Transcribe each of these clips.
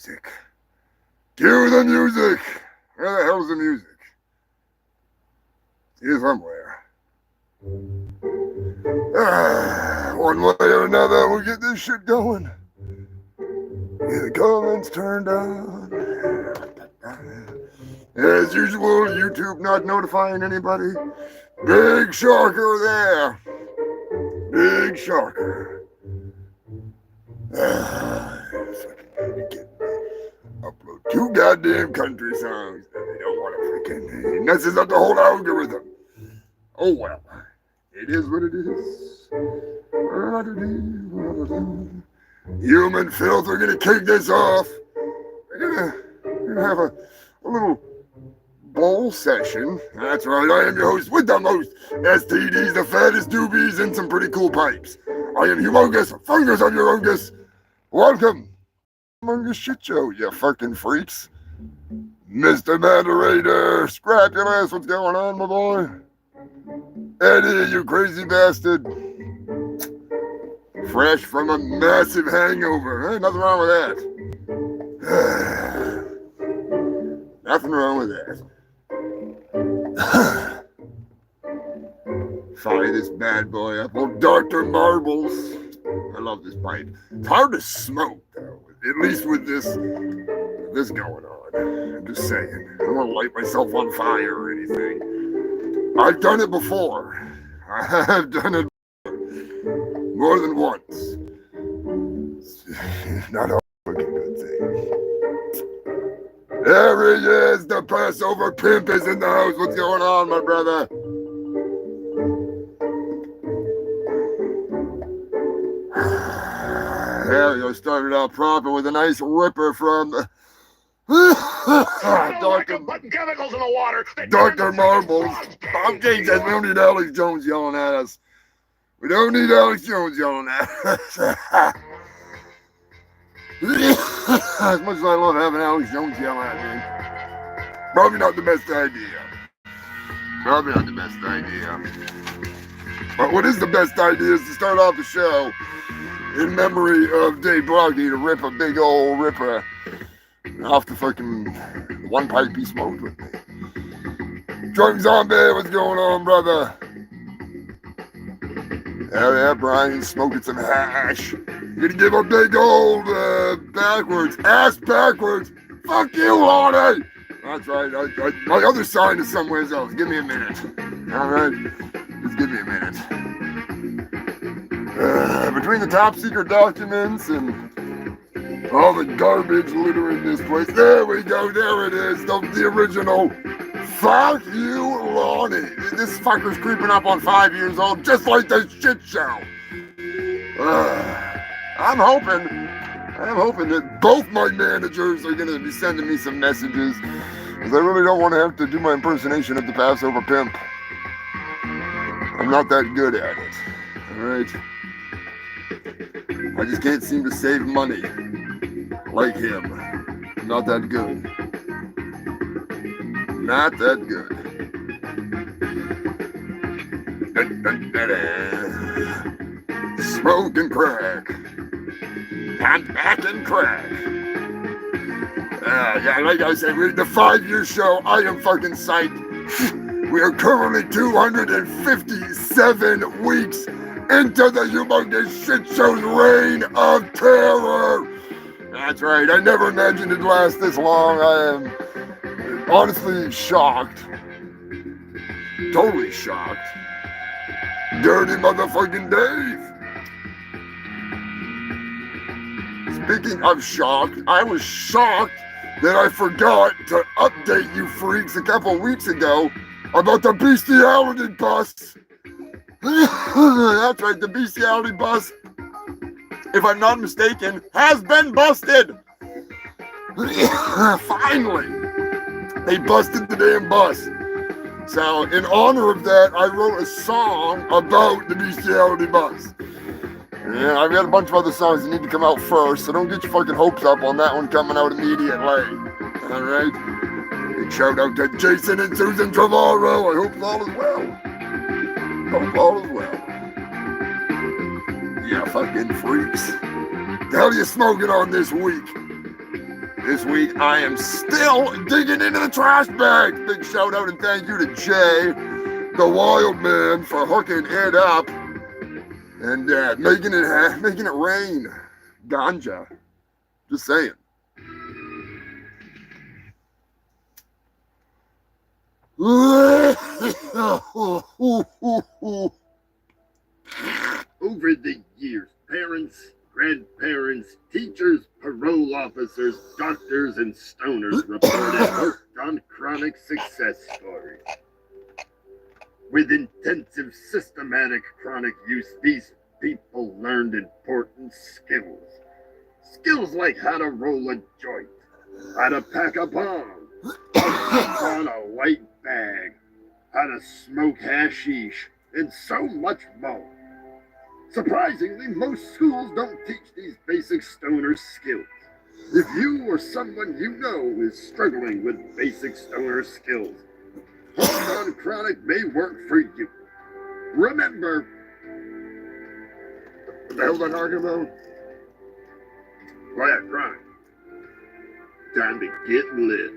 music. Cue the music. Where the hell's the music? It's here somewhere. One way or another, we'll get this shit going. Get the comments turned on. As usual, YouTube not notifying anybody. Big shocker there. Big shocker. Upload 2 goddamn country songs that they don't want to freaking. It messes up the whole algorithm. Oh well. It is what it is. Human filth, we're gonna kick this off. We're gonna have a little bowl session. That's right, I am your host with the most STDs, the fattest doobies, and some pretty cool pipes. I am Humongous, fungus of your fungus. Welcome, Humongous Shit Show, you fucking freaks. Mr. Moderator, Scrapulous, what's going on, my boy? Eddie, you crazy bastard. Fresh from a massive hangover. Nothing wrong with that. Nothing wrong with that. Fire this bad boy up. Oh, Dr. Marbles. I love this pipe. It's hard to smoke, though. At least with this going on. I'm just saying. I don't want to light myself on fire or anything. I've done it before. I have done it more than once. It's not a fucking good thing. There he is. The Passover pimp is in the house. What's going on, my brother? There you go. Started out proper with a nice ripper from Dr. Putting chemicals in the water. Dr. Marbles. Bob King says we don't need Alex Jones yelling at us. We don't need Alex Jones yelling at us. As much as I love having Alex Jones yell at me, probably not the best idea. Probably not the best idea. But what is the best idea is to start off the show in memory of Dave Broggy to rip a big old ripper off the fucking one pipe he smoked with me. Drunk Zombie, what's going on, brother? Hell yeah, Brian, smoking some hash. You're gonna give a big old ass backwards. Fuck you, Lonnie! That's right, my other sign is somewhere else. Give me a minute. Alright, just give me a minute. Between the top secret documents and all the garbage littering this place. There we go, there it is, the original. Fuck you, Lonnie. This fucker's creeping up on 5 years old, just like the shit show. I'm hoping that both my managers are gonna be sending me some messages, because I really don't want to have to do my impersonation of the Passover pimp. I'm not that good at it, alright? I just can't seem to save money like him. I'm not that good. Not that good. Smoking crack. I'm back in crack. Yeah, like I said, we're the 5-year show. I am fucking psyched. We are currently 257 weeks into the Humongous Shit Show's reign of terror. That's right. I never imagined it'd last this long. I am honestly shocked. Totally shocked. Dirty motherfucking Dave. Speaking of shocked, I was shocked that I forgot to update you freaks a couple weeks ago about the bestiality bus. That's right, the bestiality bus, if I'm not mistaken, has been busted. Finally, they busted the damn bus. So, in honor of that, I wrote a song about the bestiality bus. Yeah, I've got a bunch of other songs that need to come out first, so don't get your fucking hopes up on that one coming out immediately. Alright? Big shout out to Jason and Susan Trevorrow. I hope all is well. Hope all is well. Yeah, fucking freaks. The hell are you smoking on this week? This week I am still digging into the trash bags. Big shout out and thank you to Jay, the wild man, for hooking it up and making it rain. Ganja. Just saying. Over the years, parents, grandparents, teachers, parole officers, doctors, and stoners reported worked on chronic success stories. With intensive, systematic chronic use, these people learned important skills. Skills like how to roll a joint, how to pack a bomb, how to put on a light bag, how to smoke hashish, and so much more. Surprisingly, most schools don't teach these basic stoner skills. If you or someone you know is struggling with basic stoner skills, Hold on Chronic may work for you. Remember, what the hell was I talking about? Oh yeah, Chronic. Time to get lit.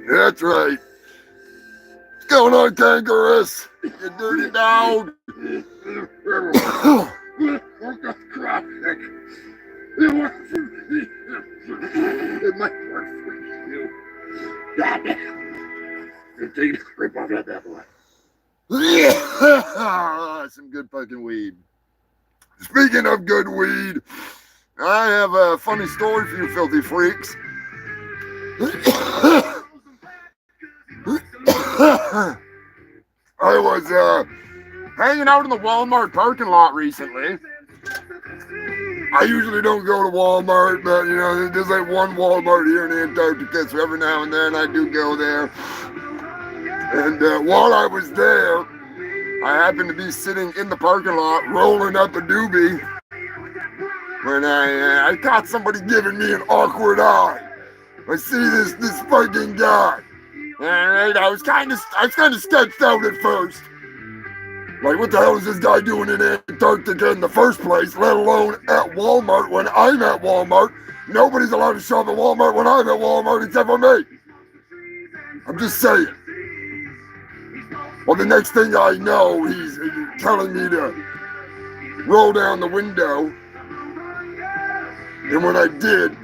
That's right. What's going on, kangaroos? You dirty dog. Work on Chronic. It worked for me. It might work for you. Goddamn. Take a rip off that bad boy. Some good fucking weed. Speaking of good weed, I have a funny story for you filthy freaks. I was hanging out in the Walmart parking lot recently. I usually don't go to Walmart, but you know, there's like one Walmart here in Antarctica, so every now and then I do go there. And while I was there, I happened to be sitting in the parking lot rolling up a doobie when I caught somebody giving me an awkward eye. I see this fucking guy. And I was kind of sketched out at first. Like, what the hell is this guy doing in Antarctica in the first place, let alone at Walmart when I'm at Walmart? Nobody's allowed to shop at Walmart when I'm at Walmart except for me. I'm just saying. Well, the next thing I know, he's telling me to roll down the window. And when I did,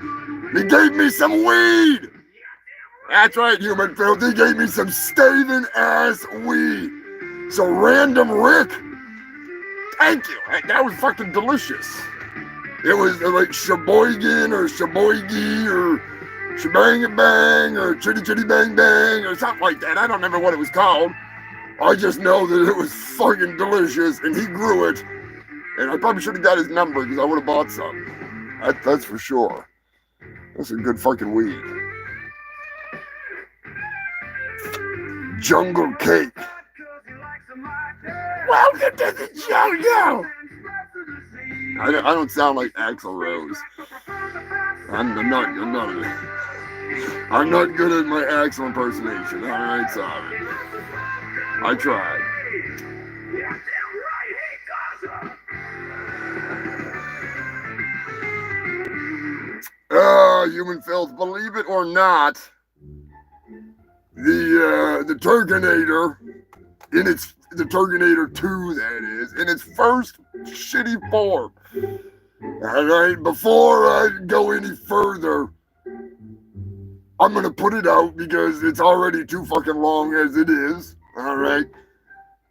he gave me some weed. That's right, human filth. He gave me some staving ass weed. So Random Rick, thank you. That was fucking delicious. It was like Sheboygan or Sheboygie or Shebang Bang or Chitty Chitty Bang Bang or something like that. I don't remember what it was called. I just know that it was fucking delicious and he grew it. And I probably should have got his number because I would have bought some. That's for sure. That's a good fucking weed. Jungle Cake. Welcome to the jungle. I don't sound like Axl Rose. I'm not good at my Axl impersonation. All right, sorry. I tried. Human filth, believe it or not, the Turkinator, the Turkinator 2, that is, in its first shitty form. All right, before I go any further, I'm gonna put it out because it's already too fucking long as it is. All right,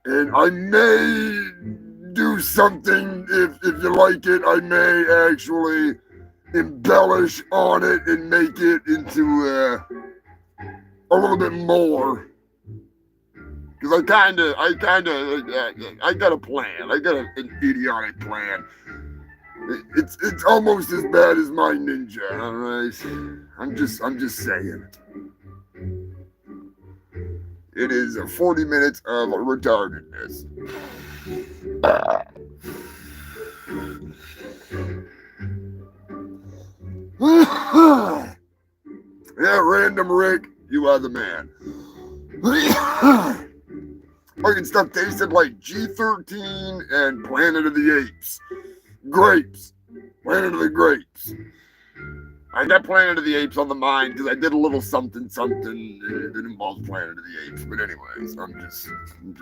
and I may do something if you like it. I may actually embellish on it and make it into a little bit more. Because I got a plan. I got an idiotic plan. It's almost as bad as my ninja. All right, I'm just saying. It is 40 minutes of retardedness. Yeah, Random Rick, you are the man. Fucking stuff tasted like G13 and Planet of the Apes. Grapes. Planet of the Grapes. I got Planet of the Apes on the mind because I did a little something that involves Planet of the Apes. But anyways, I'm just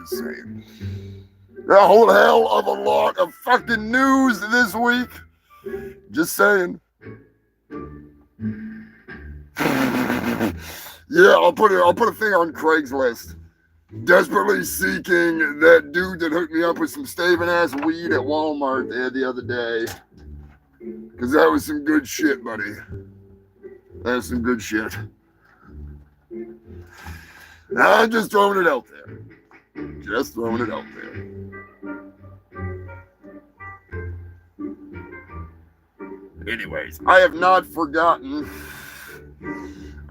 saying. A whole hell of a lot of fucking news this week. Just saying. Yeah, I'll put a thing on Craigslist. Desperately seeking that dude that hooked me up with some staving ass weed at Walmart there the other day. Cause that was some good shit, buddy. That's some good shit. I'm just throwing it out there. Just throwing it out there. Anyways, I have not forgotten.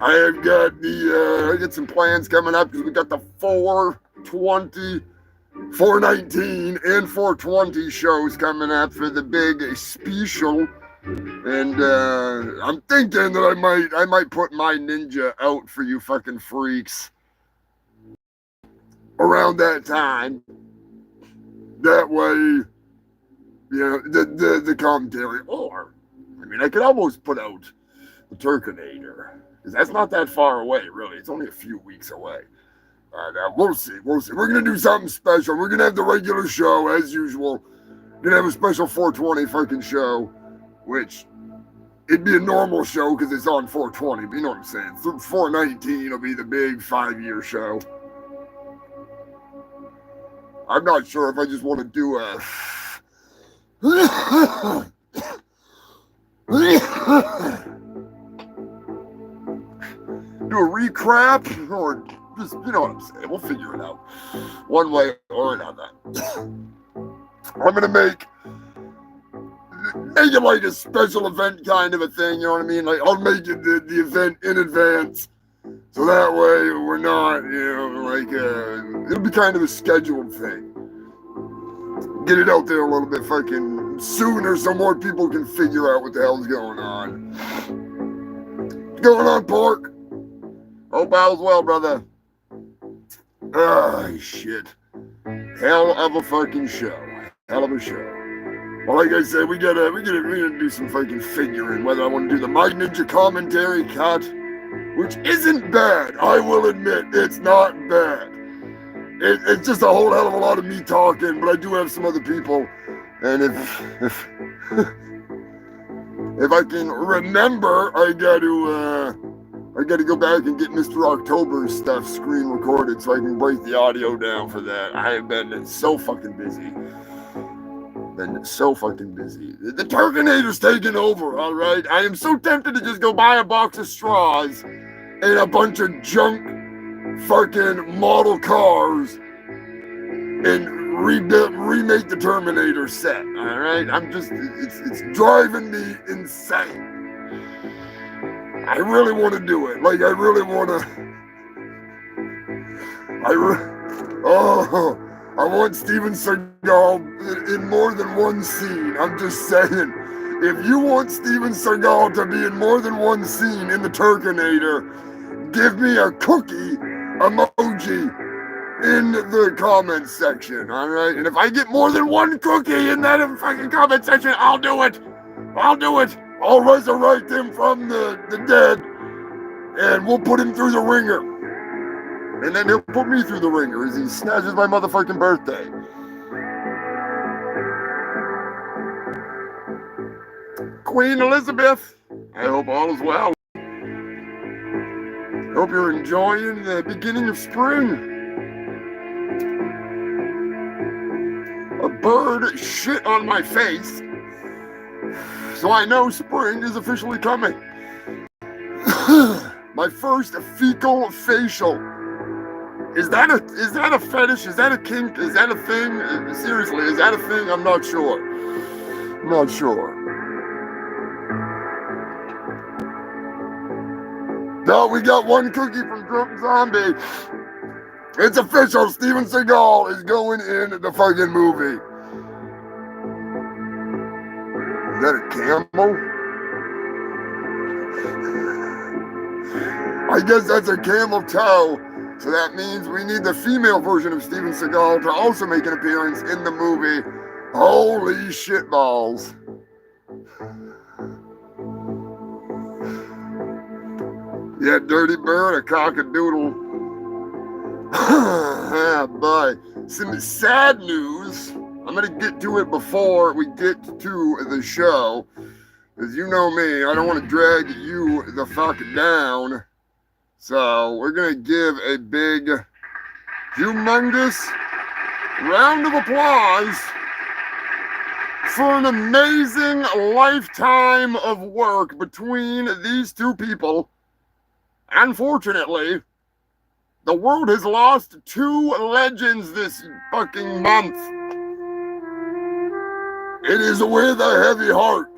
I have got I got some plans coming up because we got the 420, 419, and 420 shows coming up for the big special. And I'm thinking that I might put my ninja out for you fucking freaks around that time. That way, you know, the commentary. Or, I mean, I could almost put out the Turkinator. Because that's not that far away, really. It's only a few weeks away. We'll see. We're going to do something special. We're going to have the regular show, as usual. We're going to have a special 420 fucking show, which it'd be a normal show because it's on 420, but you know what I'm saying. 419 will be the big 5-year show. I'm not sure if I just want to do a... do a recap, or just, you know what I'm saying. We'll figure it out one way or another. I'm going to make it like a special event kind of a thing, you know what I mean? Like, I'll make it the event in advance, so that way we're not, you know, like, it'll be kind of a scheduled thing. Get it out there a little bit fucking sooner so more people can figure out what the hell's going on. What's going on, Pork? Hope all's well, brother. Ah, shit. Hell of a fucking show. Hell of a show. Well, like I said, we gotta do some fucking figuring whether I want to do the My Ninja commentary cut, which isn't bad. I will admit it's not bad. It's just a whole hell of a lot of me talking, but I do have some other people, and if if I can remember, I got to go back and get Mr. October's stuff screen recorded so I can break the audio down for that. I have been so fucking busy. The Turkinator's taking over, all right? I am so tempted to just go buy a box of straws and a bunch of junk fucking model cars and remake the Terminator set, all right? It's driving me insane. I really want to do it. Like, I really want to. I want Steven Seagal in more than one scene. I'm just saying. If you want Steven Seagal to be in more than one scene in the Turkinator, give me a cookie emoji in the comments section, all right? And if I get more than one cookie in that fucking comment section, I'll do it. I'll resurrect him from the dead, and we'll put him through the ringer. And then he'll put me through the ringer as he snatches my motherfucking birthday. Queen Elizabeth, I hope all is well. Hope you're enjoying the beginning of spring. A bird shit on my face, so I know spring is officially coming. My first fecal facial. Is that a fetish? Is that a kink? Is that a thing? Seriously, is that a thing? I'm not sure. No, we got one cookie from Drunk Zombie. It's official. Steven Seagal is going in the fucking movie. Is that a camel? I guess that's a camel toe. So that means we need the female version of Steven Seagal to also make an appearance in the movie. Holy shit balls. Yeah, Dirty Bird, a cockadoodle. Ah, boy. Some sad news. I'm going to get to it before we get to the show. As you know me, I don't want to drag you the fuck down. So we're going to give a big, humongous round of applause for an amazing lifetime of work between these two people. Unfortunately, the world has lost two legends this fucking month. It is with a heavy heart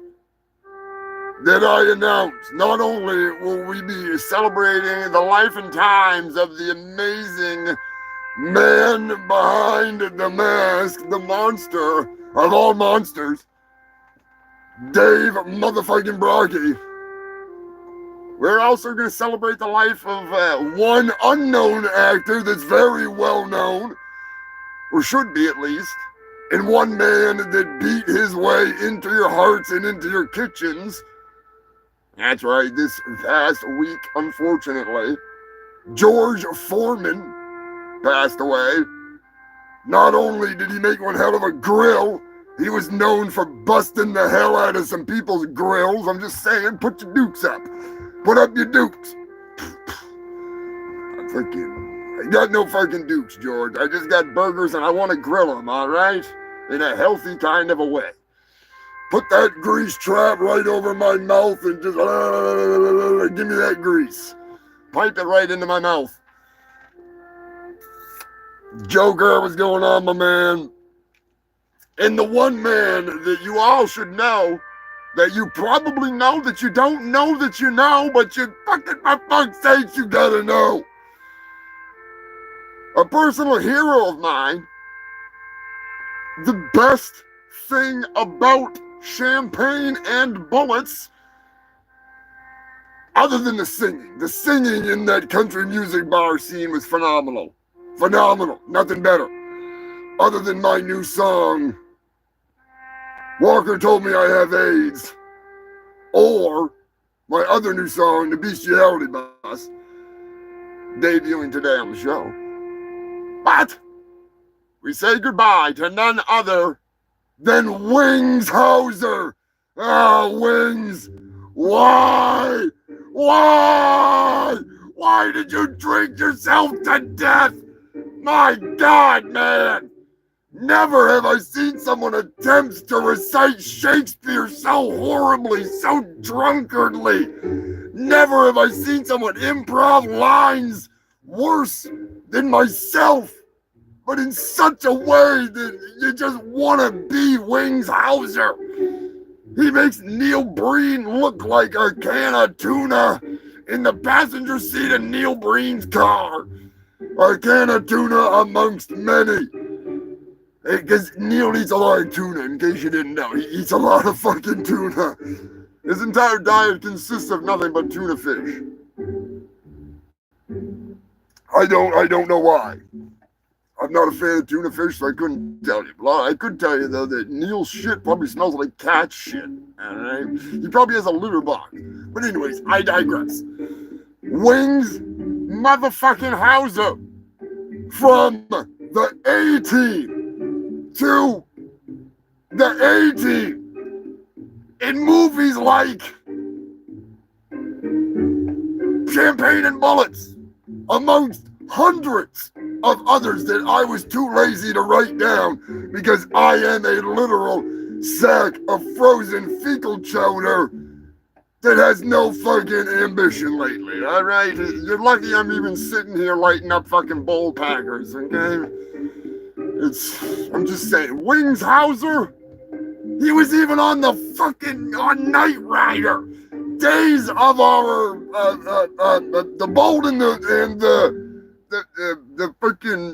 that I announce not only will we be celebrating the life and times of the amazing man behind the mask, the monster of all monsters, Dave motherfucking Brocky. We're also going to celebrate the life of one unknown actor that's very well known, or should be at least, and one man that beat his way into your hearts and into your kitchens. That's right, this past week, unfortunately, George Foreman passed away. Not only did he make one hell of a grill, he was known for busting the hell out of some people's grills. I'm just saying, put your dukes up. Put up your dukes. I got no fucking dukes, George. I just got burgers and I want to grill them, all right? In a healthy kind of a way. Put that grease trap right over my mouth and just give me that grease. Pipe it right into my mouth. Joker, what's going on, my man? And the one man that you all should know, that you probably know that you don't know that you know, but you fucking, for fuck's sake, you gotta know. A personal hero of mine. The best thing about champagne and bullets, other than the singing in that country music bar scene was phenomenal. Phenomenal, nothing better. Other than my new song, Walker Told Me I Have AIDS, or my other new song, The Bestiality Bus, debuting today on the show. But we say goodbye to none other than Wings Hauser. Ah, Wings, why? Why? Why did you drink yourself to death? My God, man! Never have I seen someone attempt to recite Shakespeare so horribly, so drunkardly. Never have I seen someone improv lines worse than myself, but in such a way that you just want to be Wings Hauser. He makes Neil Breen look like a can of tuna in the passenger seat of Neil Breen's car. A can of tuna amongst many. Because Neil eats a lot of tuna, in case you didn't know. He eats a lot of fucking tuna. His entire diet consists of nothing but tuna fish. I don't know why. I'm not a fan of tuna fish, so I couldn't tell you. I could tell you, though, that Neil's shit probably smells like cat shit. All right? He probably has a litter box. But anyways, I digress. Wings motherfucking Hauser from the A-Team to the A-Team in movies like Champagne and Bullets, amongst hundreds of others that I was too lazy to write down because I am a literal sack of frozen fecal chowder that has no fucking ambition lately, all right? You're lucky I'm even sitting here lighting up fucking bowl packers, okay? I'm just saying, Wings Hauser, he was even on on Knight Rider. Days of our, the Bold and the freaking,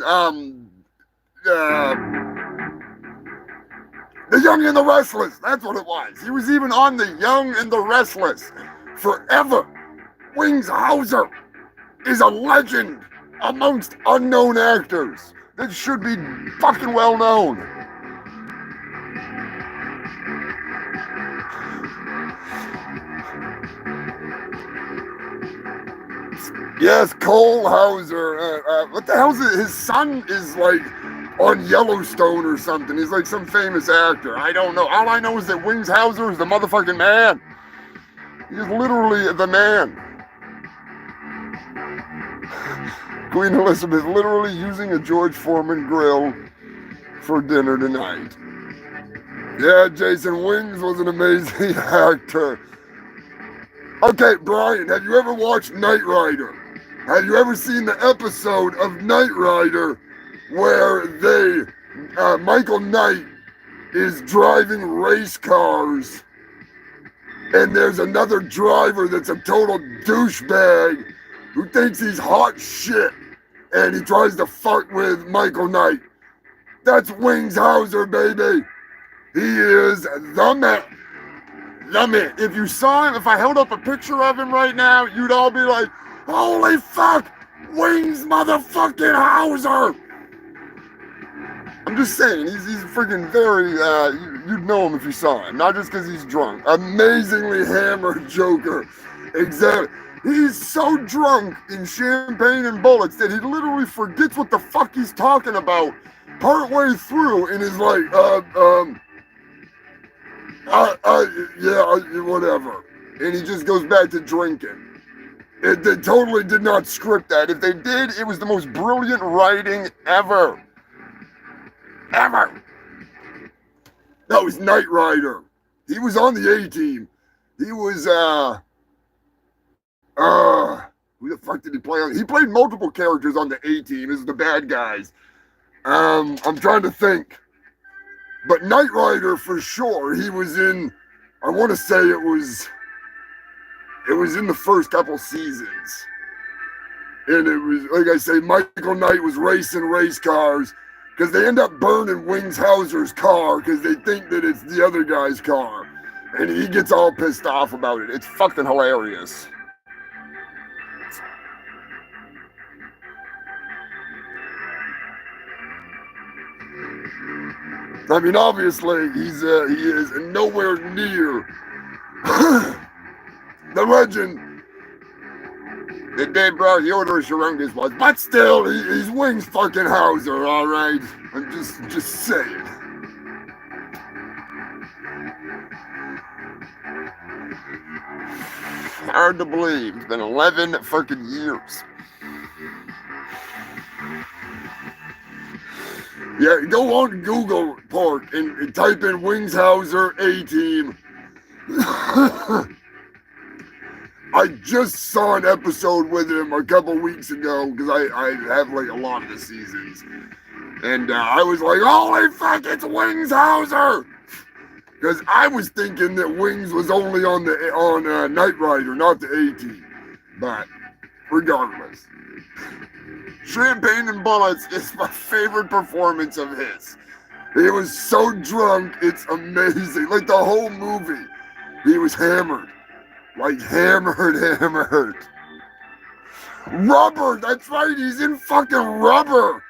The Young and the Restless. That's what it was. He was even on The Young and the Restless. Forever. Wings Hauser is a legend amongst unknown actors that should be fucking well known. Yes, Cole Hauser. What the hell's it? His son is like on Yellowstone or something. He's like some famous actor. I don't know. All I know is that Wings Hauser is the motherfucking man. He's literally the man. Queen Elizabeth literally using a George Foreman grill for dinner tonight. Yeah, Jason Wings was an amazing actor. Okay, Brian, have you ever watched Knight Rider? Have you ever seen the episode of Knight Rider where Michael Knight is driving race cars and there's another driver that's a total douchebag who thinks he's hot shit and he tries to fuck with Michael Knight? That's Wings Hauser, baby. He is the man. The man. If you saw him, if I held up a picture of him right now, you'd all be like, holy fuck, Wings motherfucking Hauser. I'm just saying, he's freaking very, you'd know him if you saw him, not just because he's drunk. Amazingly hammered Joker. Exactly. He's so drunk in Champagne and Bullets that he literally forgets what the fuck he's talking about partway through and is like, whatever. And he just goes back to drinking. They totally did not script that. If they did, it was the most brilliant writing ever. Ever. That was Knight Rider. He was on the A-Team. He was, who the fuck did he play on? He played multiple characters on the A-Team as the bad guys. I'm trying to think. But Knight Rider, for sure, he was in, I want to say it was in the first couple seasons. And it was, like I say, Michael Knight was racing race cars because they end up burning Wings Hauser's car because they think that it's the other guy's car. And he gets all pissed off about it. It's fucking hilarious. I mean, obviously, he is nowhere near the legend that Dave brought Theodore Humongous was, but still, he's Wings fucking Hauser, all right? I'm just saying. Hard to believe. It's been 11 fucking years. Yeah, go on Google Pork and type in Wings Hauser A-Team. I just saw an episode with him a couple weeks ago because I have like a lot of the seasons. And I was like, holy fuck, it's Wings Hauser! Because I was thinking that Wings was only on Knight Rider, not the A-Team. But regardless. Champagne and Bullets is my favorite performance of his. He was so drunk, it's amazing. Like the whole movie, he was hammered. Like hammered. Rubber, that's right, he's in fucking Rubber.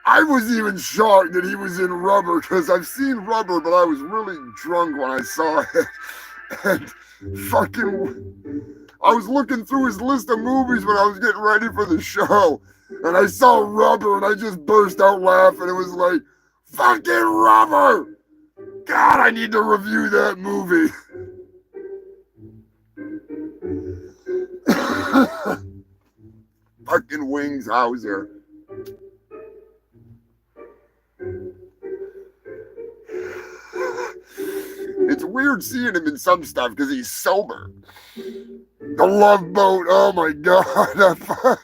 I was even shocked that he was in Rubber because I've seen Rubber, but I was really drunk when I saw it. And fucking, I was looking through his list of movies when I was getting ready for the show. And I saw Rubber and I just burst out laughing. It was like, fucking Rubber! God, I need to review that movie. Fucking Wings Hauser. It's weird seeing him in some stuff because he's sober. The Love Boat, oh my god.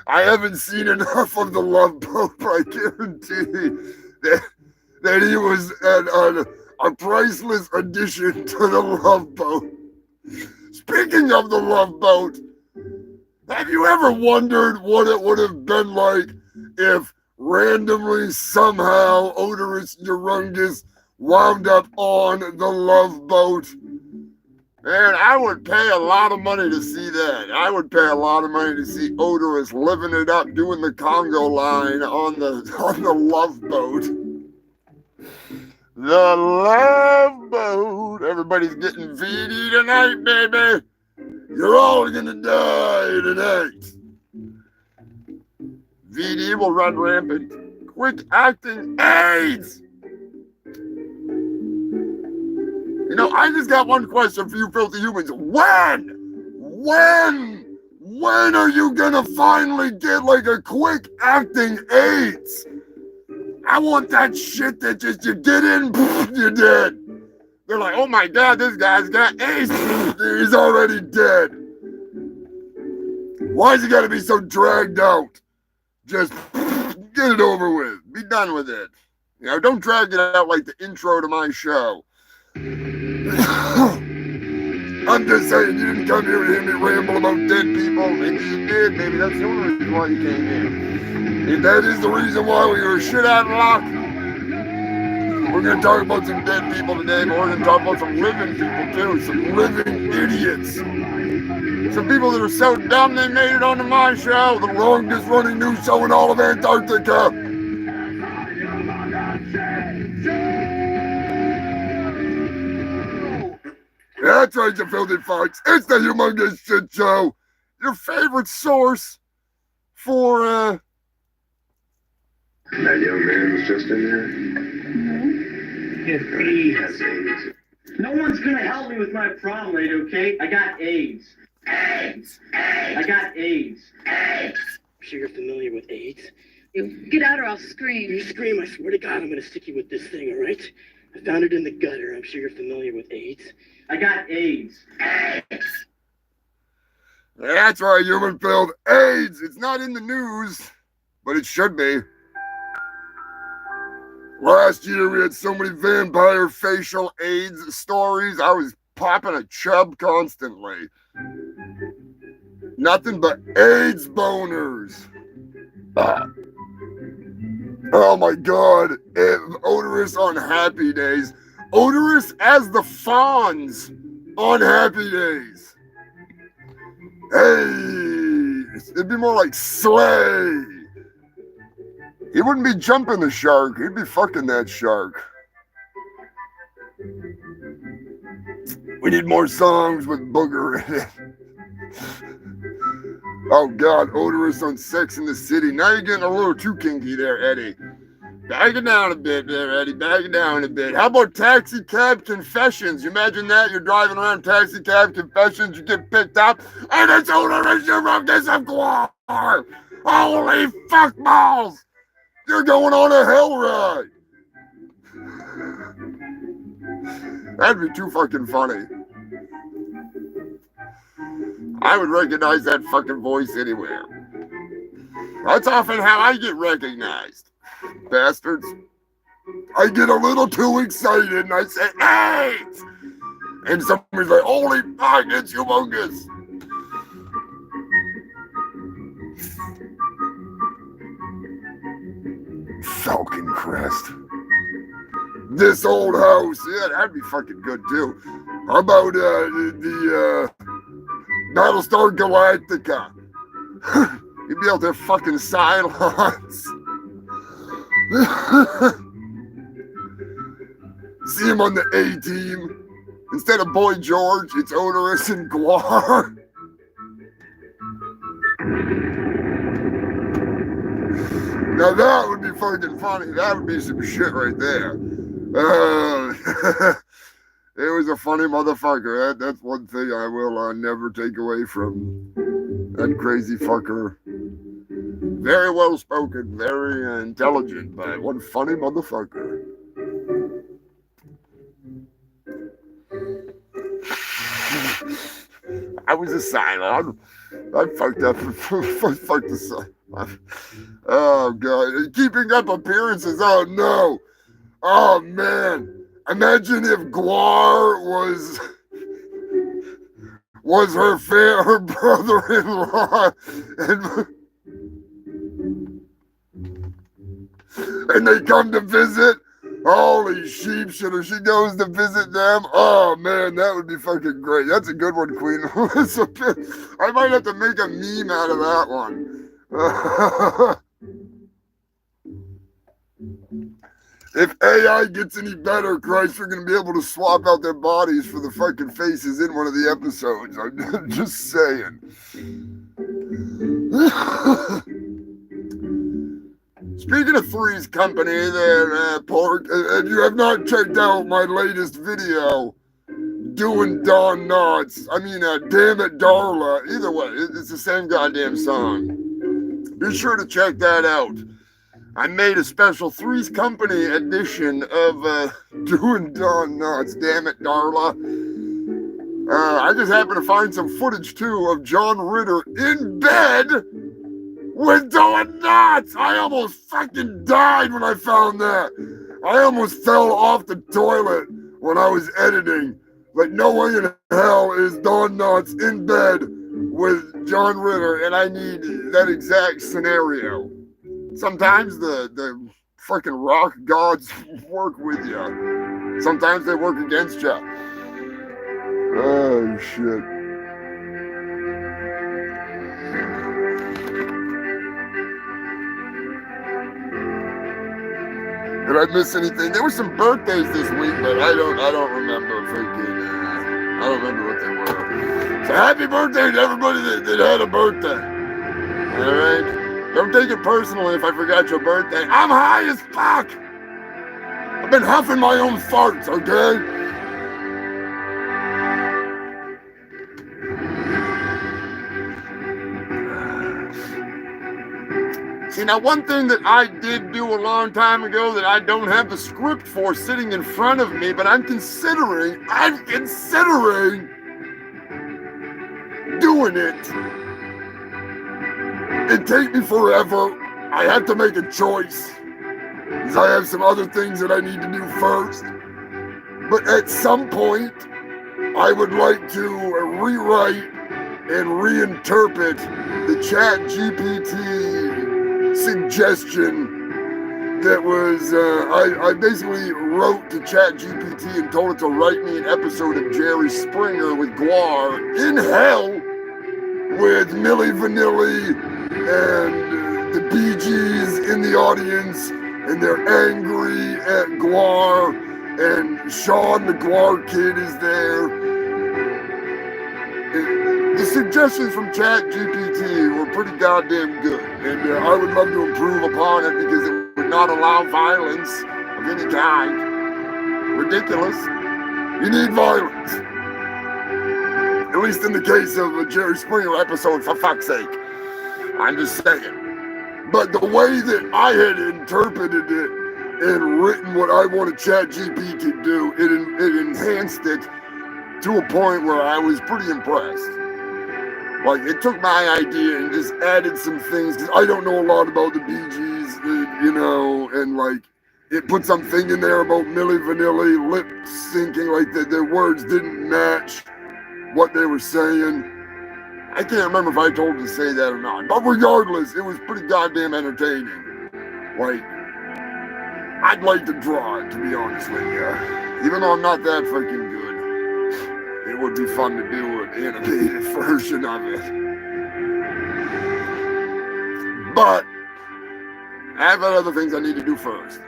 I haven't seen enough of The Love Boat, but I guarantee that he was a priceless addition to The Love Boat. Speaking of The Love Boat, have you ever wondered what it would have been like if randomly, somehow, Odorous Urungus wound up on The Love Boat? Man, I would pay a lot of money to see that. I would pay a lot of money to see Odorous living it up, doing the Congo line on the Love Boat. The Love Boat. Everybody's getting VD tonight, baby. You're all gonna die tonight. VD will run rampant. Quick acting AIDS! You know, I just got one question for you filthy humans. When are you gonna finally get like a quick acting AIDS? I want that shit that just you get in, you're dead. They're like, oh my God, this guy's got AIDS. He's already dead. Why's he gotta be so dragged out? Just get it over with. Be done with it. You know, don't drag it out like the intro to my show. I'm just saying, you didn't come here to hear me ramble about dead people. Maybe you did. Maybe that's the only reason why you came here. If that is the reason why we were shit out of luck, we're going to talk about some dead people today, but we're going to talk about some living people too. Some living idiots. Some people that are so dumb they made it onto my show, the longest running news show in all of Antarctica. That's right, you filthy fucks. It's the Humongous Shit Show. Your favorite source for, That young man was just in there? Get AIDS. No one's gonna help me with my problem, lady, okay? I got AIDS. AIDS! AIDS! I got AIDS. AIDS! I'm sure you're familiar with AIDS. You get out or I'll scream. You scream, I swear to God, I'm gonna stick you with this thing, all right? I found it in the gutter. I'm sure you're familiar with AIDS. I got AIDS. AIDS! That's right, human-filled AIDS. It's not in the news, but it should be. Last year, we had so many vampire facial AIDS stories. I was popping a chub constantly. Nothing but AIDS boners. Oh my God. Odorous on Happy Days. Odorous as the Fonz on Happy Days. Hey, it'd be more like Slay. He wouldn't be jumping the shark. He'd be fucking that shark. We need more songs with booger in it. Oh God, odorous on Sex in the City. Now you're getting a little too kinky there, Eddie. Bag it down a bit there, Eddie. Bag it down a bit. How about Taxi Cab Confessions? You imagine that? You're driving around Taxi Cab Confessions, you get picked up, and it's odorous Humongous of Guar. Holy fuck balls! You're going on a hell ride. That'd be too fucking funny. I would recognize that fucking voice anywhere. That's often how I get recognized. Bastards. I get a little too excited and I say, AIDS! And somebody's like, holy fuck, it's Humongous. Falcon Crest. This old house. Yeah, that'd be fucking good too. How about the Battlestar Galactica? You'd be out there fucking Cylons. See him on the A-team. Instead of Boy George, it's Odorous and Guar. Now that would be fucking funny. That would be some shit right there. It was a funny motherfucker. That's one thing I will never take away from that crazy fucker. Very well spoken, very intelligent, but one funny motherfucker. I was a Cylon. I fucked up. Fucked the Cylon. Oh God! Keeping up appearances. Oh no! Oh man! Imagine if Guar was her brother-in-law, and they come to visit. Holy sheep shitter, she goes to visit them. Oh man, that would be fucking great. That's a good one, Queen Elizabeth. I might have to make a meme out of that one. If AI gets any better, Christ, we're gonna be able to swap out their bodies for the fucking faces in one of the episodes. I'm just saying. Speaking of Three's Company, there, Pork, and you have not checked out my latest video doing Don Knotts. I mean, Damn It Darla. Either way, it's the same goddamn song. Be sure to check that out. I made a special Three's Company edition of doing Don Knotts. Damn It Darla. I just happened to find some footage, too, of John Ritter in bed with Don Knotts. I almost fucking died when I found that. I almost fell off the toilet when I was editing. Like, no way in hell is Don Knotts in bed with John Ritter, and I need that exact scenario. Sometimes the fucking rock gods work with you. Sometimes they work against you. Oh, shit. Did I miss anything? There were some birthdays this week, but I don't remember freaking. I don't remember what they were. So happy birthday to everybody that had a birthday. All right. Don't take it personally if I forgot your birthday. I'm high as fuck. I've been huffing my own farts. Okay. See, now one thing that I did do a long time ago that I don't have the script for sitting in front of me, but I'm considering doing it. It'd take me forever. I have to make a choice, because I have some other things that I need to do first. But at some point, I would like to rewrite and reinterpret the ChatGPT suggestion that was, I basically wrote to ChatGPT and told it to write me an episode of Jerry Springer with Guar in hell with Milli Vanilli and the Bee Gees in the audience, and they're angry at Guar, and Sean the Guar kid is there. The suggestions from ChatGPT were pretty goddamn good, and I would love to improve upon it because it would not allow violence of any kind. Ridiculous. You need violence. At least in the case of a Jerry Springer episode, for fuck's sake. I'm just saying. But the way that I had interpreted it and written what I wanted ChatGPT to do, it enhanced it to a point where I was pretty impressed. Like, it took my idea and just added some things, because I don't know a lot about the Bee Gees, you know, and like, it put something in there about Milli Vanilli lip syncing, like their words didn't match what they were saying. I can't remember if I told her to say that or not, but regardless, it was pretty goddamn entertaining. Like, I'd like to draw it, to be honest with you. Even though I'm not that freaking good. It would be fun to do an animated version of it. But I have other things I need to do first.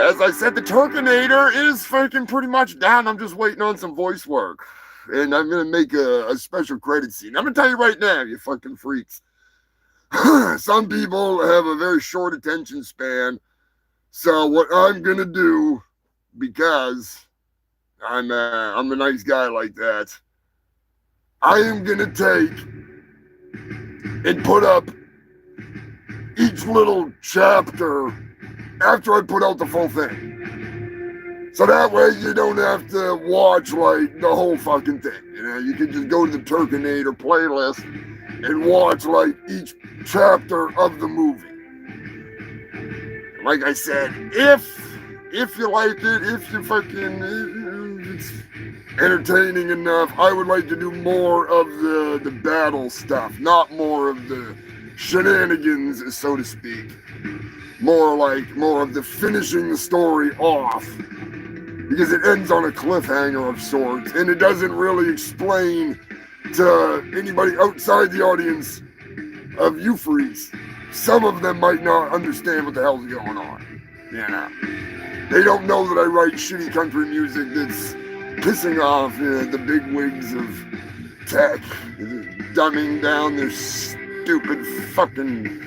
As I said, the Turkinator is freaking pretty much down. I'm just waiting on some voice work. And I'm going to make a special credit scene. I'm going to tell you right now, you fucking freaks. Some people have a very short attention span. So what I'm going to do, because I'm a nice guy like that, I am going to take and put up each little chapter after I put out the full thing. So that way you don't have to watch like the whole fucking thing. You know, you can just go to the Turkinator playlist and watch like each chapter of the movie. Like I said, if you like it, if you fucking, it's entertaining enough, I would like to do more of the battle stuff, not more of the shenanigans, so to speak. More of the finishing the story off, because it ends on a cliffhanger of sorts, and it doesn't really explain to anybody outside the audience of you freaks some of them might not understand what the hell's going on. You know, they don't know that I write shitty country music that's pissing off the big wigs of tech, dumbing down their stupid fucking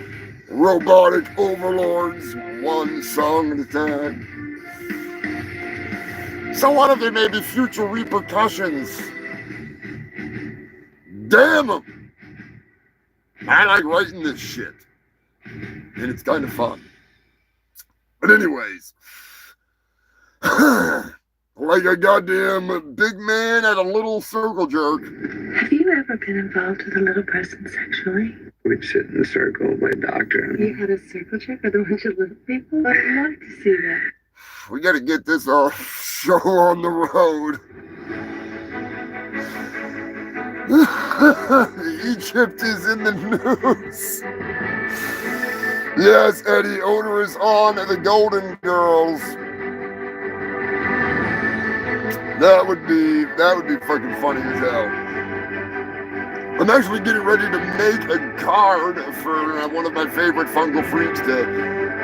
robotic overlords one song at a time. So what if there may be future repercussions? Damn them! I like writing this shit. And it's kind of fun. But anyways, like a goddamn big man at a little circle jerk. Have you ever been involved with a little person sexually? We'd sit in a circle with my doctor. You had a circle jerk with a bunch of little people? I'd love to see that. We gotta get this show on the road. Egypt is in the news. Yes, Eddie, Odor is on the Golden Girls. That would be fucking funny as hell. I'm actually getting ready to make a card for one of my favorite fungal freaks to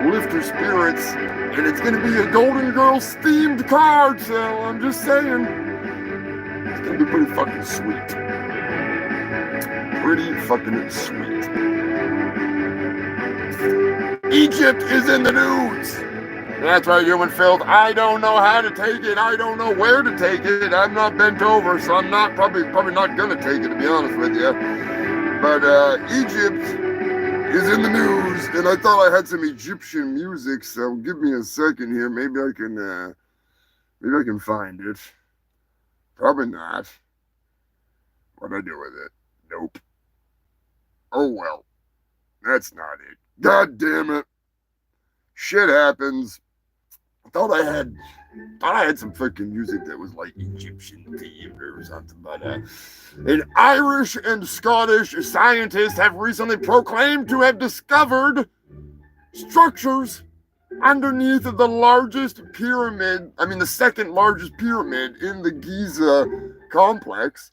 lift her spirits, and it's gonna be a Golden Girls themed card, so I'm just saying. It's gonna be pretty fucking sweet. Pretty fucking sweet. Egypt is in the news. That's right, human filth. I don't know how to take it. I don't know where to take it. I'm not bent over, so I'm not probably not gonna take it, to be honest with you. But Egypt is in the news, and I thought I had some Egyptian music, so give me a second here. Maybe I can find it. Probably not. What'd I do with it? Nope. Oh well. That's not it. God damn it. Shit happens. I thought I had some freaking music that was like Egyptian themed or something, but an Irish and Scottish scientists have recently proclaimed to have discovered structures underneath the largest pyramid, the second largest pyramid in the Giza complex.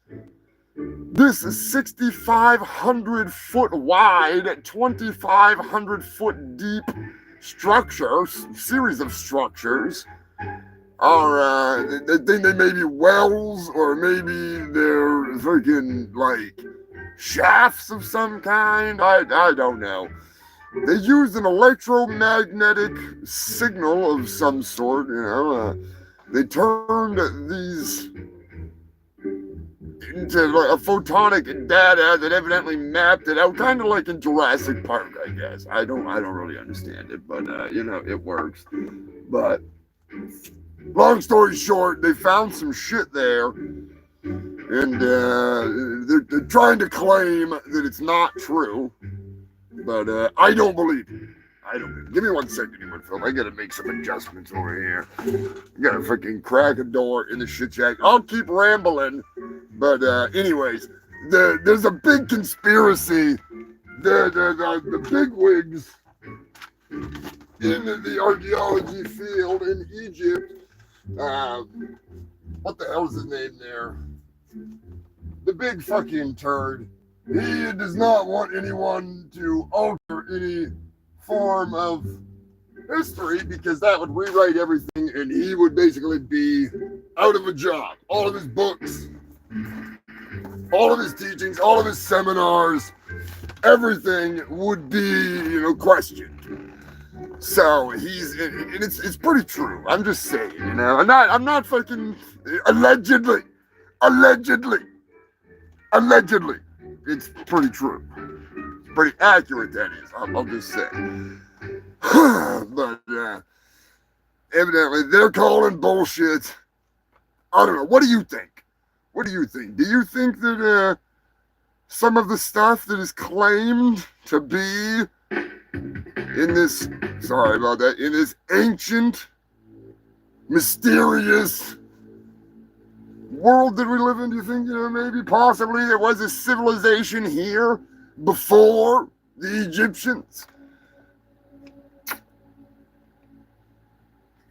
This is 6,500 foot wide, 2,500 foot deep series of structures are, they think they may be wells, or maybe they're freaking like shafts of some kind. I don't know. They used an electromagnetic signal of some sort, they turned these into like a photonic data that evidently mapped it out, kind of like in Jurassic Park, I guess. I don't really understand it, but it works. But long story short, they found some shit there, and they're trying to claim that it's not true, but I don't believe it. Give me 1 second, human film. I gotta make some adjustments over here. I gotta freaking crack a door in the shit shack. I'll keep rambling, but anyways, there's a big conspiracy. The bigwigs in the archaeology field in Egypt. What the hell is his name there? The big fucking turd. He does not want anyone to alter any form of history, because that would rewrite everything, and he would basically be out of a job. All of his books, all of his teachings, all of his seminars, everything would be, questioned. So it's pretty true. I'm just saying, I'm not fucking allegedly. It's pretty true. Pretty accurate, that is. I'll just say. But evidently they're calling bullshit. I don't know. What do you think? Do you think that some of the stuff that is claimed to be in this, in this ancient, mysterious world that we live in, do you think, maybe possibly there was a civilization here before the Egyptians?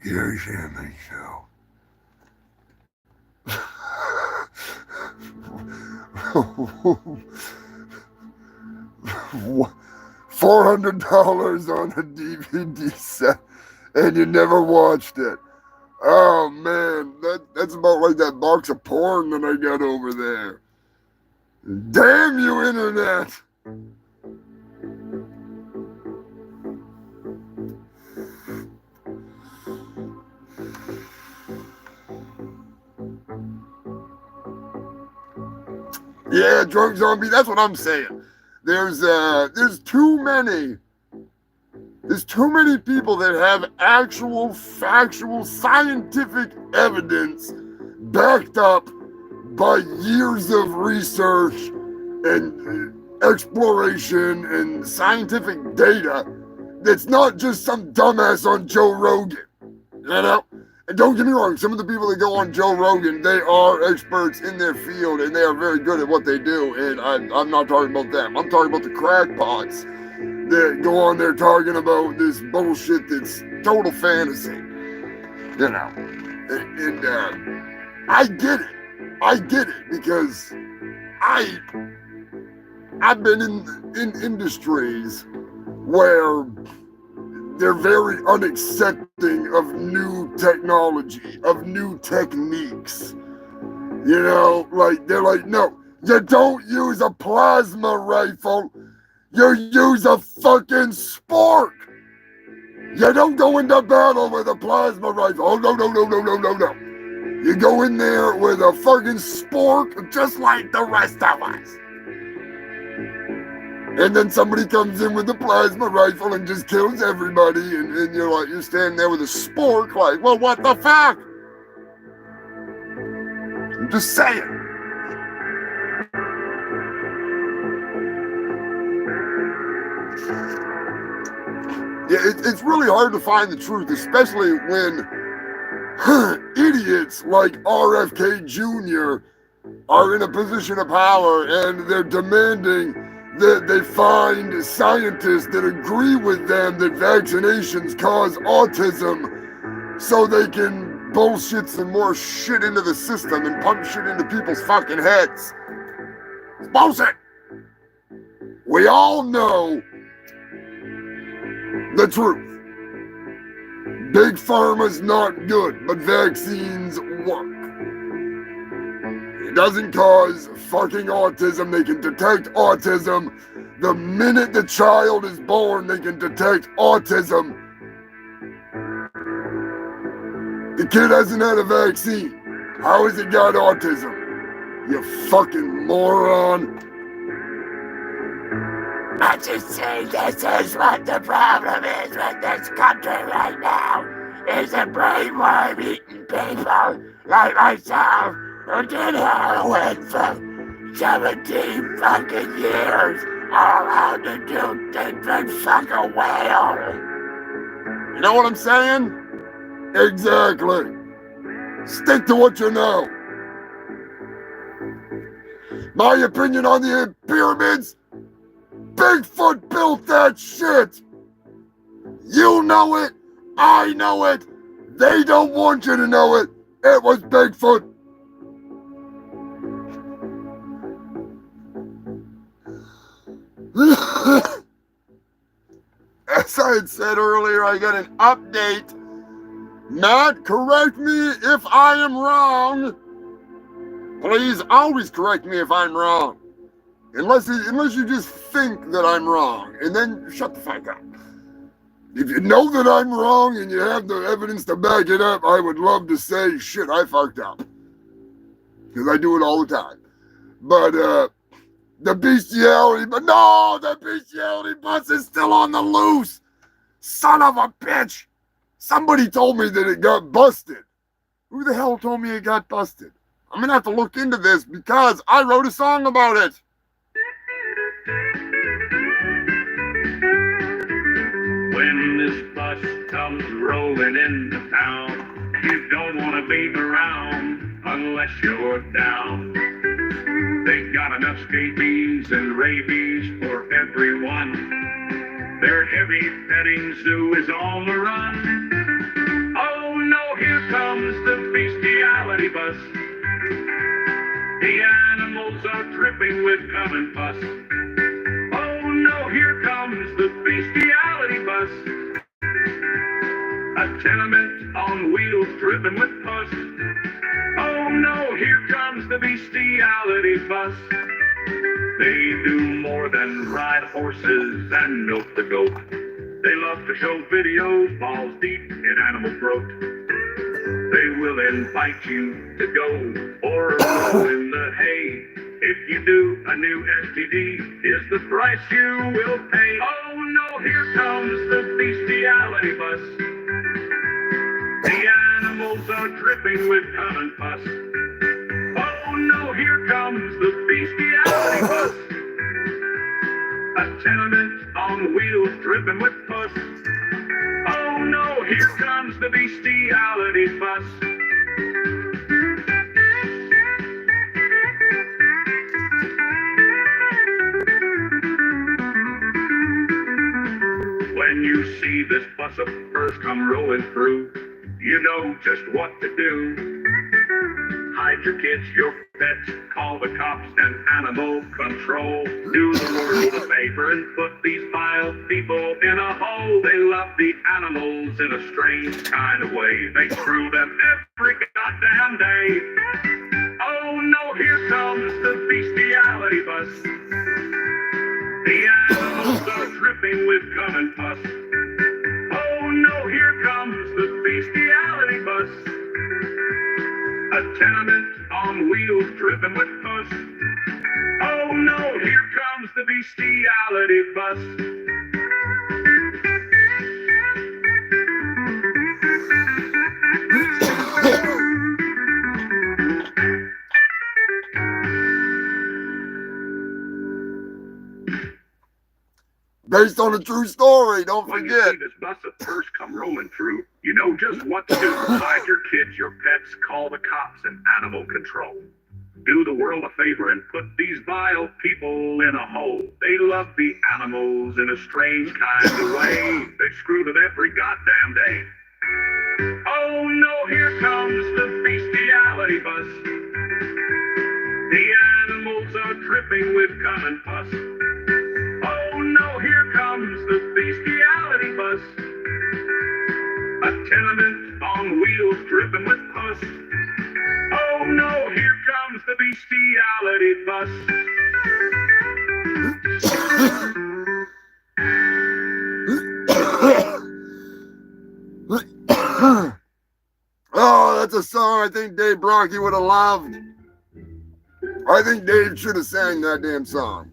Yes, I think so. $400 on a DVD set, and you never watched it. Oh man, that's about like that box of porn that I got over there. Damn you, internet! Yeah, drunk zombie, that's what I'm saying. There's too many people that have actual, factual, scientific evidence backed up by years of research and exploration and scientific data that's not just some dumbass on Joe Rogan, you know? And don't get me wrong, some of the people that go on Joe Rogan, they are experts in their field and they are very good at what they do, and I'm not talking about them. I'm talking about the crackpots that go on there talking about this bullshit that's total fantasy, you know? And I get it, because I've been in industries where they're very unaccepting of new technology, of new techniques. You know, like, they're like, no, you don't use a plasma rifle, you use a fucking spork. You don't go into battle with a plasma rifle. Oh, no. You go in there with a fucking spork, just like the rest of us. And then somebody comes in with a plasma rifle and just kills everybody, and you're like, you're standing there with a spork, like, well, what the fuck? I'm just saying. Yeah, it's really hard to find the truth, especially when idiots like RFK Jr. are in a position of power and they're demanding that they find scientists that agree with them that vaccinations cause autism so they can bullshit some more shit into the system and pump shit into people's fucking heads. It's bullshit. We all know the truth. Big Pharma's not good, but vaccines work. It doesn't cause fucking autism. They can detect autism. The minute the child is born, they can detect autism. The kid hasn't had a vaccine. How has it got autism? You fucking moron. I just say this is what the problem is with this country right now. Is a brainworm eating people like myself who did heroin for 17 fucking years, all allowed to do things and fuck a whale. You know what I'm saying? Exactly. Stick to what you know. My opinion on the pyramids? Bigfoot built that shit. You know it. I know it. They don't want you to know it. It was Bigfoot. As I had said earlier, I got an update. Matt, correct me if I am wrong. Please always correct me if I'm wrong. Unless you just think that I'm wrong, and then shut the fuck up. If you know that I'm wrong and you have the evidence to back it up, I would love to say, shit, I fucked up. Because I do it all the time. But, the bestiality bus is still on the loose. Son of a bitch. Somebody told me that it got busted. Who the hell told me it got busted? I'm gonna have to look into this because I wrote a song about it. When this bus comes rolling into town, you don't want to be around unless you're down. They got enough scabies and rabies for everyone. Their heavy petting zoo is on the run. Oh no, here comes the bestiality bus. The animals are dripping with cum and pus. Oh no, here comes comes the bestiality bus. A tenement on wheels dripping with pus. Oh no, here comes the bestiality bus. They do more than ride horses and milk the goat. They love to show videos balls deep in animal throat. They will invite you to go or roll in the hay. If you do, a new STD is the price you will pay. Oh no, here comes the bestiality bus. The animals are dripping with cum and pus. Oh no, here comes the bestiality bus. A tenement on wheels dripping with pus. Oh no, here comes the bestiality bus. When you see this bus of furs come rolling through, you know just what to do. Hide your kids, your pets, call the cops and animal control. Do the world a favor and put these vile people in a hole. They love the animals in a strange kind of way. They screw them every goddamn day. Oh no, here comes the bestiality bus. The animals are dripping with cum and pus. Oh no, here comes the bestiality bus. A tenement on wheels dripping with pus. Oh no, here comes the bestiality bus. Based on a true story, don't When forget. you see this bus of furs come rolling through, you know just what to do. Hide your kids, your pets, call the cops and animal control. Do the world a favor and put these vile people in a hole. They love the animals in a strange kind of way. They screw them every goddamn day. Oh no, here comes the bestiality bus. The animals are dripping with cum and pus. Oh no, here comes the bestiality bus. A tenement on wheels dripping with pus. Oh no, here comes the bestiality bus. Oh, that's a song I think Dave Brocky would have loved. I think Dave should have sang that damn song.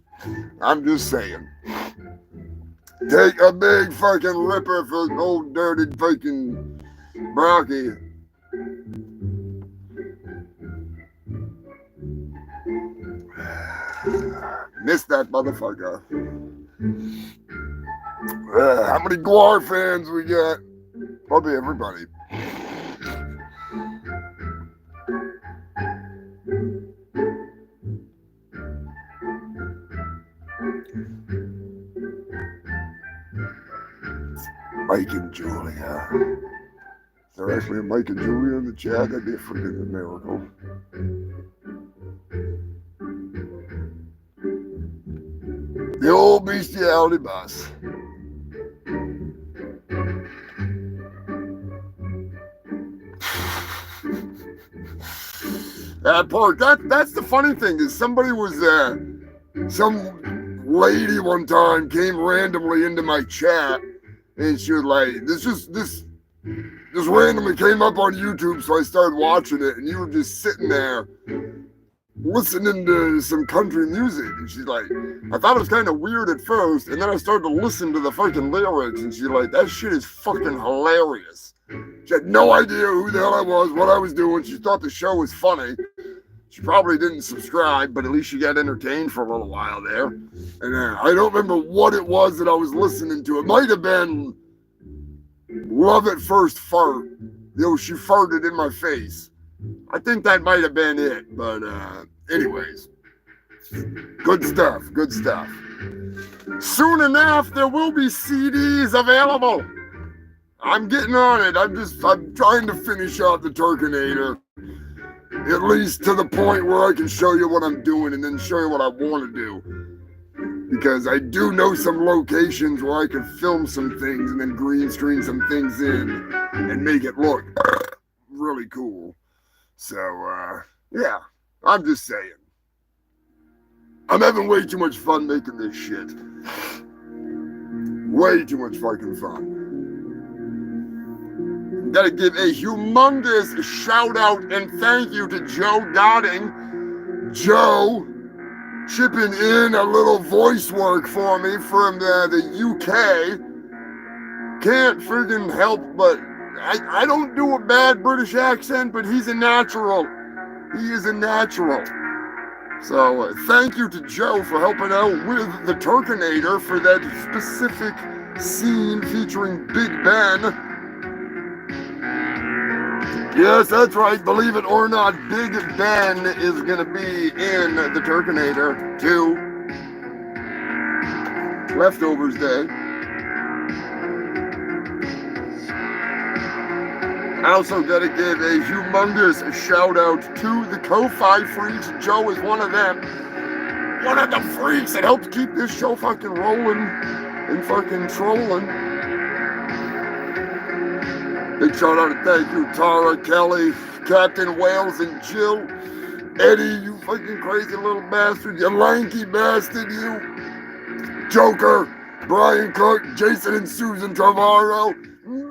I'm just saying. Take a big fucking ripper for old dirty fucking Brocky. Missed that motherfucker. How many Guar fans we got? Probably everybody. Mike and Julia. Is there actually a Mike and Julia in the chat? That'd be a freaking miracle. The old bestiality bus. That part, that's the funny thing is somebody was some lady one time came randomly into my chat and she was like, this randomly came up on YouTube, so I started watching it and you were just sitting there listening to some country music, and she's like, I thought it was kind of weird at first, and then I started to listen to the fucking lyrics, and she's like, that shit is fucking hilarious. She had no idea who the hell I was, what I was doing. She thought the show was funny. She probably didn't subscribe, but at least she got entertained for a little while there. And I don't remember what it was that I was listening to. It might have been Love at First Fart. She farted in my face. I think that might have been it, but anyways, good stuff, good stuff. Soon enough, there will be CDs available. I'm getting on it. I'm trying to finish out the Turkinator, at least to the point where I can show you what I'm doing and then show you what I want to do. because I do know some locations where I could film some things and then green screen some things in and make it look really cool. So, yeah, I'm just saying. I'm having way too much fun making this shit. Way too much fucking fun. Gotta give a humongous shout out and thank you to Joe Dotting. Joe chipping in a little voice work for me from the UK. Can't friggin' help but I don't do a bad British accent, but he's a natural. He is a natural. So thank you to Joe for helping out with the Turkinator for that specific scene featuring Big Ben. Yes, that's right. Believe it or not, Big Ben is going to be in the Turkinator 2. Leftovers Day. I also got to give a humongous shout out to the Ko-Fi freaks. Joe is one of them. One of the freaks that helped keep this show fucking rolling and fucking trolling. Big shout out and thank you, Tara, Kelly, Captain Wales, and Jill. Eddie, you fucking crazy little bastard. You lanky bastard, you. Joker, Brian Cook, Jason and Susan Trevorrow.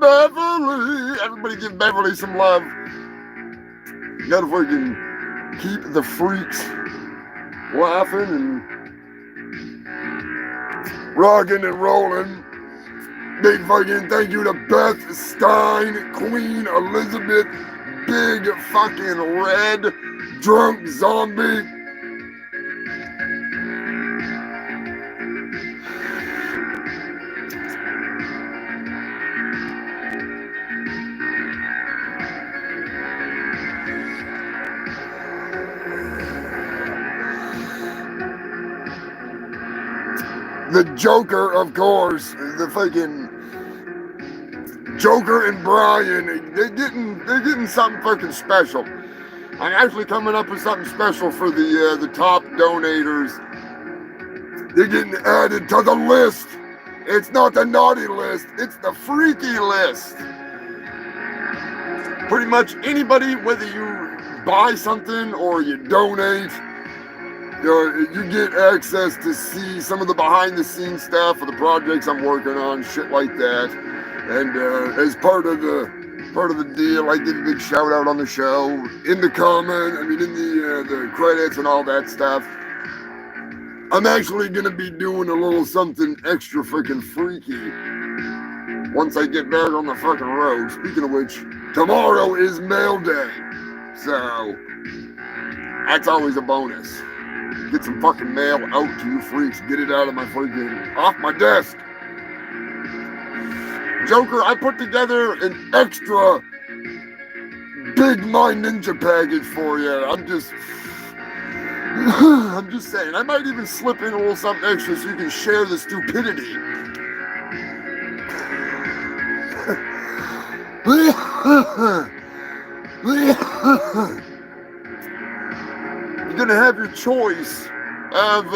Beverly! Everybody give Beverly some love. You gotta fucking keep the freaks laughing and rocking and rolling. Big fucking thank you to Beth Stein, Queen Elizabeth, Big fucking Red, Drunk Zombie. The Joker, of course, the fucking Joker and Brian, they're getting something fucking special. I'm actually coming up with something special for the top donators. They're getting added to the list. It's not the naughty list, it's the freaky list. Pretty much anybody, whether you buy something or you donate, you get access to see some of the behind-the-scenes stuff of the projects I'm working on, shit like that. And as part of the deal, I give a big shout out on the show, in the comment, in the credits and all that stuff. I'm actually gonna be doing a little something extra freaking freaky once I get back on the fucking road. Speaking of which, tomorrow is mail day, so that's always a bonus. Get some fucking mail out to you freaks. Get it out of my freaking, off my desk. Joker, I put together an extra Big My Ninja package for you. I'm just saying. I might even slip in a little something extra so you can share the stupidity. You're gonna have your choice of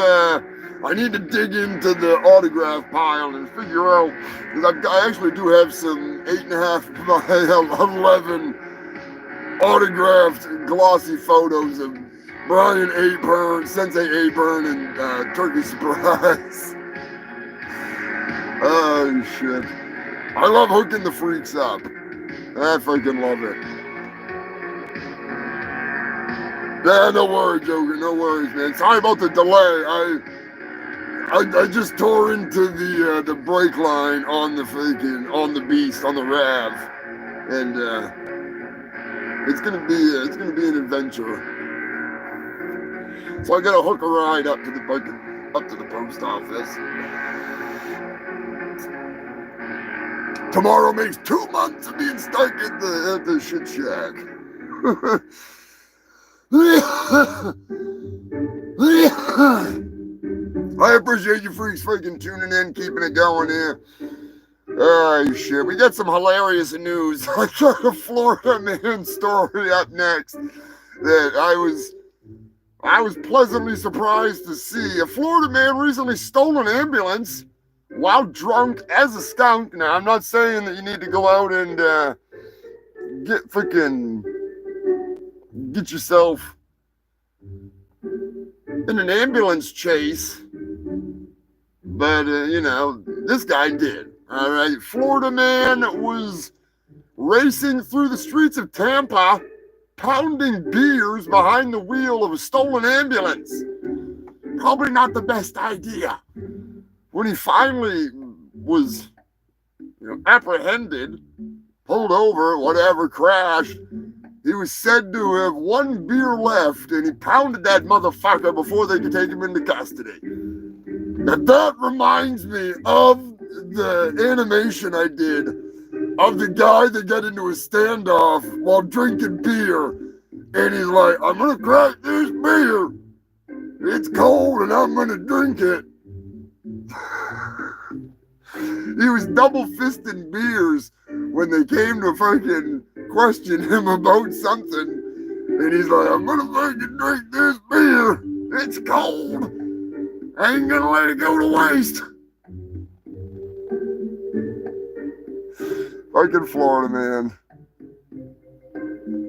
I need to dig into the autograph pile and figure out, because I actually do have some 8.5 by 11 autographed glossy photos of Brian Aburn, Sensei Aburn, and Turkey Surprise. Oh shit. I love hooking the freaks up. I fucking love it. Yeah, no worries, Joker. No worries, man. Sorry about the delay. I just tore into the brake line on the beast, on the Rav, and it's gonna be an adventure. So I gotta hook a ride up to the post office. Tomorrow makes 2 months of being stuck at the shit shack. I appreciate you freaks freaking tuning in, keeping it going here. Oh shit, we got some hilarious news. I got a Florida man story up next that I was pleasantly surprised to see a Florida man recently stole an ambulance while drunk as a skunk. Now, I'm not saying that you need to go out and get yourself in an ambulance chase, but this guy did. All right, Florida man was racing through the streets of Tampa, pounding beers behind the wheel of a stolen ambulance. Probably not the best idea. When he finally was apprehended, pulled over, whatever, crashed, he was said to have one beer left, and he pounded that motherfucker before they could take him into custody. Now that reminds me of the animation I did of the guy that got into a standoff while drinking beer, and he's like, I'm gonna crack this beer. It's cold and I'm gonna drink it. He was double-fisting beers when they came to fucking question him about something, and he's like, I'm gonna fucking drink this beer. It's cold. I ain't gonna let it go to waste. Fucking Florida man.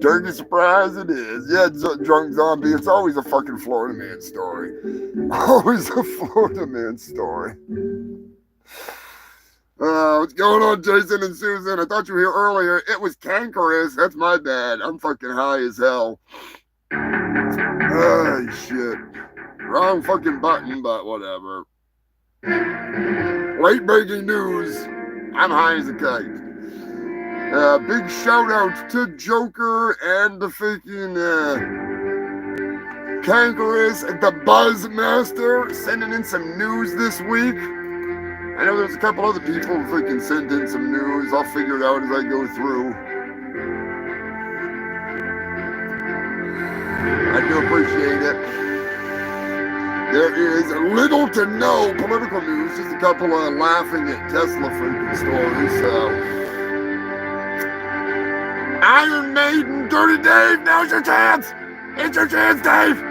Turkey surprise it is. Yeah, drunk zombie. It's always a fucking Florida man story. Always a Florida man story. What's going on, Jason and Susan? I thought you were here earlier. It was cankerous. That's my bad. I'm fucking high as hell. Oh, shit. Wrong fucking button, but whatever. Late breaking news. I'm high as a kite. Big shout out to Joker and the freaking Cankerous, the Buzzmaster, sending in some news this week. I know there's a couple other people who freaking sent in some news. I'll figure it out as I go through. I do appreciate it. There is little to no political news, just a couple of laughing at Tesla freaking stories, so. Iron Maiden, Dirty Dave, now's your chance! It's your chance, Dave!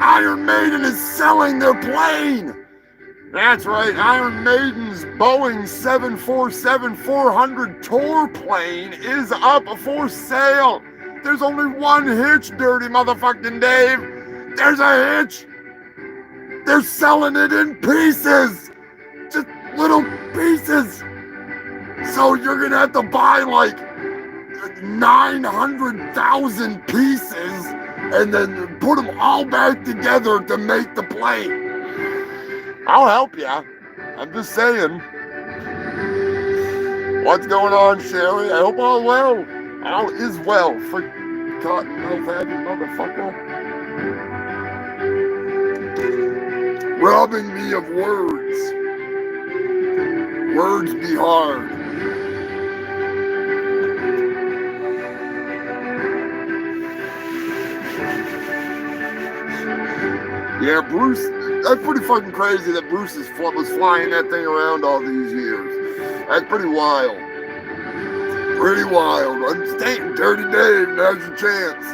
Iron Maiden is selling their plane! That's right, Iron Maiden's Boeing 747-400 tour plane is up for sale! There's only one hitch, Dirty motherfucking Dave! There's a hitch! They're selling it in pieces! Just little pieces! So you're gonna have to buy like 900,000 pieces and then put them all back together to make the plane. I'll help you. I'm just saying. What's going on, Sherry? I hope all well. All is well. For cotton mouth having motherfucker. Robbing me of words. Words be hard. Yeah, Bruce, that's pretty fucking crazy that Bruce was flying that thing around all these years. That's pretty wild. Pretty wild. I'm saying, Dirty Dave, now's your chance.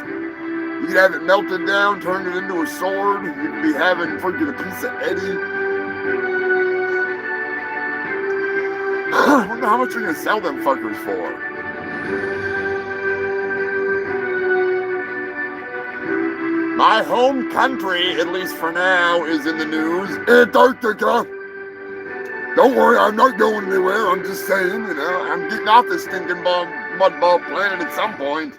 You can have it melted down, turn it into a sword. You can be having freaking a piece of Eddie. I wonder how much you're going to sell them fuckers for. My home country, at least for now, is in the news. Antarctica. Don't worry, I'm not going anywhere. I'm just saying, I'm getting off this stinking mudball planet at some point.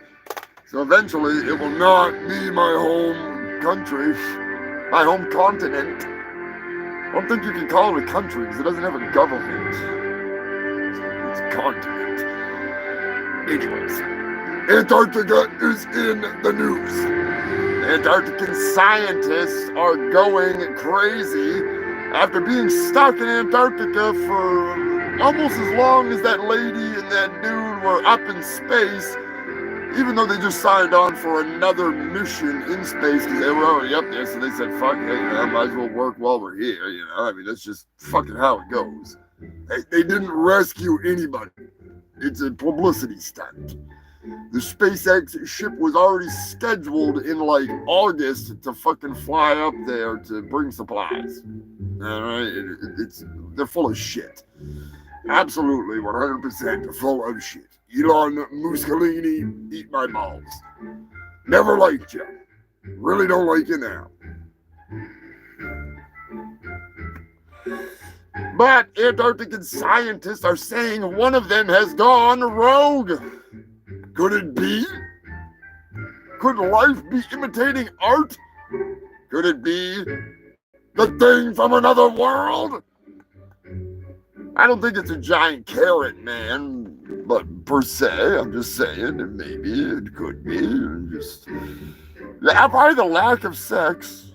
So eventually, it will not be my home country, my home continent. I don't think you can call it a country because it doesn't have a government. It's a continent. Anyways, Antarctica is in the news. Antarctican scientists are going crazy after being stuck in Antarctica for almost as long as that lady and that dude were up in space, even though they just signed on for another mission in space because they were already up there, so they said, fuck it, might as well work while we're here, I mean, that's just fucking how it goes. They didn't rescue anybody. It's a publicity stunt. The SpaceX ship was already scheduled in like August to fucking fly up there to bring supplies. All right, they're full of shit. Absolutely, 100% full of shit. Elon Mussolini, eat my balls. Never liked you. Really don't like you now. But Antarctic scientists are saying one of them has gone rogue. Could it be? Could life be imitating art? Could it be the thing from another world? I don't think it's a giant carrot, man, but per se, I'm just saying, maybe it could be. Probably the lack of sex.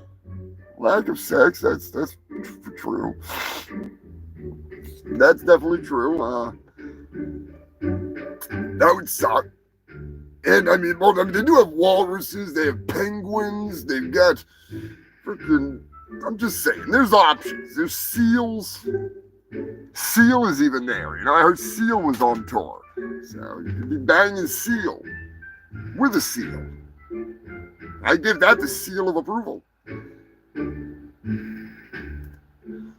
Lack of sex, that's true. That's definitely true. That would suck. And I mean, they do have walruses, they have penguins, they've got freaking, I'm just saying, there's options. There's seals. Seal is even there. You know, I heard Seal was on tour. So you could be banging Seal with a seal. I give that the seal of approval.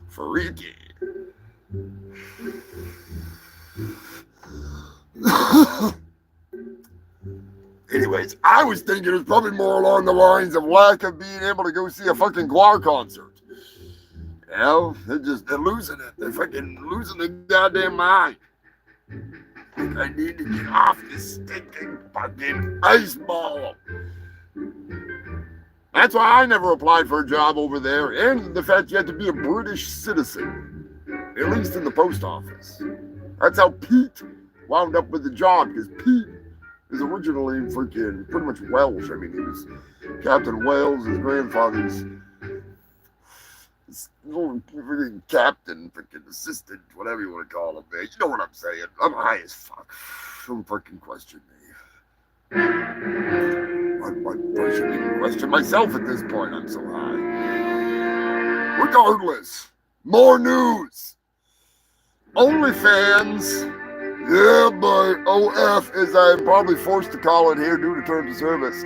Freaky. Anyways, I was thinking it was probably more along the lines of lack of being able to go see a fucking Guar concert. You know, they're losing it. They're fucking losing the goddamn mind. I need to get off this stinking fucking ice ball. That's why I never applied for a job over there, and the fact you had to be a British citizen, at least in the post office. That's how Pete wound up with the job, because Pete is originally freaking pretty much Welsh. I mean, he was Captain Wales, his grandfather's little freaking captain, freaking assistant, whatever you want to call him, man. You know what I'm saying. I'm high as fuck. Don't freaking question me. I shouldn't even question myself at this point. I'm so high. Regardless, more news. OnlyFans. Yeah, boy. OF, as I'm probably forced to call it here due to terms of service.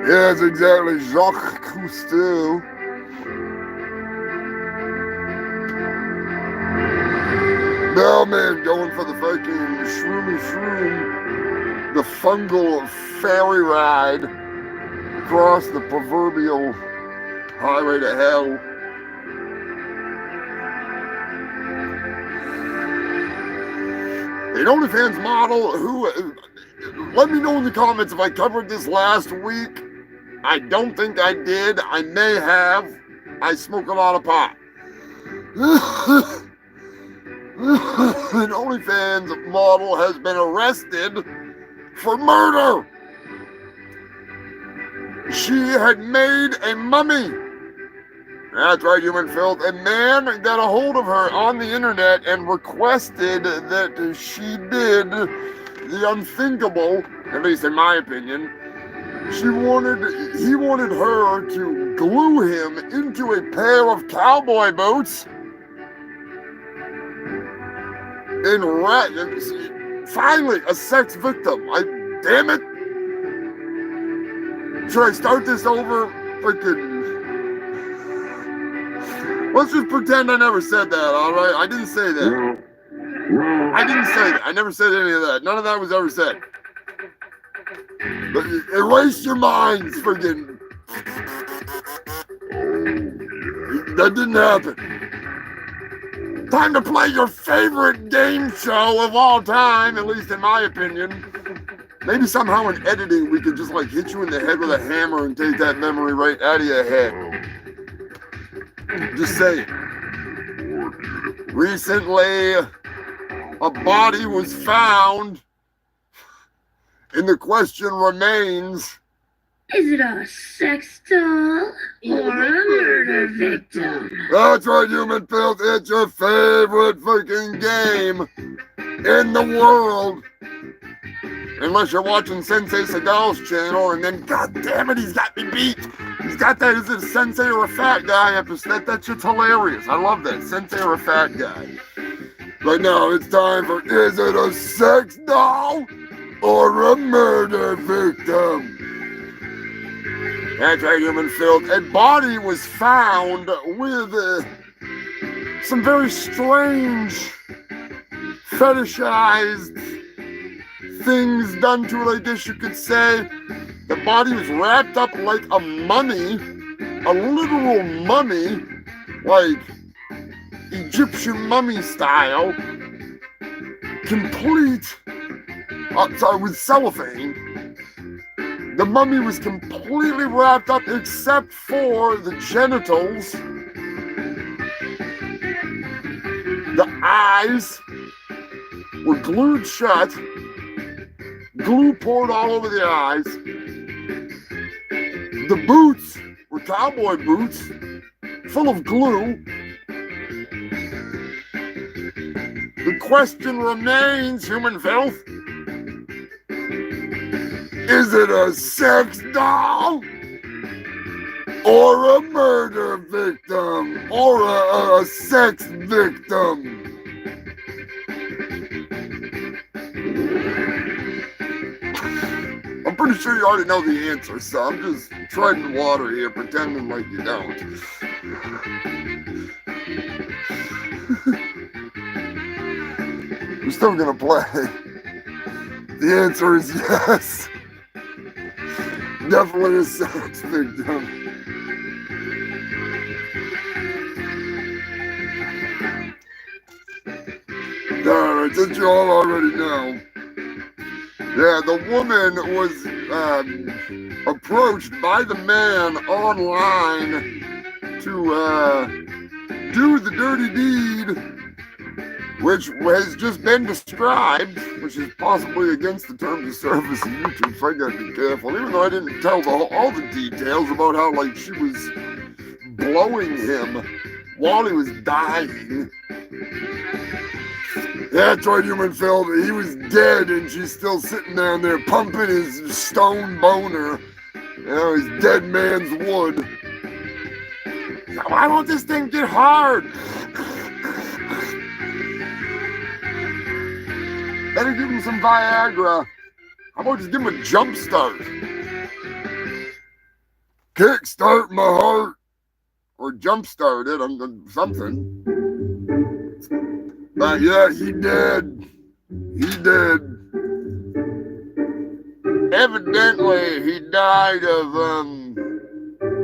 Yes, exactly. Jacques Cousteau. Now, man, going for the fucking shroomy shroom, the fungal fairy ride across the proverbial highway to hell. An OnlyFans model who, let me know in the comments if I covered this last week. I don't think I did. I may have. I smoke a lot of pot. An OnlyFans model has been arrested for murder. She had made a mummy. That's right, human filth. A man got a hold of her on the internet and requested that she did the unthinkable, at least in my opinion. He wanted her to glue him into a pair of cowboy boots and finally, a sex victim. Damn it. Should I start this over? Freaking. Let's just pretend I never said that, alright? I didn't say that. I didn't say that. I never said any of that. None of that was ever said. But erase your minds, friggin'. That didn't happen. Time to play your favorite game show of all time, at least in my opinion. Maybe somehow in editing we could just like hit you in the head with a hammer and take that memory right out of your head. Just saying. Recently, a body was found, and the question remains, is it a sex doll or a murder victim? That's right, human filth. It's your favorite freaking game in the world. Unless you're watching Sensei Seagal's channel, and then, god damn it, he's got me beat. He's got that, is it a Sensei or a fat guy episode? That shit's hilarious. I love that. Sensei or a fat guy. Right now, it's time for Is It a Sex Doll or a Murder Victim? That's right, human filth. A body was found with some very strange, fetishized things done to it, I guess you could say. The body was wrapped up like a mummy, a literal mummy, like Egyptian mummy style, complete, with cellophane. The mummy was completely wrapped up except for the genitals, the eyes were glued shut, glue poured all over the eyes. The boots were cowboy boots, full of glue. The question remains, human filth. Is it a sex doll? Or a murder victim? Or a sex victim? I'm pretty sure you already know the answer, so I'm just treading water here, pretending like you don't. We're still gonna play. The answer is yes. Definitely a sex victim. Alright, since you all already know. Yeah, the woman was approached by the man online to do the dirty deed, which has just been described, which is possibly against the terms of service of YouTube, so I gotta be careful. Even though I didn't tell all the details about how, like, she was blowing him while he was dying. That's right, human filth. He was dead, and she's still sitting down there pumping his stone boner. You know, his dead man's wood. Why won't this thing get hard? Better give him some Viagra. How about just give him a jump start? Kick start my heart. Or jump start it on something. But yeah, he did. He did. Evidently, he died of,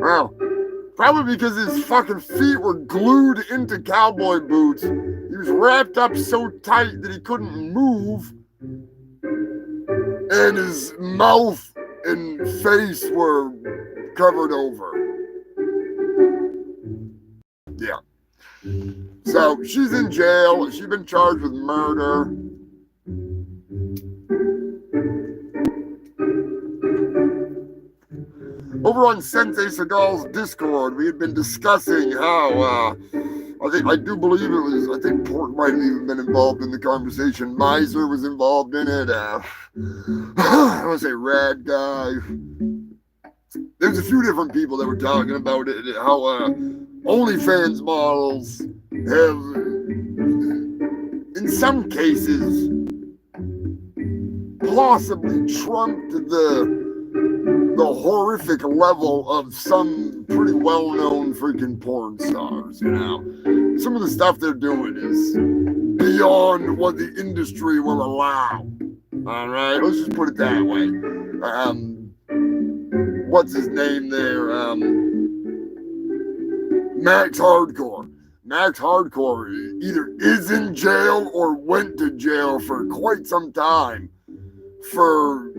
well, probably because his fucking feet were glued into cowboy boots. He was wrapped up so tight that he couldn't move. And his mouth and face were covered over. Yeah. So she's in jail. She's been charged with murder. Over on Sensei Seagal's Discord, we had been discussing how I do believe it was, I think Pork might have even been involved in the conversation. Miser was involved in it. I want to say Rad Guy. There's a few different people that were talking about it, how OnlyFans models have, in some cases, possibly trumped the horrific level of some pretty well-known freaking porn stars, you know? Some of the stuff they're doing is beyond what the industry will allow. All right, let's just put it that way. What's his name there? Max Hardcore. Max Hardcore either is in jail or went to jail for quite some time for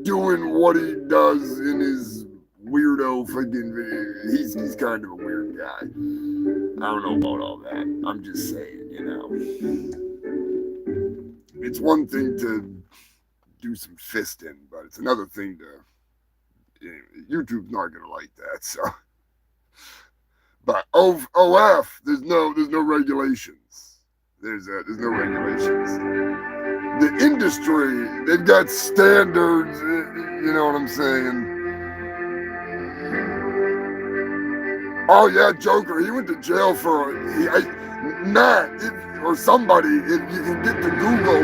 doing what he does in his weirdo freaking video. He's kind of a weird guy. I don't know about all that. I'm just saying, you know. It's one thing to do some fisting, but it's another thing to, you know, YouTube's not gonna like that, so. But OF, there's no regulations. There's no regulations. The industry, they've got standards, you know what I'm saying? Oh yeah, Joker, he went to jail for, Matt, or somebody, if you can get to Google,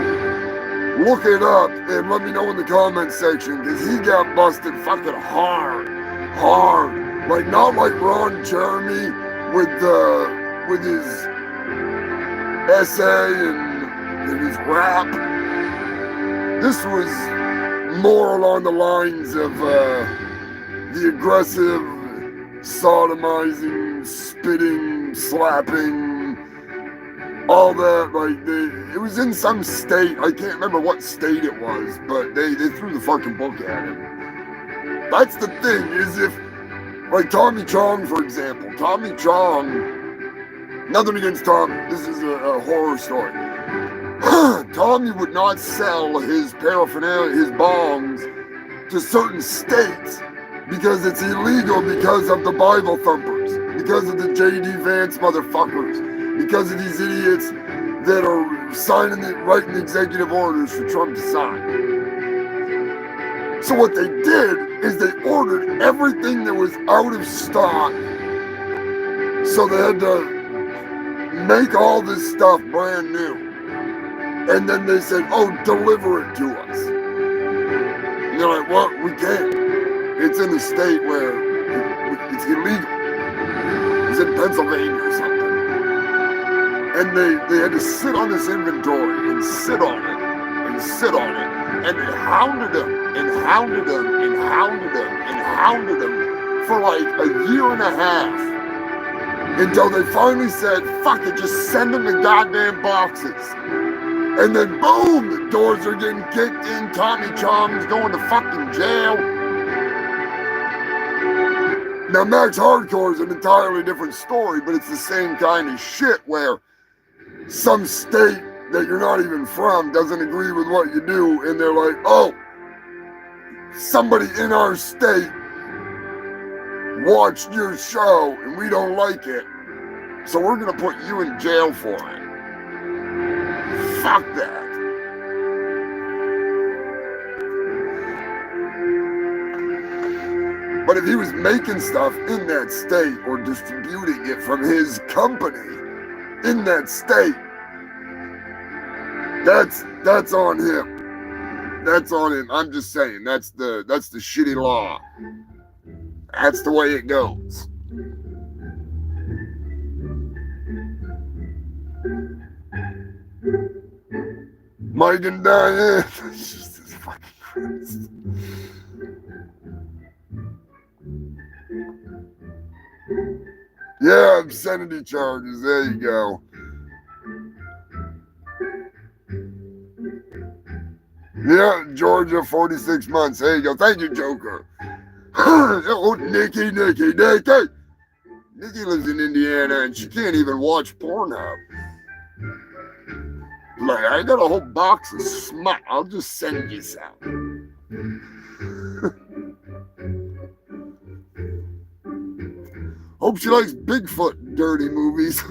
look it up and let me know in the comment section, because he got busted fucking hard. Like, not like Ron Jeremy with his essay and his rap. This was more along the lines of the aggressive, sodomizing, spitting, slapping, all that. Like, it was in some state. I can't remember what state it was, but they threw the fucking book at him. That's the thing, is if, like Tommy Chong, for example. Tommy Chong, nothing against Tommy. This is a horror story. Tommy would not sell his paraphernalia, his bongs, to certain states because it's illegal, because of the Bible thumpers, because of the J.D. Vance motherfuckers, because of these idiots that are writing executive orders for Trump to sign. So what they did is they ordered everything that was out of stock. So they had to make all this stuff brand new. And then they said, oh, deliver it to us. And they're like, well, we can't. It's in a state where it's illegal. It's in Pennsylvania or something. And they had to sit on this inventory and sit on it and sit on it. And they hounded him and hounded him and hounded him and hounded him for like a year and a half. Until they finally said, fuck it, just send them the goddamn boxes. And then boom, the doors are getting kicked in, Tommy Chong's going to fucking jail. Now Max Hardcore is an entirely different story, but it's the same kind of shit where some state that you're not even from doesn't agree with what you do, and they're like, oh, somebody in our state watched your show and we don't like it, so we're gonna put you in jail for it. Fuck that. But if he was making stuff in that state or distributing it from his company in that state, that's on him. That's on him. I'm just saying, that's the shitty law. That's the way it goes. Mike and Diane. Jesus fucking Christ. Yeah, obscenity charges. There you go. Yeah, Georgia, 46 months. There you go. Thank you, Joker. Oh, Nikki. Nikki lives in Indiana and she can't even watch Pornhub. Like, I got a whole box of smut. I'll just send you some. Hope she likes Bigfoot dirty movies.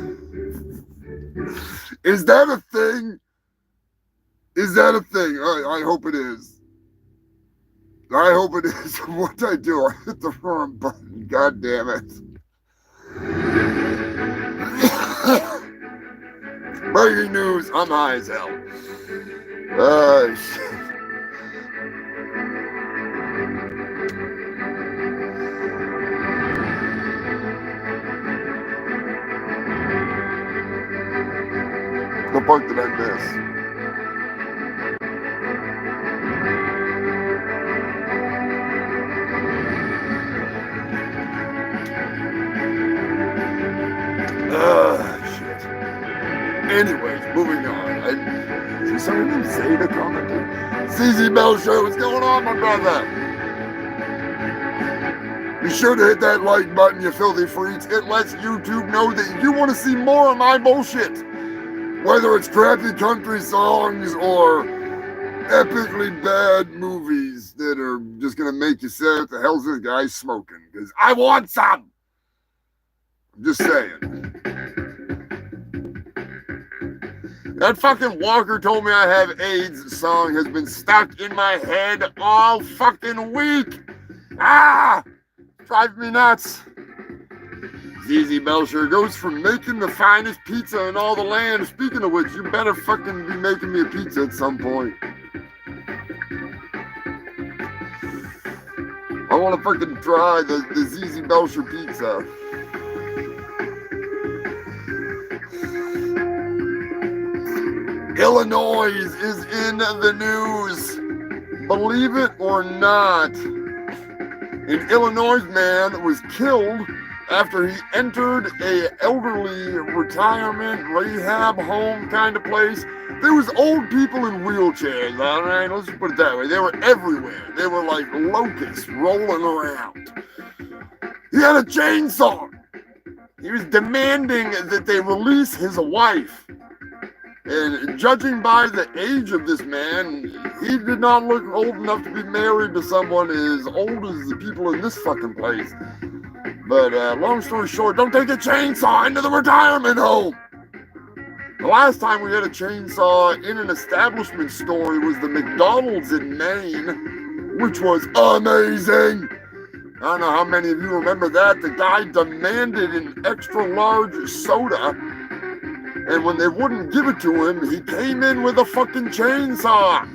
Is that a thing? Is that a thing? I hope it is. I hope it is. What I do, I hit the wrong button. God damn it. Breaking news, I'm high as hell. Shit. What part did I miss? Shit. Anyways, moving on. Did someone say the commented? CZ Bell Show, what's going on, my brother? Be sure to hit that like button, you filthy freaks. It lets YouTube know that you want to see more of my bullshit. Whether it's crappy country songs or epically bad movies that are just going to make you say, what the hell's this guy smoking? Because I want some. I'm just saying. That fucking Walker told me I have AIDS song has been stuck in my head all fucking week. Ah! Drive me nuts. ZZ Belcher goes from making the finest pizza in all the land. Speaking of which, you better fucking be making me a pizza at some point. I want to fucking try the ZZ Belcher pizza. Illinois is in the news. Believe it or not, an Illinois man was killed after he entered a elderly retirement rehab home kind of place. There was old people in wheelchairs, all right? Let's just put it that way. They were everywhere. They were like locusts rolling around. He had a chainsaw. He was demanding that they release his wife. And judging by the age of this man, he did not look old enough to be married to someone as old as the people in this fucking place. But long story short, don't take a chainsaw into the retirement home. The last time we had a chainsaw in an establishment store was the McDonald's in Maine, which was amazing. I don't know how many of you remember that. The guy demanded an extra large soda. And when they wouldn't give it to him, he came in with a fucking chainsaw.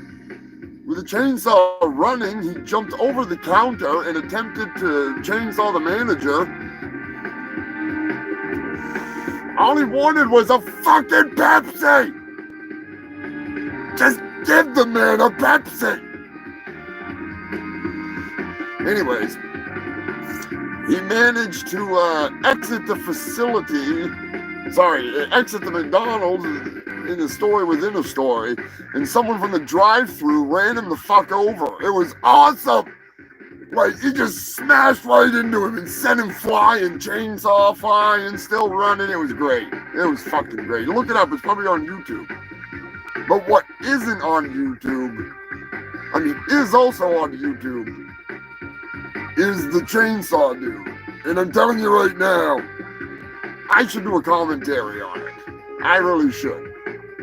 With a chainsaw running, he jumped over the counter and attempted to chainsaw the manager. All he wanted was a fucking Pepsi! Just give the man a Pepsi! Anyways, he managed to exit the McDonald's in a story within a story, and someone from the drive-thru ran him the fuck over. It was awesome! Like, he just smashed right into him and sent him flying, chainsaw flying, still running. It was great. It was fucking great. Look it up. It's probably on YouTube. But what isn't on YouTube, is also on YouTube, is the chainsaw dude. And I'm telling you right now, I should do a commentary on it. I really should.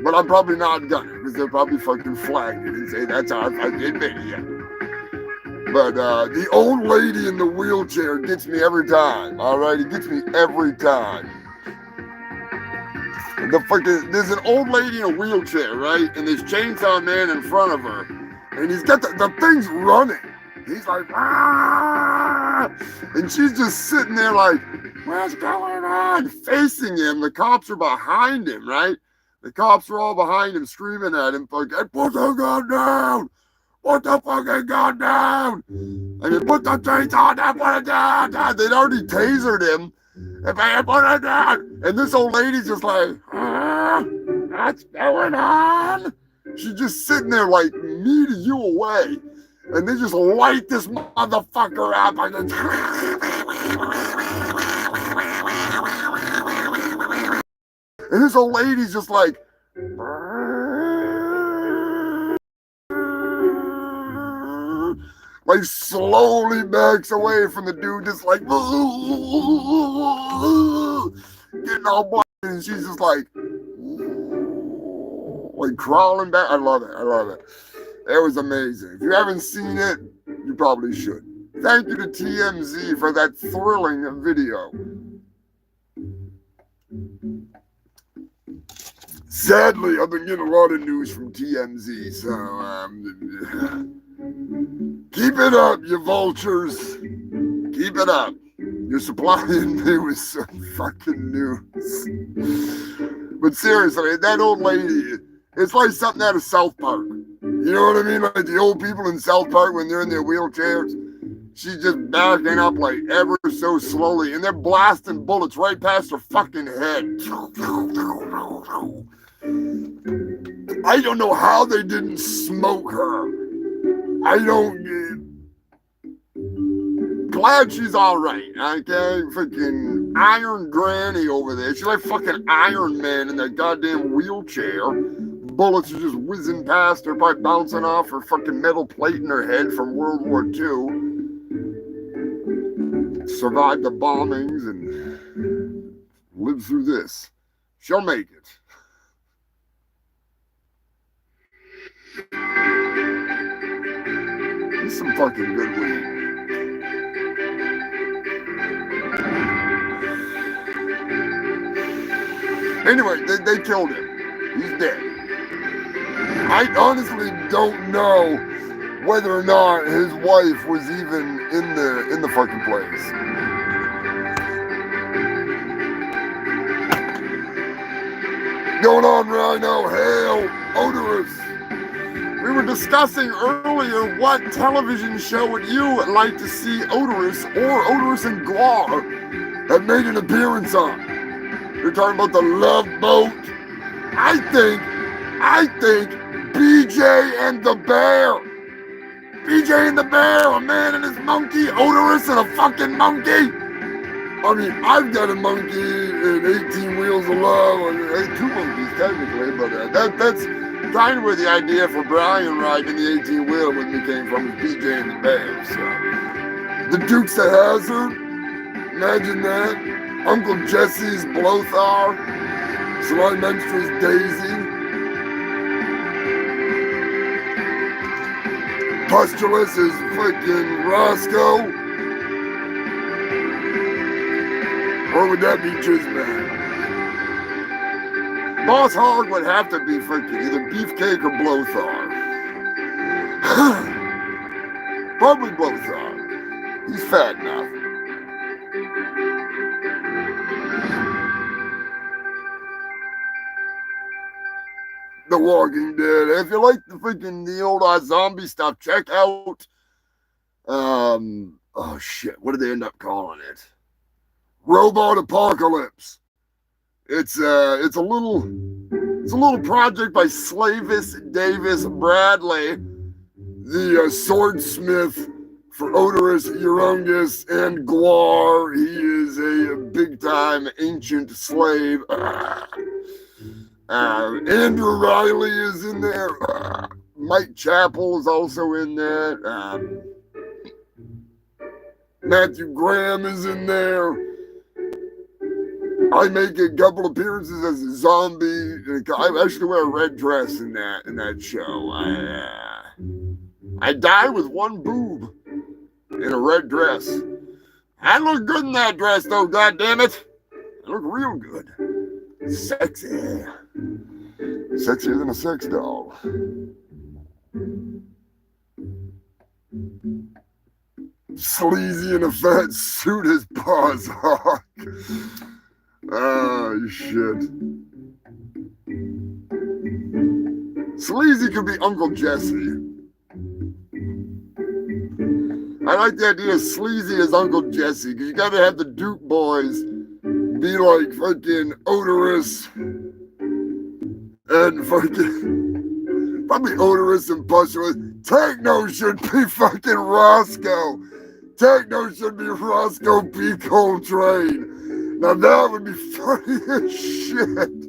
But I'm probably not gonna, because they'll probably fucking flag it and say that's our fucking video. But the old lady in the wheelchair gets me every time, alright? It gets me every time. There's an old lady in a wheelchair, right? And this chainsaw man in front of her. And he's got the thing's running. He's like, ah! And she's just sitting there like, what's going on? Facing him. The cops are behind him, right? The cops are all behind him, screaming at him, like, hey, put the gun down! Put the fucking gun down! I mean, put the chainsaw down, put it down! They'd already tasered him. If I put it down! And this old lady's just like, what's going on? She's just sitting there like, me to you away. And they just light this motherfucker up. And this old lady's just like, slowly backs away from the dude, just like, getting all black. And she's just like crawling back. I love it. It was amazing. If you haven't seen it, you probably should. Thank you to TMZ for that thrilling video. Sadly, I've been getting a lot of news from TMZ, so keep it up, you vultures. Keep it up. You're supplying me with some fucking news. But seriously, that old lady, it's like something out of South Park. You know what I mean? Like the old people in South Park when they're in their wheelchairs. She's just backing up like ever so slowly. And they're blasting bullets right past her fucking head. I don't know how they didn't smoke her. Glad she's alright, okay? Freaking Iron Granny over there. She's like fucking Iron Man in that goddamn wheelchair. Bullets are just whizzing past her, probably bouncing off her fucking metal plate in her head from World War II. Survived the bombings and lived through this. She'll make it. This is some fucking good weed. Anyway, they killed him. He's dead. I honestly don't know whether or not his wife was even in the fucking place. Going on right now, hail, odorous. We were discussing earlier what television show would you like to see Odorous or Odorous and Guar have made an appearance on. You're talking about the Love Boat. I think BJ and the Bear. BJ and the Bear, a man and his monkey, Odorous and a fucking monkey. I mean, I've got a monkey and 18 Wheels of Love, or 2 monkeys technically, but that's kind of where the idea for Brian riding the 18 wheel with me came from, was BJ and the Bear. So the Dukes of Hazzard, imagine that. Uncle Jesse's Blothar, Sly Menstra's Daisy, Pustulus is freaking Roscoe. Or would that be Jizman? Boss Hog would have to be freaking either Beefcake or Blothar. Probably Blothar. He's fat enough. The Walking Dead. If you like the old zombie stuff, check out oh shit, what did they end up calling it? Robot Apocalypse. It's a little project by Slavis Davis Bradley, the swordsmith for Odorous, Humongous, and Guar. He is a big-time ancient slave. Andrew Riley is in there. Mike Chappell is also in there. Matthew Graham is in there. I make a couple appearances as a zombie. I actually wear a red dress in that show. I die with one boob in a red dress. I look good in that dress, though. God damn it! I look real good. Sexy. Sexier than a sex doll. Sleazy in a fat suit as Paws Hawk. Oh, shit. Sleazy could be Uncle Jesse. I like the idea of Sleazy as Uncle Jesse, because you gotta have the Duke boys be like fucking Odorous and fucking probably Odorous and Pustulous. Techno should be fucking Roscoe. Techno should be Roscoe P. Coltrane. Now that would be funny as shit.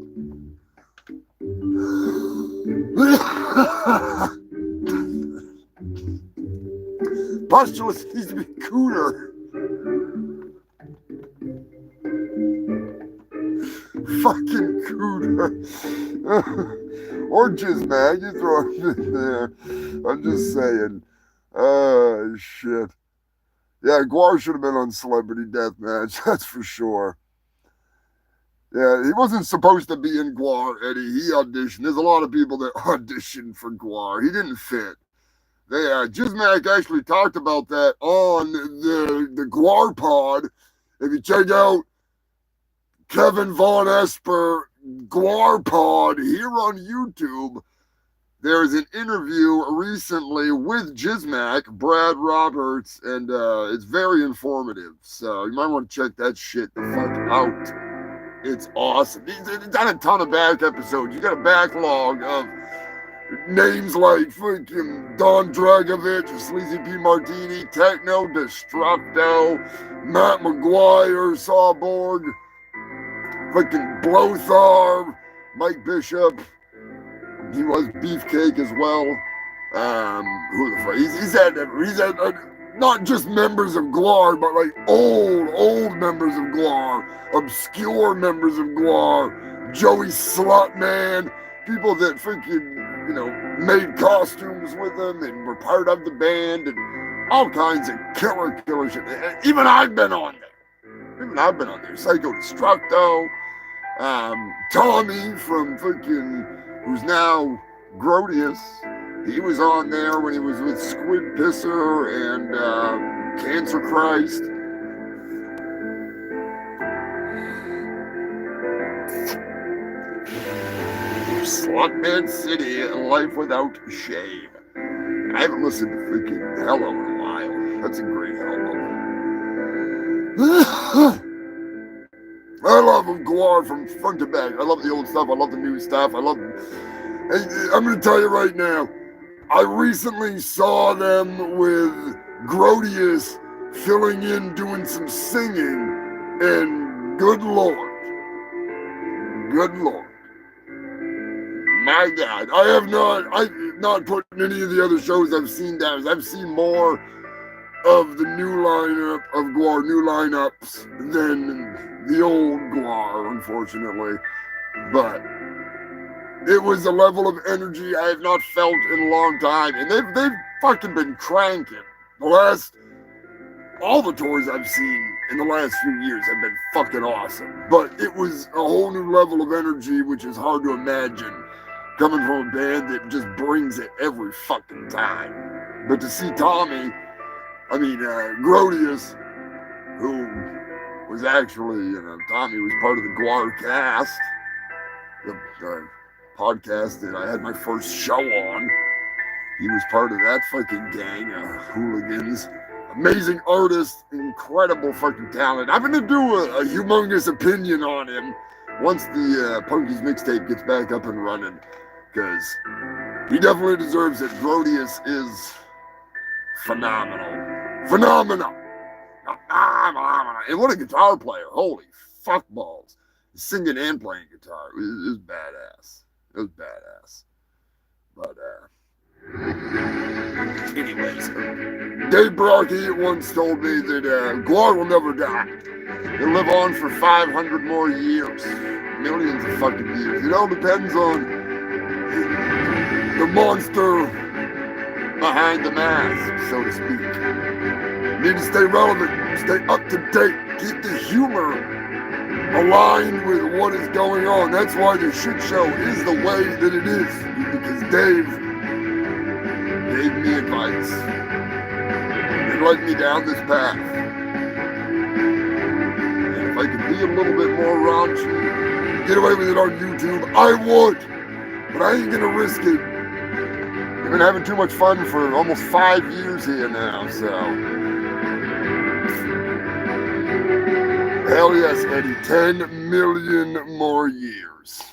Pustulous needs to be Cooter. Fucking Cooter. Or Jizmag, you throw it in there. I'm just saying. Oh, shit. Yeah, Guar should have been on Celebrity Deathmatch, that's for sure. Yeah, he wasn't supposed to be in Guar, Eddie. He auditioned. There's a lot of people that auditioned for Guar. He didn't fit. Jizmac actually talked about that on the Guar pod. If you check out Kevin Von Esper Guar pod here on YouTube, there's an interview recently with Jizmac, Brad Roberts, and it's very informative. So you might want to check that shit the fuck out. It's awesome. He's done a ton of back episodes. You got a backlog of names like fucking Don Dragovich, Sleazy P. Martini, Techno, Destructo, Matt McGuire, Sawborg, fucking Blothar, Mike Bishop. He was Beefcake as well. Who the fuck? He's had not just members of Guar, but like old members of Guar, obscure members of Guar, Joey Slutman, people that freaking, made costumes with them and were part of the band and all kinds of killer shit. Even I've been on there. Psycho Destructo, Tommy from fucking, who's now Grodius, he was on there when he was with Squid Pisser and Cancer Christ. Slotman City, Life Without Shame. I haven't listened to freaking Hello in a while. That's a great album. I love Guar from front to back. I love the old stuff. I love the new stuff. I'm going to tell you right now, I recently saw them with Grodius filling in, doing some singing, and good Lord. My God, I've not put any of the other shows I've seen down. I've seen more of the new lineup of Guar, new lineups than the old Guar, unfortunately. But it was a level of energy I have not felt in a long time, and they've fucking been cranking. All the tours I've seen in the last few years have been fucking awesome. But it was a whole new level of energy, which is hard to imagine, coming from a band that just brings it every fucking time. But to see Grodius, who was actually, Tommy was part of the Guar cast, the podcast that I had my first show on. He was part of that fucking gang of hooligans. Amazing artist, incredible fucking talent. I'm going to do a humongous opinion on him once the Punky's mixtape gets back up and running, because he definitely deserves it. Grodius is phenomenal. And what a guitar player. Holy fuck balls. Singing and playing guitar. It was badass. But, anyways, Dave Brockie once told me that Guar will never die. He'll live on for 500 more years. Millions of fucking years. It all depends on the monster behind the mask, so to speak. You need to stay relevant, stay up to date, keep the humor aligned with what is going on. That's why the Shitt Show is the way that it is, because Dave gave me advice and led me down this path. And if I could be a little bit more raunchy, get away with it on YouTube, I would. But I ain't gonna risk it. I've been having too much fun for almost 5 years here now, so. Hell yes, Eddie. 10 million more years.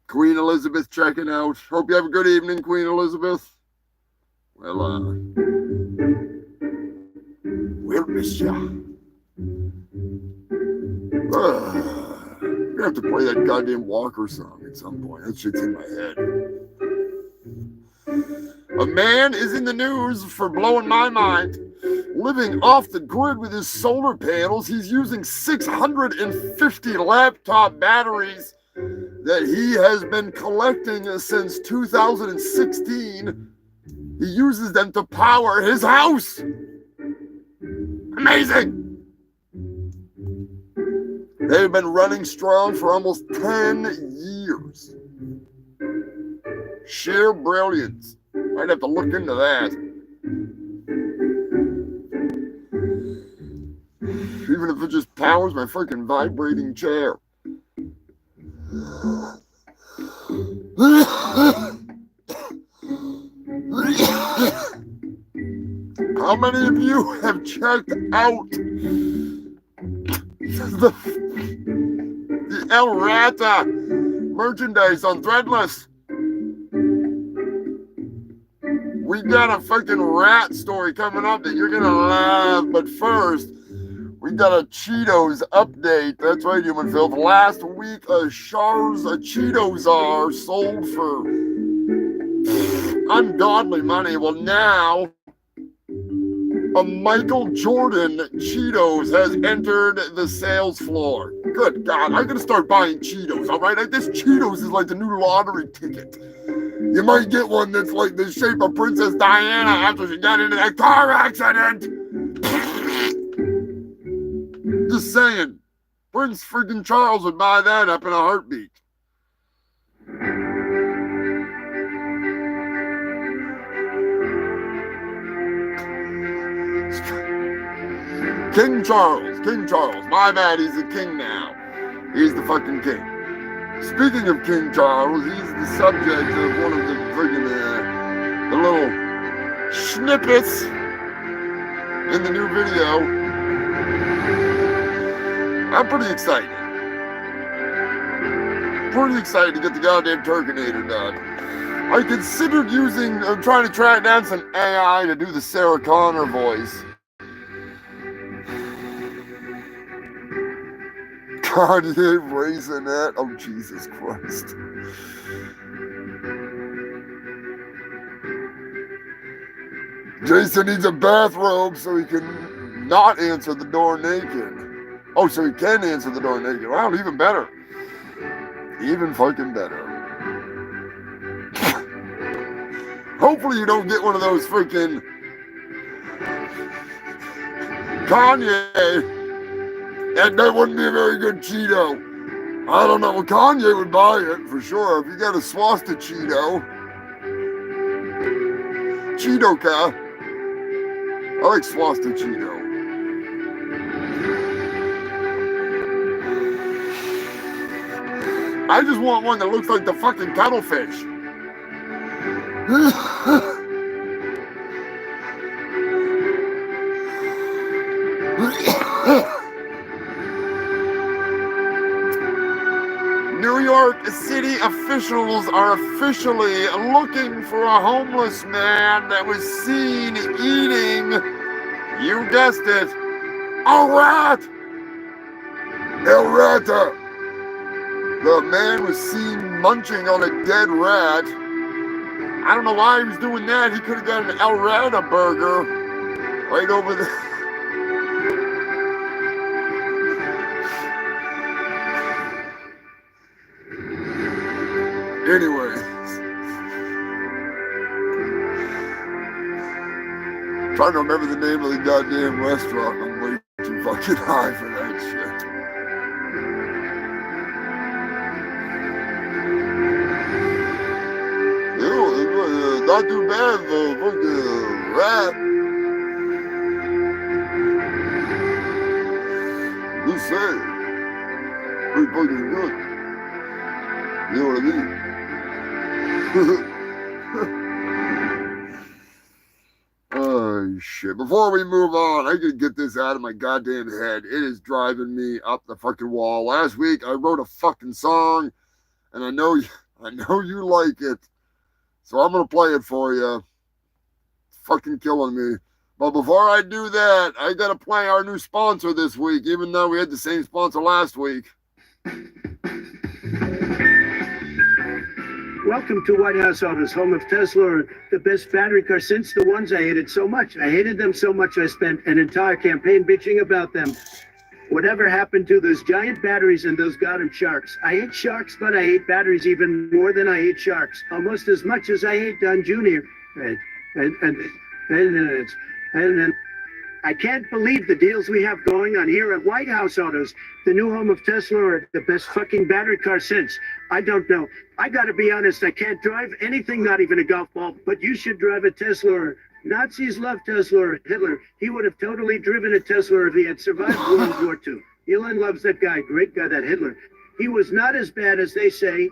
Queen Elizabeth checking out. Hope you have a good evening, Queen Elizabeth. Well, we'll miss ya. We're gonna have to play that goddamn Walker song at some point. That shit's in my head. A man is in the news for blowing my mind. Living off the grid with his solar panels, he's using 650 laptop batteries that he has been collecting since 2016. He uses them to power his house. Amazing. They've been running strong for almost 10 years. Sheer brilliance. Might have to look into that. Even if it just powers my freaking vibrating chair. How many of you have checked out the El Rata merchandise on Threadless? We got a fucking rat story coming up that you're gonna love, but first, we got a Cheetos update. That's right, Human Filth. Last week, Char's Cheetos are sold for ungodly money. Well, now, a Michael Jordan Cheetos has entered the sales floor. Good God, I'm gonna start buying Cheetos, all right? This Cheetos is like the new lottery ticket. You might get one that's like the shape of Princess Diana after she got into that car accident. just saying, Prince freaking Charles would buy that up in a heartbeat. King Charles. My bad, he's the king now. He's the fucking king. Speaking of King Charles, he's the subject of one of the friggin' the little snippets in the new video. I'm pretty excited. To get the goddamn Turkinator done. I considered trying to track down some AI to do the Sarah Connor voice. Kanye raising that. Oh, Jesus Christ. Jason needs a bathrobe so he can not answer the door naked. Oh, so he can answer the door naked. Wow, even better. Even fucking better. Hopefully you don't get one of those freaking Kanye. That wouldn't be a very good Cheeto. I don't know. Kanye would buy it for sure. If you got a swastika Cheeto. Cheeto-ka. I like swastika Cheeto. I just want one that looks like the fucking cuttlefish. New York City officials are officially looking for a homeless man that was seen eating, you guessed it, a rat! El Rata! The man was seen munching on a dead rat. I don't know why he was doing that. He could have got an El Rata burger right over there. Anyways, trying to remember the name of the goddamn restaurant. I'm way too fucking high for that shit. Ew, not too bad for a fucking rat. Just saying. Pretty fucking good. You know what I mean? Oh shit. Before we move on, I gotta get this out of my goddamn head. It is driving me up the fucking wall. Last week I wrote a fucking song, and I know you like it. So I'm gonna play it for you. It's fucking killing me. But before I do that, I gotta play our new sponsor this week, even though we had the same sponsor last week. Welcome to White House Autos, home of Tesla, the best battery car since the ones I hated so much. I hated them so much I spent an entire campaign bitching about them. Whatever happened to those giant batteries and those goddamn sharks? I hate sharks, but I hate batteries even more than I hate sharks. Almost as much as I hate Don Jr. And I can't believe the deals we have going on here at White House Autos, the new home of Tesla, or the best fucking battery car since. I don't know. I gotta be honest, I can't drive anything, not even a golf ball, but you should drive a Tesla. Or Nazis love Tesla, or Hitler. He would have totally driven a Tesla if he had survived World War II. Elon loves that guy, great guy, that Hitler. He was not as bad as they say.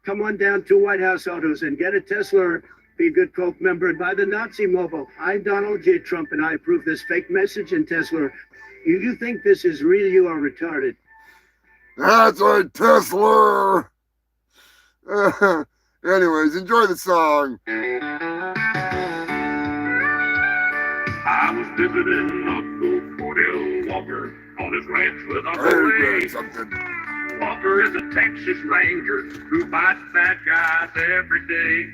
Come on down to White House Autos and get a Tesla. Be a good cult member and buy the Nazi mobile. I, Donald J. Trump, and I approve this fake message in Tesla. You think this is real, you are retarded. That's right, Tesla. Anyways, enjoy the song. I was visiting Uncle Cordell Walker on his ranch with Uncle Ray. Walker is a Texas Ranger who fights bad guys every day.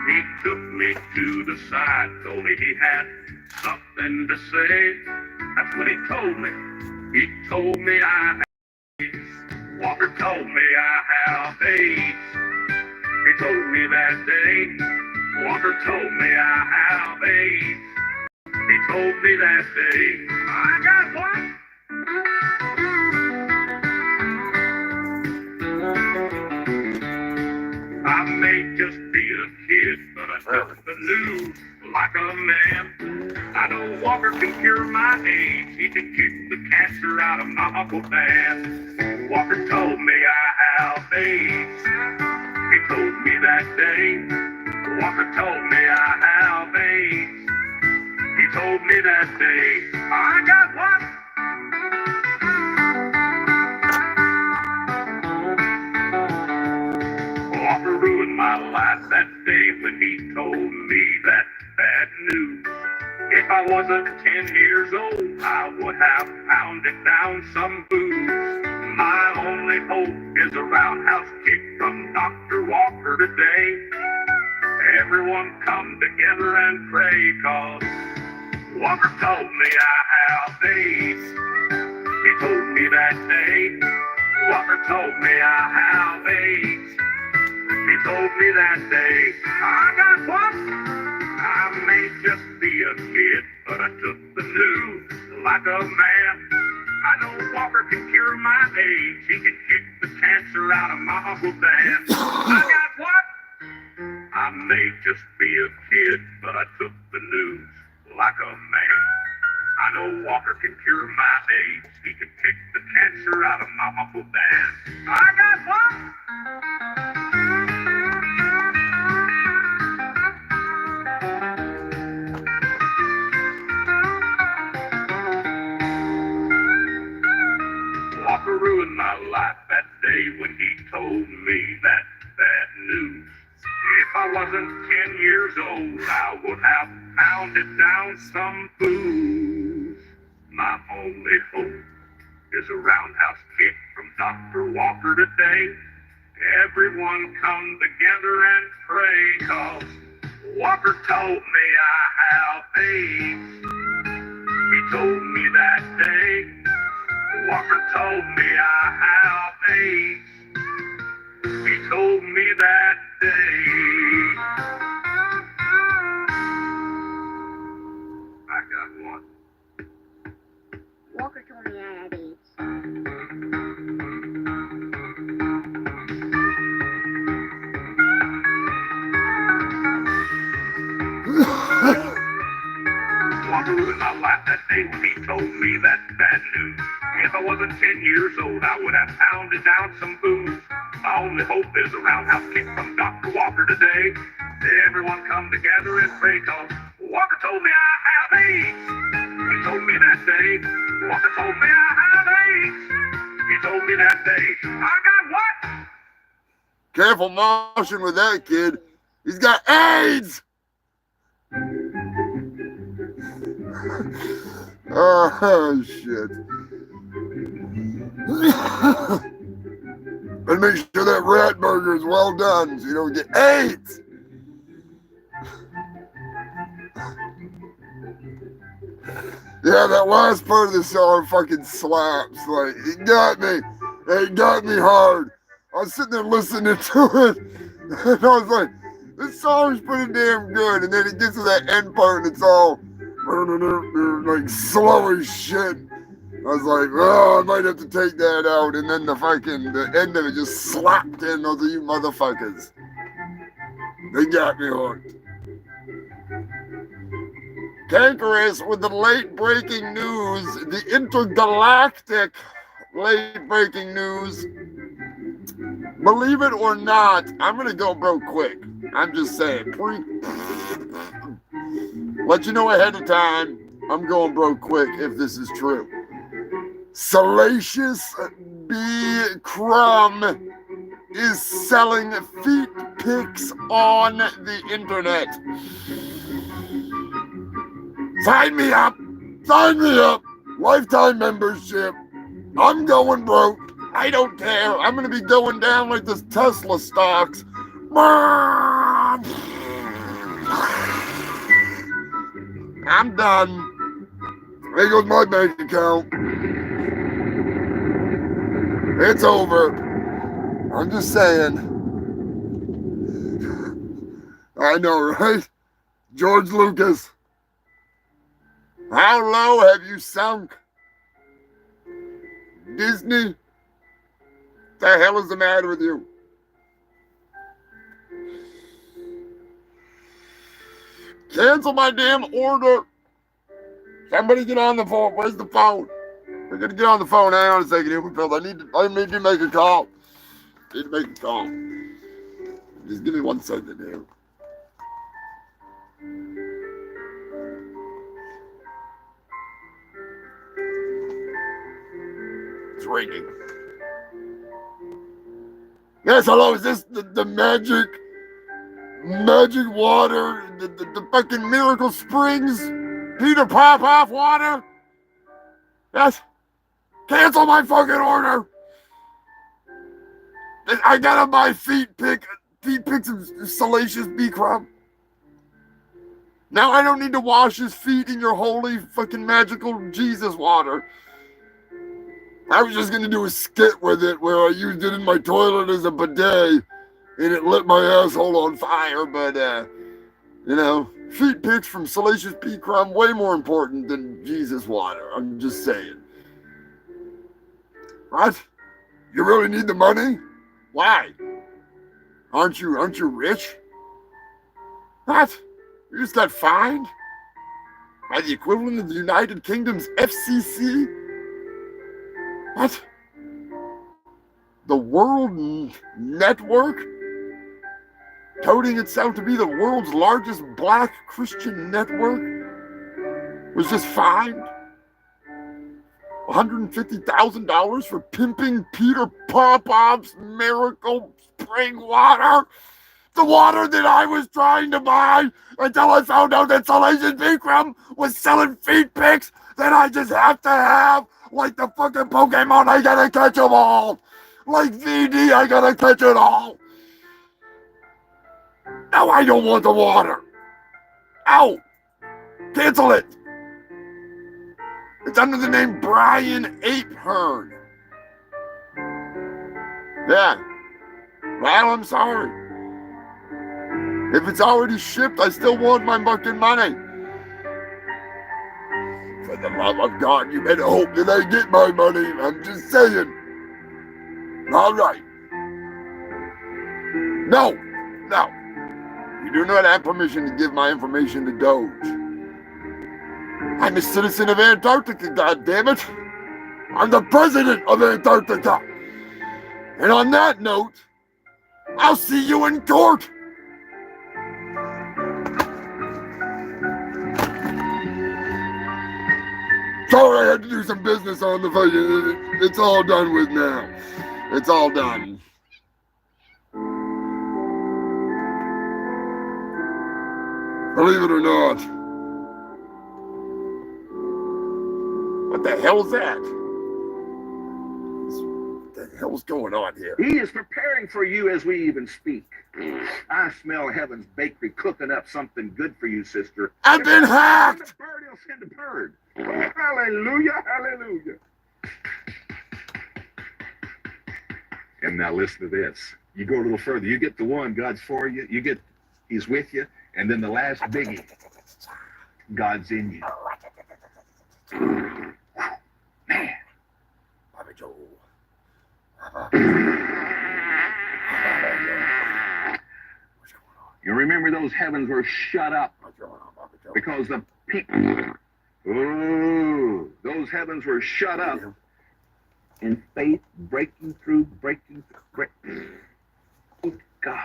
He took me to the side, told me he had something to say. That's what he told me. He told me I had AIDS. Walker told me I have AIDS. He told me that day. Walker told me I have AIDS. He told me that day. I got what? news like a man. I know Walker can cure my age. He can kick the cancer out of my Uncle Dan. Walker told me I have AIDS. He told me that day. Walker told me I have AIDS. He told me that day. I got what? Walker ruined my life that day when he told me that bad news. If I wasn't 10 years old, I would have pounded down some booze. My only hope is a roundhouse kick from Dr. Walker today. Everyone come together and pray, 'cause Walker told me I have AIDS. He told me that day. Walker told me I have AIDS. He told me that day. I got what? I may just be a kid, but I took the news like a man. I know Walker can cure my age. He can kick the cancer out of my Uncle Dan. I got what? I may just be a kid, but I took the news like a man. I know Walker can cure my age. He can kick the cancer out of my Uncle Dan. I got what? Walker ruined my life that day when he told me that bad news. If I wasn't 10 years old, I would have pounded down some booze. My only hope is a roundhouse kick from Dr. Walker today. Everyone come together and pray, 'cause Walker told me I have AIDS. He told me that day. Walker told me I have AIDS. He told me that day. I got one. Walker told me I had AIDS. Walker ruined my life that day when he told me that bad news. If I wasn't 10 years old, I would have pounded down some booze. My only hope is a roundhouse kick from Dr. Walker today. Everyone come together and pray, 'cause Walker told me I have AIDS. He told me that day. Walker told me I have AIDS. He told me that day. I got what? Careful motion with that kid. He's got AIDS! Oh, shit. And make sure that rat burger is well done so you don't get AIDS! Yeah, that last part of the song fucking slaps. Like, it got me. It got me hard. I was sitting there listening to it, and I was like, this song's pretty damn good. And then it gets to that end part, and it's all like slow as shit. I was like, oh, I might have to take that out. And then the end of it just slapped in. Those of you motherfuckers. They got me hooked. Cankerous with the late breaking news, the intergalactic late breaking news. Believe it or not, I'm going to go broke quick. I'm just saying. Let you know ahead of time, I'm going broke quick if this is true. Salacious B. Crumb is selling feet pics on the internet. Sign me up. Sign me up. Lifetime membership. I'm going broke. I don't care. I'm going to be going down like this Tesla stocks. I'm done. There goes my bank account. It's over. I'm just saying. I know, right? George Lucas. How low have you sunk? Disney? What the hell is the matter with you? Cancel my damn order. Somebody get on the phone. Where's the phone? We're gonna get on the phone. Hang on a second, Human Filth. I need to make a call. Need to make a call. Just give me 1 second here. It's ringing. Yes, hello. Is this the magic water? The fucking Miracle Springs Peter Popoff water? Yes. Cancel my fucking order. I gotta buy feet picks of Salacious Bee Crumb. Now I don't need to wash his feet in your holy fucking magical Jesus water. I was just gonna do a skit with it where I used it in my toilet as a bidet and it lit my asshole on fire, but feet picks from Salacious Bee Crumb way more important than Jesus water. I'm just saying. What? You really need the money? Why? Aren't you rich? What? You just got fined? By the equivalent of the United Kingdom's FCC? What? The World Network? Touting itself to be the world's largest black Christian network? Was just fined $150,000 for pimping Peter Popoff's Miracle Spring water? The water that I was trying to buy until I found out that Salacious Bee Crumb was selling feet pics that I just have to have. Like the fucking Pokemon, I gotta catch them all. Like VD, I gotta catch it all. No, I don't want the water. Ow! Cancel it. It's under the name Brian Apehern. Yeah. Well, I'm sorry. If it's already shipped, I still want my fucking money. For the love of God, you better hope that I get my money. I'm just saying. All right. No. You do not have permission to give my information to Doge. I'm a citizen of Antarctica, goddammit. I'm the president of Antarctica. And on that note, I'll see you in court. Sorry, I had to do some business on the fucking. It's all done with now. It's all done. Believe it or not. What the hell's that? What the hell's going on here? He is preparing for you as we even speak. I smell Heaven's Bakery cooking up something good for you, sister. I've been hacked! Send a bird, he'll send a bird. Hallelujah, hallelujah. And now listen to this. You go a little further. You get the one, God's for you. You get, he's with you. And then the last biggie, God's in you. Man. You remember those heavens were shut up because the people, those heavens were shut up in faith, breaking through. God.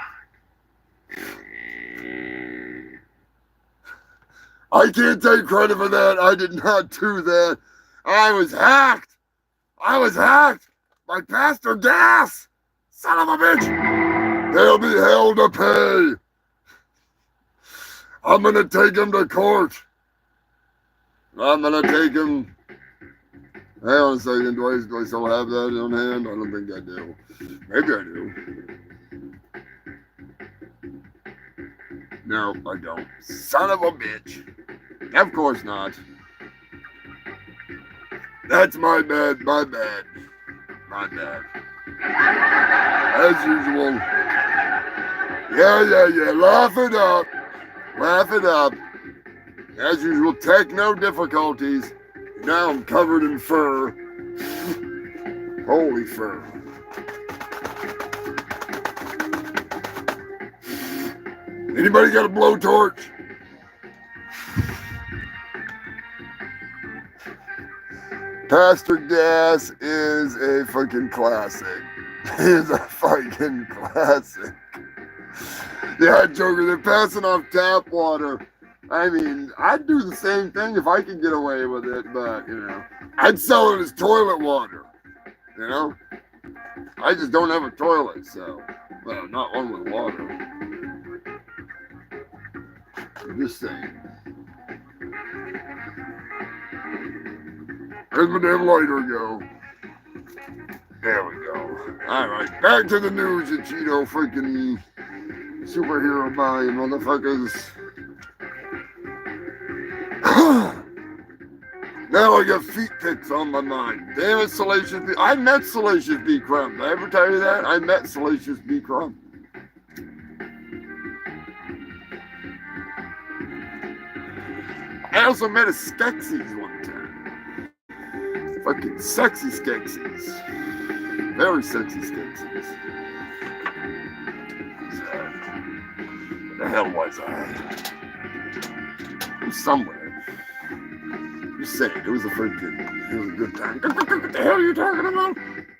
I can't take credit for that. I did not do that. I was hacked by Pastor Gas. Son of a bitch. They'll be held to pay. I'm going to take him to court. I'm going to take him. Hang on a second. Do I still have that on hand? I don't think I do. Maybe I do. No, I don't. Son of a bitch. Of course not. That's my bad. As usual. Yeah. Laugh it up. As usual, techno difficulties. Now I'm covered in fur. Holy fur. Anybody got a blowtorch? Pastor Gas is a fucking classic. He is a fucking classic. Yeah, Joker, they're passing off tap water. I mean, I'd do the same thing if I could get away with it, but, you know, I'd sell it as toilet water, you know? I just don't have a toilet, so, well, not one with water. I'm just saying. Where's my damn lighter go? There we go. Alright, back to the news, you Cheeto freaking superhero buying motherfuckers. Now I got feet pics on my mind. Damn it, Salacious B. I met Salacious B. Crumb. Did I ever tell you that? I met Salacious B. Crumb. I also met a Skeksis one time. Fucking sexy Skeksis. Very sexy Skeksis. So, where the hell was I? I was somewhere. Just saying, it was a good time. What the hell are you talking about?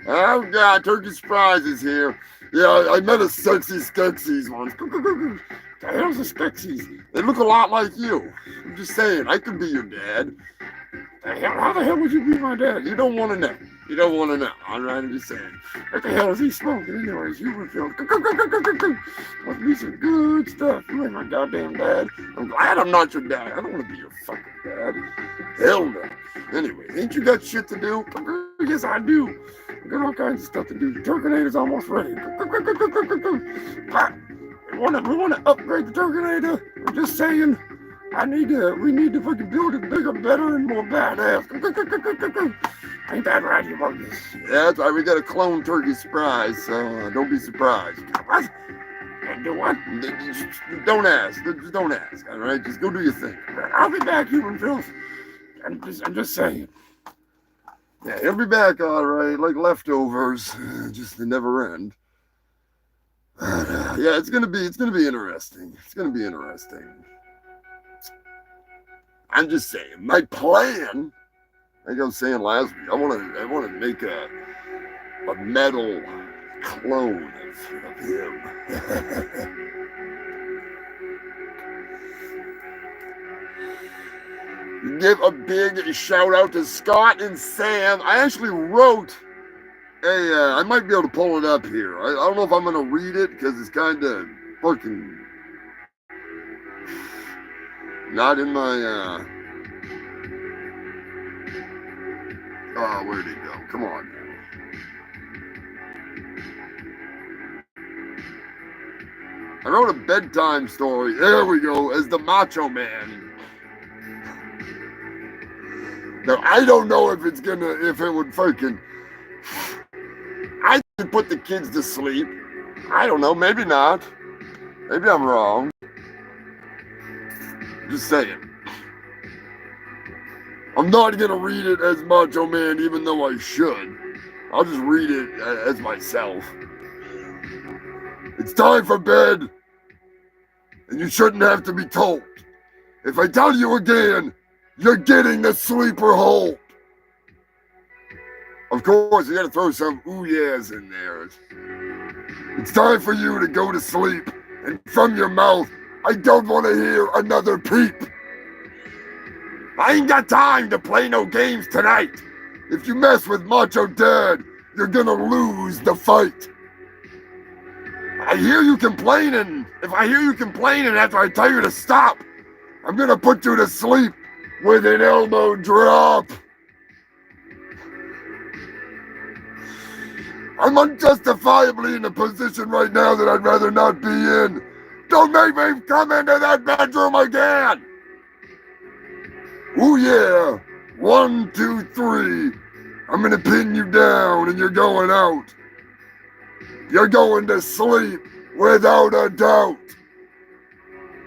Oh God, Turkey Surprise is here. Yeah, I met a sexy Skeksis once. The hell's a Skeksis? They look a lot like you. I'm just saying, I could be your dad. How the hell would you be my dad? You don't want to know. You don't want to know. All right, I'm just saying. What the hell is he smoking anyways? You would feel. Must be some good stuff. You ain't my goddamn dad. I'm glad I'm not your dad. I don't want to be your fucking dad. Hell no. Anyway, ain't you got shit to do? Yes, I do. I got all kinds of stuff to do. The Turkinator's almost ready. We want to upgrade the Turkinator. I'm just saying. We need to fucking build it bigger, better, and more badass. Ain't that right, you buggers? Yeah, that's right. We got a clone Turkey Surprise, so don't be surprised. What? Do what? Don't ask. Just don't ask, all right? Just go do your thing. I'll be back, human filth. I'm just saying. Yeah, he'll be back, all right, like leftovers. Just they never end. Yeah, it's gonna be interesting. It's gonna be interesting. I'm just saying, my plan, like I was saying last week, I want to make a metal clone of him. Give a big shout out to Scott and Sam. I actually wrote I might be able to pull it up here. I don't know if I'm going to read it because it's kind of fucking not in my, oh, where'd he go? Come on now. I wrote a bedtime story. There we go, as the Macho Man. Now, I don't know if it would fucking, I could put the kids to sleep. I don't know, maybe not. Maybe I'm wrong. Just saying. I'm not gonna read it as Macho Man, even though I should. I'll just read it as myself. It's time for bed, and you shouldn't have to be told. If I tell you again, you're getting the sleeper hold. Of course, you gotta throw some ooh yeahs in there. It's time for you to go to sleep, and from your mouth, I don't want to hear another peep. I ain't got time to play no games tonight. If you mess with Macho Dad, you're gonna lose the fight. I hear you complaining. If I hear you complaining after I tell you to stop, I'm gonna put you to sleep with an elbow drop. I'm unjustifiably in a position right now that I'd rather not be in. Don't make me come into that bedroom again. Ooh yeah, 1, 2, 3. I'm gonna pin you down and you're going out. You're going to sleep without a doubt.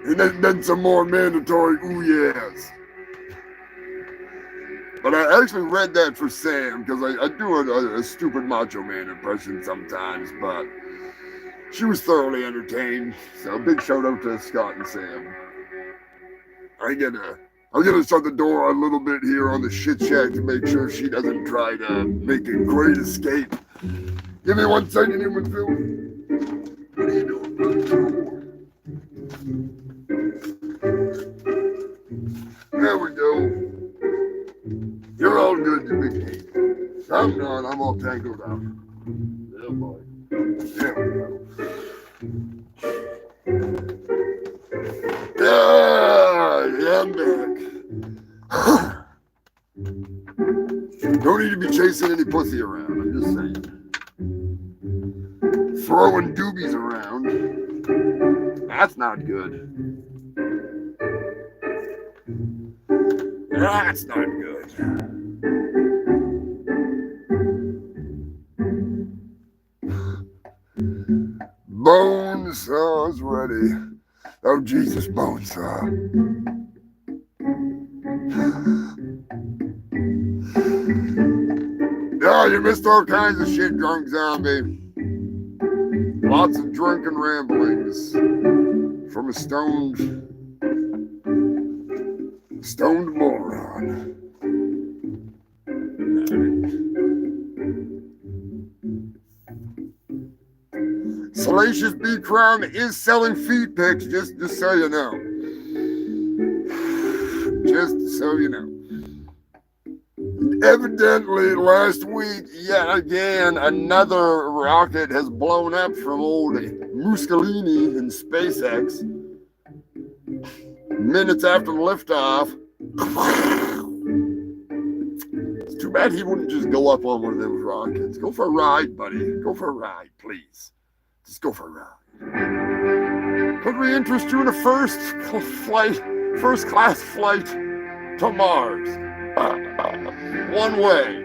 And then some more mandatory ooh yeahs. But I actually read that for Sam because I do a stupid Macho Man impression sometimes, but she was thoroughly entertained. So big shout out to Scott and Sam. I'm gonna shut the door a little bit here on the shit shack to make sure she doesn't try to make a great escape. Give me 1 second, human Phil. What are you doing, bud? There we go. You're all good, you big kid. I'm not. I'm all tangled up. Yeah, boy. There we go. Yeah, I'm back. Don't need to be chasing any pussy around. I'm just saying. Throwing doobies around. That's not good. That's not good. Bone saw's ready. Oh, Jesus, bone saw. Yeah, you missed all kinds of shit, drunk zombie. Lots of drunken ramblings from a stoned moron. Salacious B. Crown is selling feed pics, just so you know. Just so you know. Evidently, last week, yet again, another rocket has blown up from old Mussolini in SpaceX. Minutes after liftoff. It's too bad he wouldn't just go up on one of those rockets. Go for a ride, buddy. Go for a ride, please. Just go for a ride. Could we interest you in a first class flight to Mars? One way.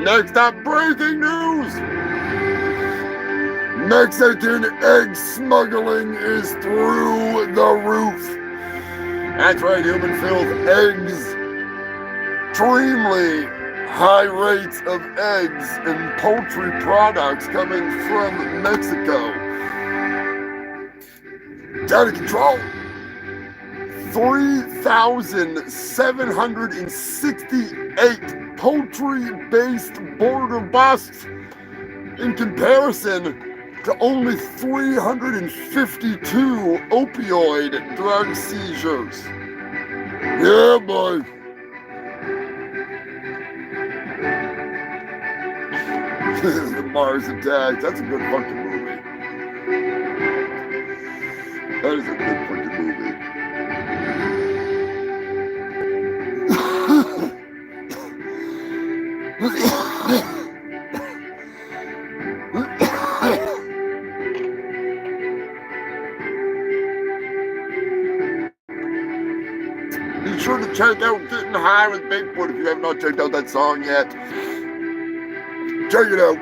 Next up, breaking news. Mexican egg smuggling is through the roof. That's right, human filled eggs. Extremely high rates of eggs and poultry products coming from Mexico. It's out of control. 3,768 poultry-based border busts in comparison to only 352 opioid drug seizures. Yeah, boy. This is the Mars Attack. That's a good fucking movie. That is a good fucking movie. Be sure to check out Getting High with Bigfoot if you have not checked out that song yet. Check it out.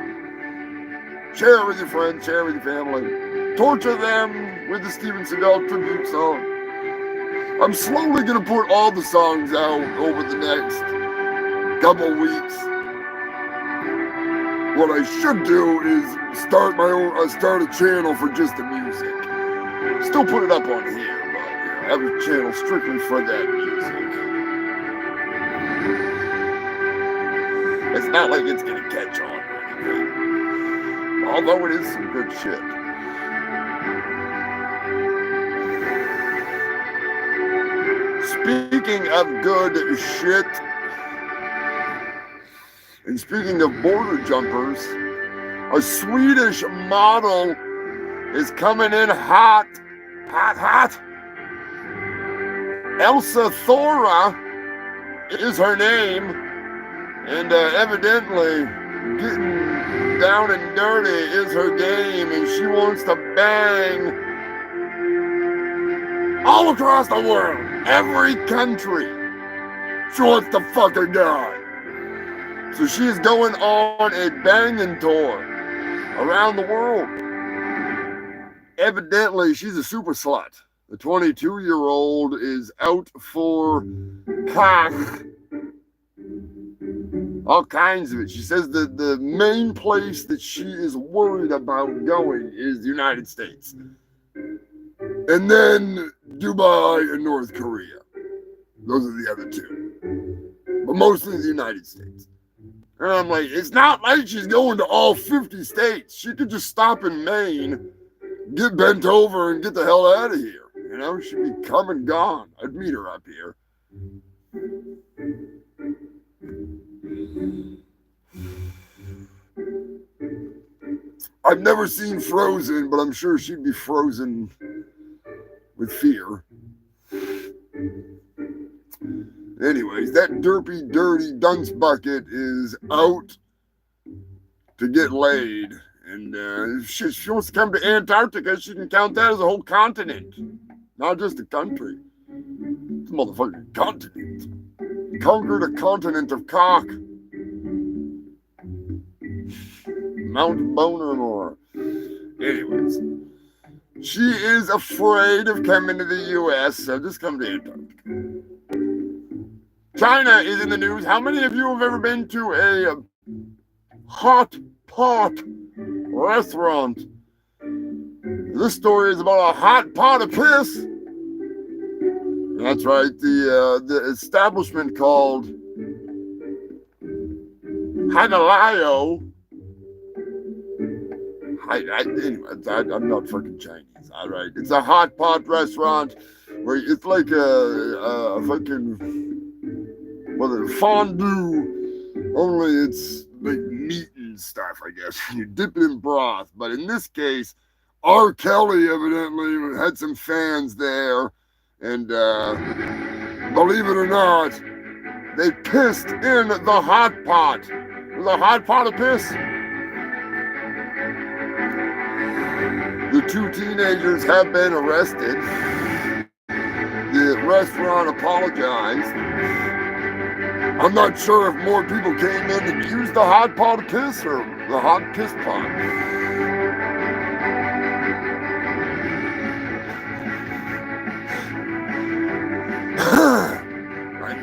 Share it with your friends, share it with your family. Torture them with the Steven Seagal tribute song. I'm slowly gonna put all the songs out over the next couple weeks. What I should do is start a channel for just the music. Still put it up on here, but have a channel strictly for that music. It's not like it's gonna catch on or anything. Although it is some good shit. Speaking of good shit, and speaking of border jumpers, a Swedish model is coming in hot. Elsa Thora is her name, and evidently getting down and dirty is her game, and she wants to bang all across the world, every country. She wants to fuck a guy. So she is going on a banging tour around the world. Evidently, she's a super slut. The 22-year-old is out for cock. All kinds of it. She says that the main place that she is worried about going is the United States. And then Dubai and North Korea. Those are the other two. But mostly the United States. And I'm like, it's not like she's going to all 50 states. She could just stop in Maine, get bent over, and get the hell out of here. You know, she'd be come and gone. I'd meet her up here. I've never seen Frozen, but I'm sure she'd be frozen with fear. Anyways, that derpy, dirty dunce bucket is out to get laid. And if she wants to come to Antarctica, she can count that as a whole continent. Not just a country. It's a motherfucking continent. Conquered a continent of cock. Mount Boner more. Anyways, she is afraid of coming to the U.S., so just come to Antarctica. China is in the news. How many of you have ever been to a hot pot restaurant? This story is about a hot pot of piss. That's right. The establishment called Hanalayo. I'm not fucking Chinese. All right. It's a hot pot restaurant where it's like a fucking fondue, only it's like meat and stuff, I guess. You dip it in broth. But in this case, R. Kelly evidently had some fans there. And believe it or not, they pissed in the hot pot. It was a hot pot of piss. The two teenagers have been arrested. The restaurant apologized. I'm not sure if more people came in and used the hot pot of piss or the hot piss pot.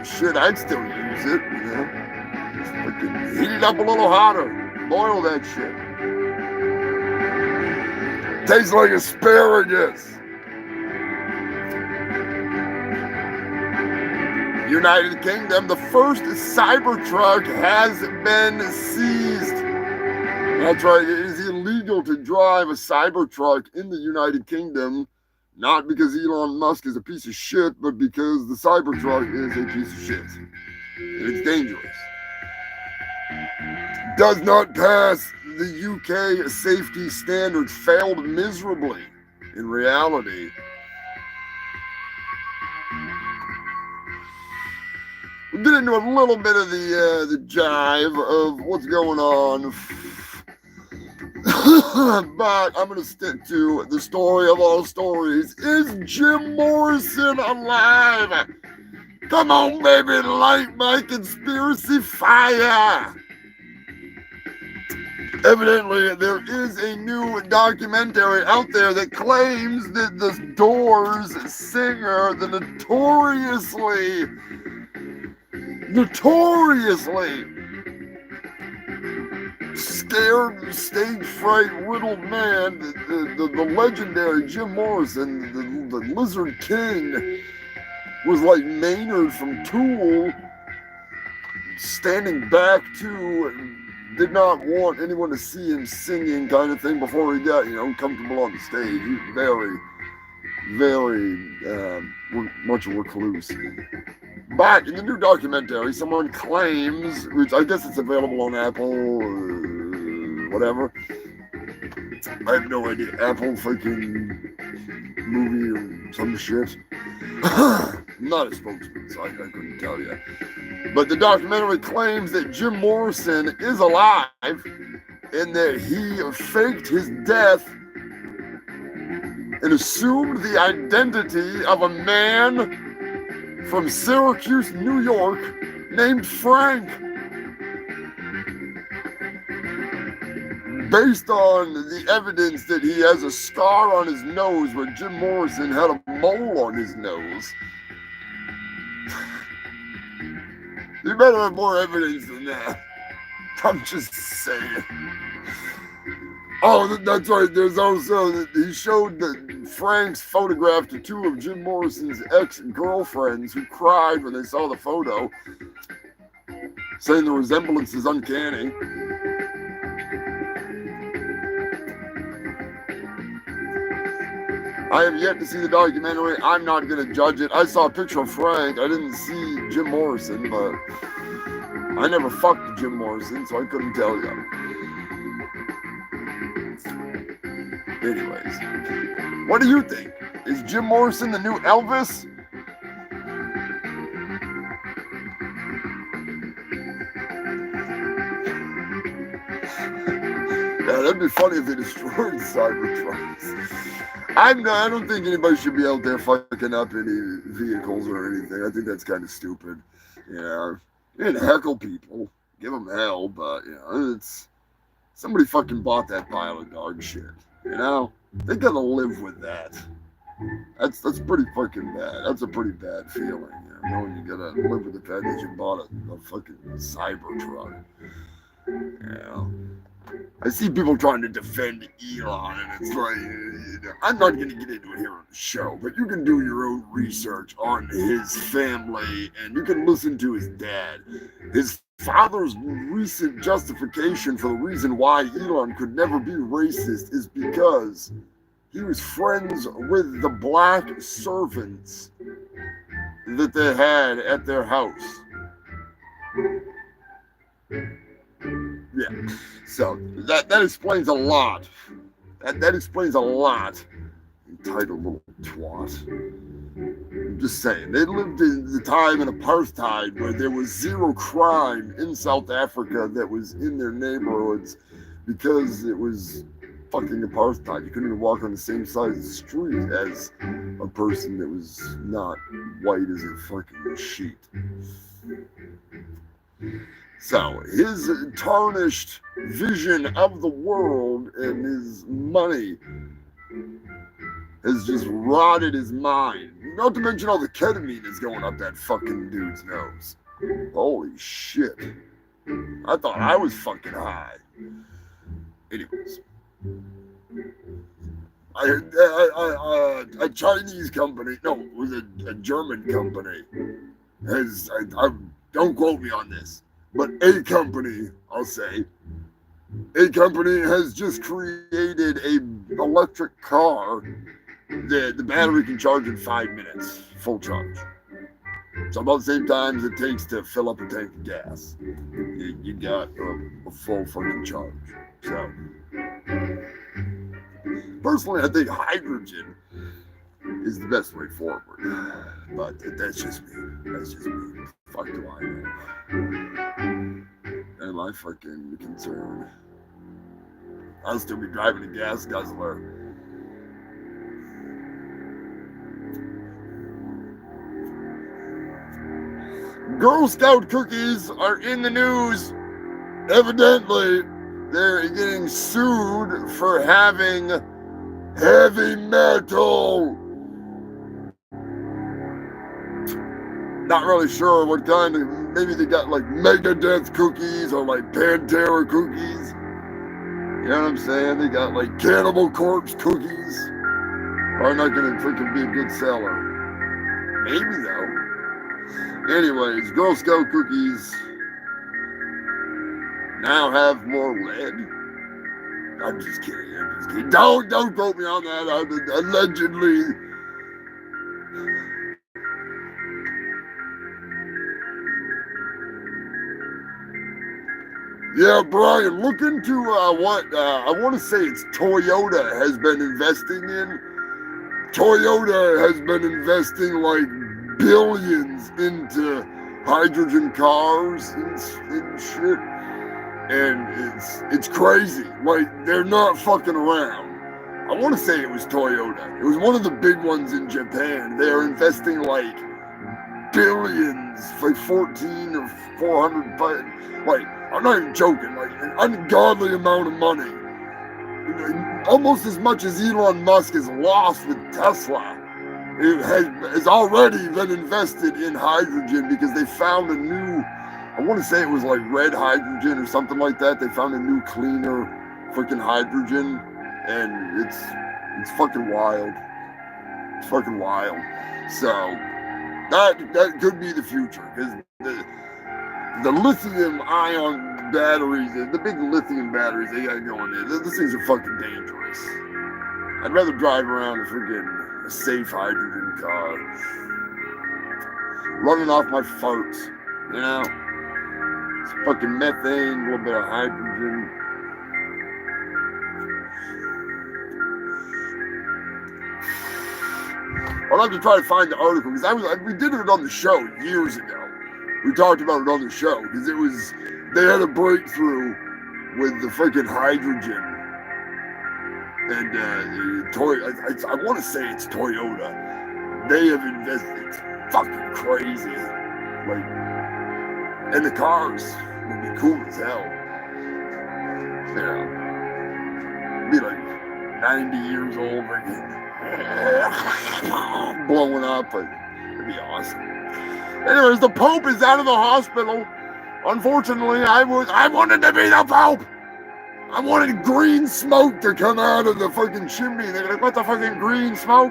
Shit, I'd still use it, you know. Just fucking heat it up a little hotter. Boil that shit. Tastes like asparagus. United Kingdom, the first Cybertruck has been seized. That's right, it is illegal to drive a Cybertruck in the United Kingdom, not because Elon Musk is a piece of shit, but because the Cybertruck is a piece of shit. And it's dangerous. Does not pass the UK safety standards, failed miserably in reality. We'll get into a little bit of the jive of what's going on. But I'm going to stick to the story of all stories. Is Jim Morrison alive? Come on, baby, light my conspiracy fire. Evidently, there is a new documentary out there that claims that the Doors singer, the notoriously scared, stage fright riddled man, the legendary Jim Morrison, the Lizard King, was like Maynard from Tool, standing back to, did not want anyone to see him singing kind of thing before he got, comfortable on the stage. He was very much a recluse. But in the new documentary, someone claims, which I guess it's available on Apple, whatever. I have no idea. Apple fucking movie or some shit. I'm not a spokesman, so I couldn't tell you. But the documentary claims that Jim Morrison is alive and that he faked his death and assumed the identity of a man from Syracuse, New York, named Frank. Based on the evidence that he has a scar on his nose where Jim Morrison had a mole on his nose. You better have more evidence than that. I'm just saying. Oh, that's right. There's also, he showed that Frank's photographed to two of Jim Morrison's ex-girlfriends who cried when they saw the photo, saying the resemblance is uncanny. I have yet to see the documentary. I'm not going to judge it. I saw a picture of Frank. I didn't see Jim Morrison, but I never fucked Jim Morrison, so I couldn't tell you. Anyways, what do you think? Is Jim Morrison the new Elvis? Yeah, that'd be funny if they destroyed Cybertrucks. I don't think anybody should be out there fucking up any vehicles or anything. I think that's kind of stupid. You know, you can heckle people, give them hell, but, you know, it's... Somebody fucking bought that pile of dog shit, you know? They gotta live with that. That's pretty fucking bad. That's a pretty bad feeling, you know, knowing you gotta live with the fact that you bought a fucking Cybertruck. You know? I see people trying to defend Elon, and it's like, you know, I'm not going to get into it here on the show, but you can do your own research on his family, and you can listen to his dad. His father's recent justification for the reason why Elon could never be racist is because he was friends with the black servants that they had at their house. Yeah, so that explains a lot. That explains a lot. Entitled little twat. I'm just saying, they lived in the time in apartheid where there was zero crime in South Africa that was in their neighborhoods because it was fucking apartheid. You couldn't even walk on the same side of the street as a person that was not white as a fucking sheet. So, his tarnished vision of the world and his money has just rotted his mind. Not to mention all the ketamine that's going up that fucking dude's nose. Holy shit. I thought I was fucking high. Anyways. A Chinese company, no, it was a German company, don't quote me on this, but a company, I'll say, a company has just created an electric car that the battery can charge in 5 minutes, full charge. So about the same time as it takes to fill up a tank of gas. You got a full fucking charge. So, personally, I think hydrogen is the best way forward. But that's just me. That's just me. Fuck do I know? Am I fucking concerned? I'll still be driving a gas guzzler. Girl Scout cookies are in the news. Evidently, they're getting sued for having heavy metal. Not really sure what kind of, maybe they got like Megadeth cookies or like Pantera cookies. You know what I'm saying? They got like Cannibal Corpse cookies. Are not gonna freaking be a good seller. Maybe though. Anyways, Girl Scout cookies now have more lead. I'm just kidding. Don't quote me on that. Allegedly. Yeah, Brian, look into what I want to say it's Toyota has been investing in. Toyota has been investing like billions into hydrogen cars and shit. And it's crazy. Like, they're not fucking around. I want to say it was Toyota. It was one of the big ones in Japan. They're investing like billions, like 14 or 400, like, I'm not even joking, like an ungodly amount of money. Almost as much as Elon Musk has lost with Tesla. It has already been invested in hydrogen because they found a new, I want to say it was like red hydrogen or something like that. They found a new cleaner freaking hydrogen, and it's fucking wild. It's fucking wild. So that could be the future, because the lithium ion batteries, the big lithium batteries they got going there, those things are fucking dangerous. I'd rather drive around a freaking safe hydrogen car, running off my farts, you know? It's fucking methane, a little bit of hydrogen. I'll have to try to find the article, because we did it on the show years ago. We talked about it on the show, because they had a breakthrough with the freaking hydrogen. And I want to say it's Toyota. They have invested, it's fucking crazy. Like, and the cars will be cool as hell. You know, be like 90 years old, freaking blowing up. It'd be awesome. Anyways, the Pope is out of the hospital. Unfortunately, I wanted to be the Pope. I wanted green smoke to come out of the fucking chimney. They're like, what the fucking green smoke?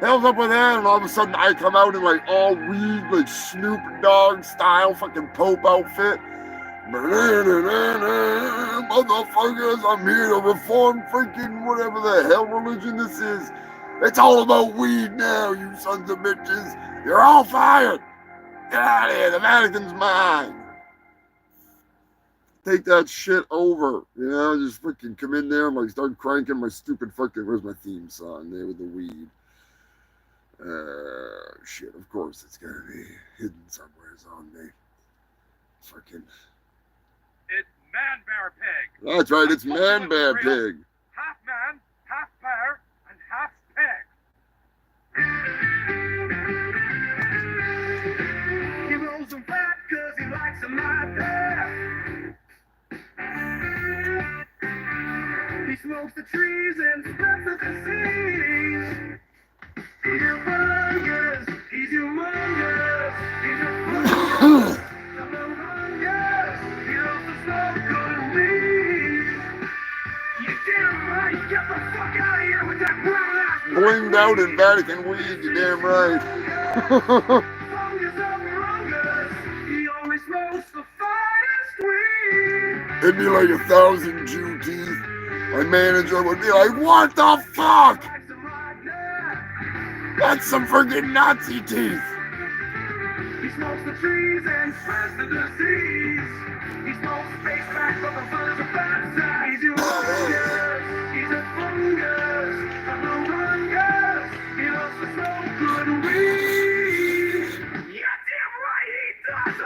Hell's up with that? And all of a sudden I come out in like all weed, like Snoop Dogg style fucking Pope outfit. Motherfuckers, I'm here to reform freaking whatever the hell religion this is. It's all about weed now, you sons of bitches. You're all fired. Get out of here. The Vatican's mine. Take that shit over, you know, just freaking come in there and like start cranking my stupid fucking, where's my theme song there with the weed? Shit, of course it's gonna be hidden somewhere on me. Fucking. It's Man Bear Pig. That's right, it's Man Bear Pig. Half man, half bear, and half pig. He rolls them fat 'cause he likes them like that. He smokes the trees and spreads the disease. He's humongous. He's humongous. He's humongous. Humongous. He loves to smoke good weed. You damn right. Get the fuck out of here with that brown ass. Blinged out in Vatican weed, you damn right. He only smokes the finest weed. It'd be like 1,000 Jew teeth. My manager would be like, what the fuck? That's some freaking Nazi teeth. He smokes the trees and spreads the disease. He smokes face back from the fungus of bad side. He's humongous. He's a fungus. A humongous. He loves to smoke good weed. Yeah, damn right he does.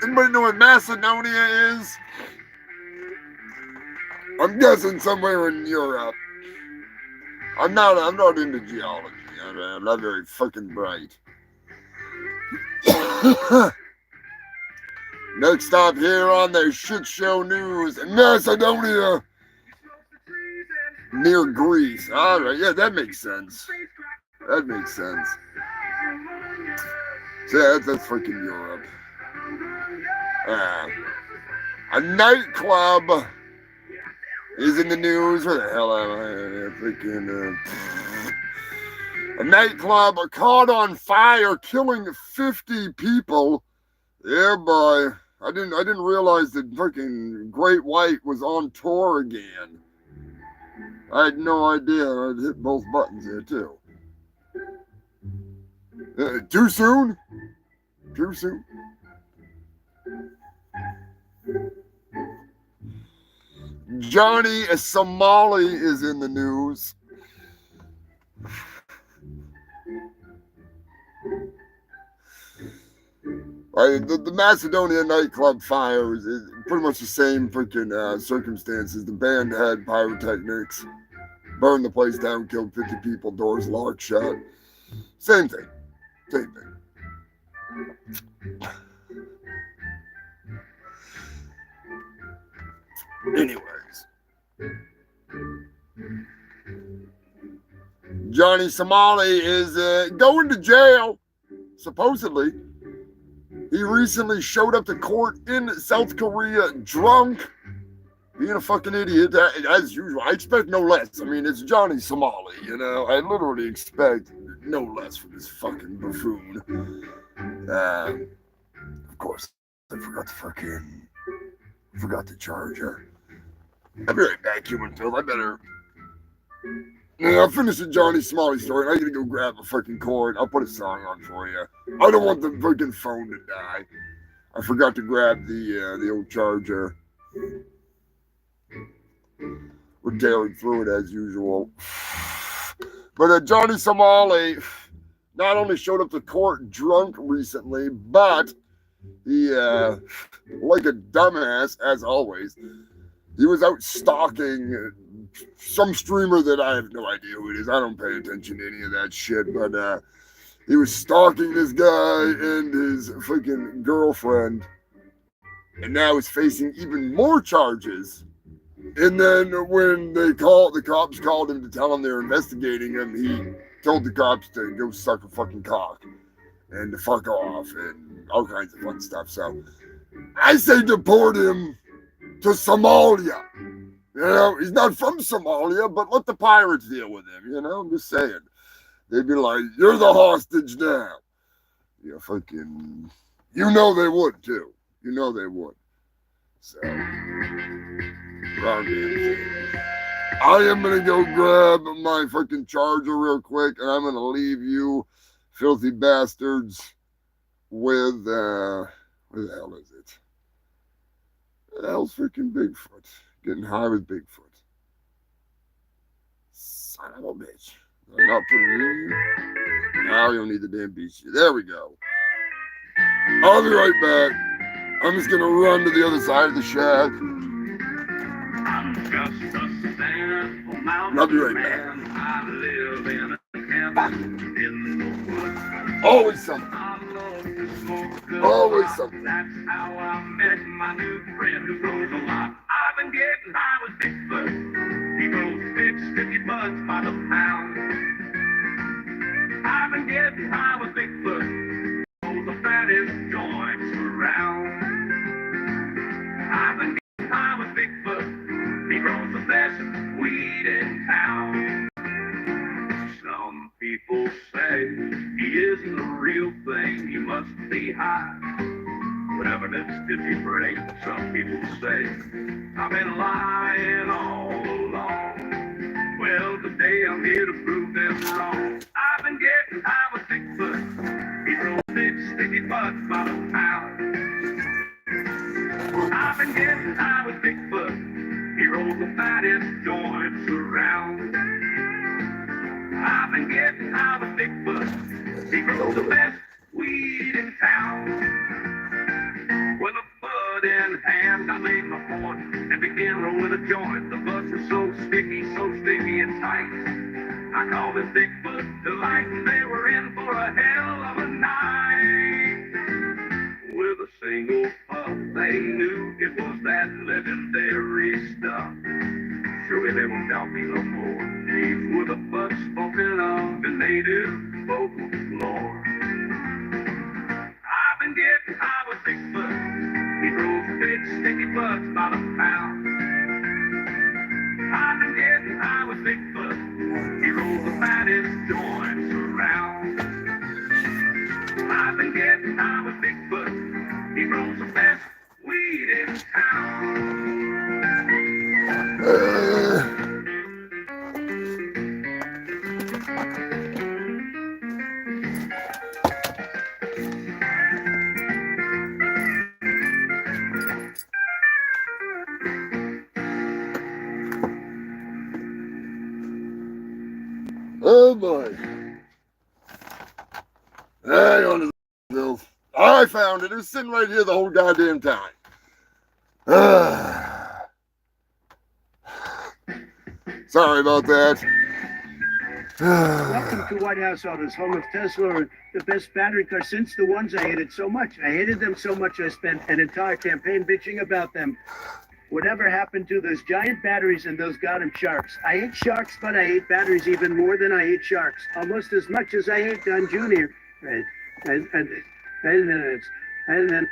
Anybody know what Macedonia is? I'm guessing somewhere in Europe. I'm not into geology. I'm not very fucking bright. Next stop here on the Shit Show News, Macedonia, near Greece. All right, yeah, that makes sense. That makes sense. So yeah, that's freaking Europe. A nightclub is in the news. Where the hell am I? Freaking a nightclub caught on fire, killing 50 people. Yeah, boy. I didn't realize that freaking Great White was on tour again. I had no idea. I'd hit both buttons there too. Too soon? Too soon? Johnny a Somali is in the news. The Macedonia nightclub fire is pretty much the same freaking circumstances. The band had pyrotechnics, burned the place down, killed 50 people, doors locked shut. Same thing. Same thing. Anyways, Johnny Somali is going to jail, supposedly. He recently showed up to court in South Korea drunk, being a fucking idiot, as usual. I expect no less. I mean, it's Johnny Somali, you know. I literally expect no less from this fucking buffoon. Of course, I forgot the charger. I'll be right back, human filth. I better... Yeah, I'll finish the Johnny Somali story. I gotta go grab a fucking cord. I'll put a song on for you. I don't want the fucking phone to die. I forgot to grab the old charger. We're tailing through it as usual. But Johnny Somali not only showed up to court drunk recently, but he, like a dumbass, as always, he was out stalking some streamer that I have no idea who it is. I don't pay attention to any of that shit, but he was stalking this guy and his freaking girlfriend, and now he's facing even more charges. And then when the cops called him to tell him they're investigating him, he told the cops to go suck a fucking cock and to fuck off and all kinds of fun stuff. So I say deport him to Somalia. You know, he's not from Somalia, but let the pirates deal with him. You know, I'm just saying. They'd be like, you're the hostage now. You fucking, you know they would too. You know they would. So, wrong damn thing. I am going to go grab my fucking charger real quick, and I'm going to leave you filthy bastards with, where the hell is it? Where the hell's freaking Bigfoot? Getting high with Bigfoot. Son of a bitch. I'm not putting in. Now you don't need the damn beach. There we go. I'll be right back. I'm just going to run to the other side of the shack. I'll be right back. Always something. Always something. That's how I met my new friend who grows a lot. I've been getting high with Bigfoot. He grows big, sticky buds by the pound. I've been getting high with Bigfoot. Oh, the fattest joints around. I've been getting high with Bigfoot. He grows the best weed in town. Some people say he isn't a real thing. He must be high. But evidence did he break? Some people say I've been lying all along. Well, today I'm here to prove them wrong. I've been getting high with Bigfoot. He throws big sticky butts by the pound. I've been getting high with Bigfoot. He rolls the fattest joints around. I've been getting high with Bigfoot. He grows the best weed in town. With a bud in hand, I laid my point and began rolling a joint. The buds were so sticky and tight. I called it Bigfoot Delight, and they were in for a hell of a night. With a single puff, they knew it was that legendary stuff. Surely they won't doubt me no more. These were the buds spoken of the native folklore. I've been getting high with Bigfoot. He throws big sticky buds by the pound. I've been getting high with Bigfoot. He rolls the fattest joints around. I've been getting high with Bigfoot. He grows the best weed in town. Oh boy. Hang on to the I found it. It was sitting right here the whole goddamn time. Sorry about that. Welcome to White House Autos, home of Tesla, the best battery car since the ones I hated so much. I hated them so much I spent an entire campaign bitching about them. Whatever happened to those giant batteries and those goddamn sharks? I hate sharks, but I hate batteries even more than I hate sharks. Almost as much as I hate Don Jr. And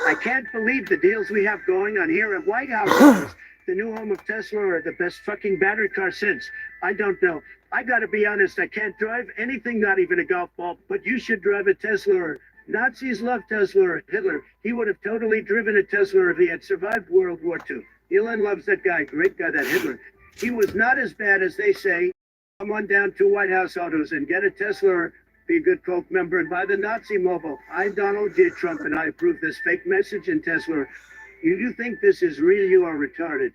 I can't believe the deals we have going on here at White House. The new home of Tesla are the best fucking battery car since. I don't know. I gotta be honest, I can't drive anything, not even a golf ball, but you should drive a Tesla. Or Nazis love Tesla or Hitler. He would have totally driven a Tesla if he had survived World War II. Elon loves that guy, great guy, that Hitler. He was not as bad as they say. Come on down to White House Autos and get a Tesla or be a good cult member and buy the Nazi mobile. I, Donald J. Trump, and I approve this fake message in Tesla. You think this is real, you are retarded.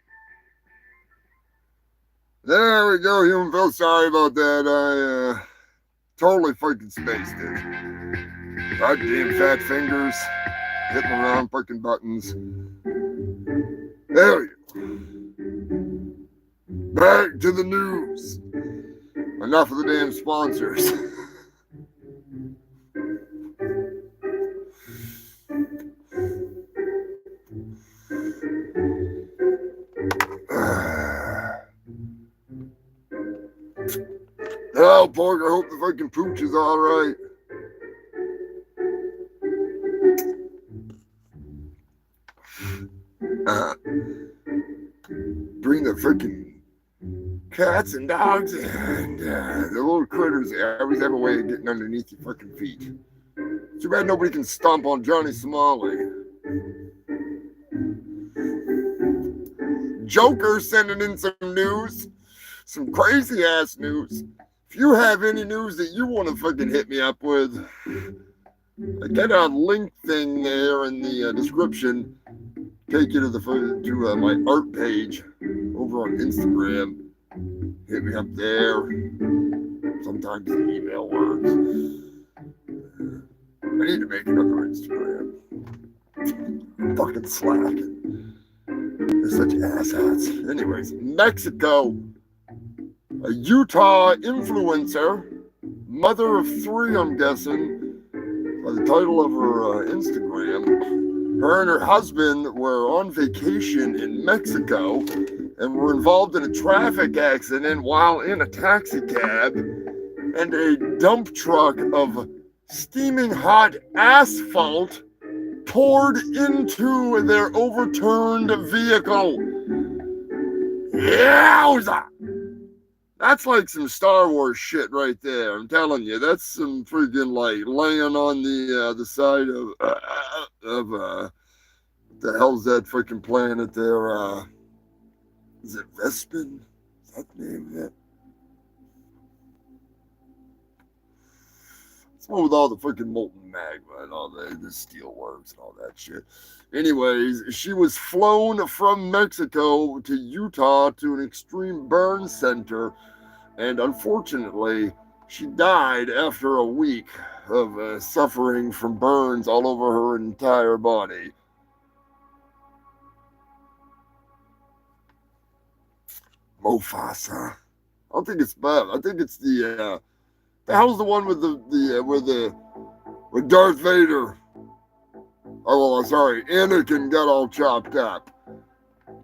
There we go, human Phil. Sorry about that. I totally fucking spaced it. Goddamn fat fingers hitting the wrong fucking buttons. There we go. Back to the news. Enough of the damn sponsors. Oh, Pork, I hope the fucking pooch is all right. Bring the freaking cats and dogs and the little critters. They always have a way of getting underneath your fucking feet. Too bad nobody can stomp on Johnny Somali. Joker sending in some news. Some crazy ass news. If you have any news that you want to fucking hit me up with, I get a link thing there in the description. Take you to my art page over on Instagram. Hit me up there. Sometimes the email works. I need to make another Instagram. I'm fucking slacking. They're such asshats. Anyways, Mexico. A Utah influencer, mother of 3, I'm guessing, by the title of her Instagram. Her and her husband were on vacation in Mexico and were involved in a traffic accident while in a taxi cab, and a dump truck of steaming hot asphalt poured into their overturned vehicle. Yowza! That's like some Star Wars shit right there. I'm telling you, that's some freaking like laying on the side of what the hell's that freaking planet there? Is it Vespin? Is that the name of it? It's one with all the freaking molten magma and all the steel works and all that shit. Anyways, she was flown from Mexico to Utah to an extreme burn center, and unfortunately, she died after a week of suffering from burns all over her entire body. Mufasa. I don't think it's Bev. I think it's the hell's the one with with Darth Vader. Oh, well, sorry, Anakin got all chopped up.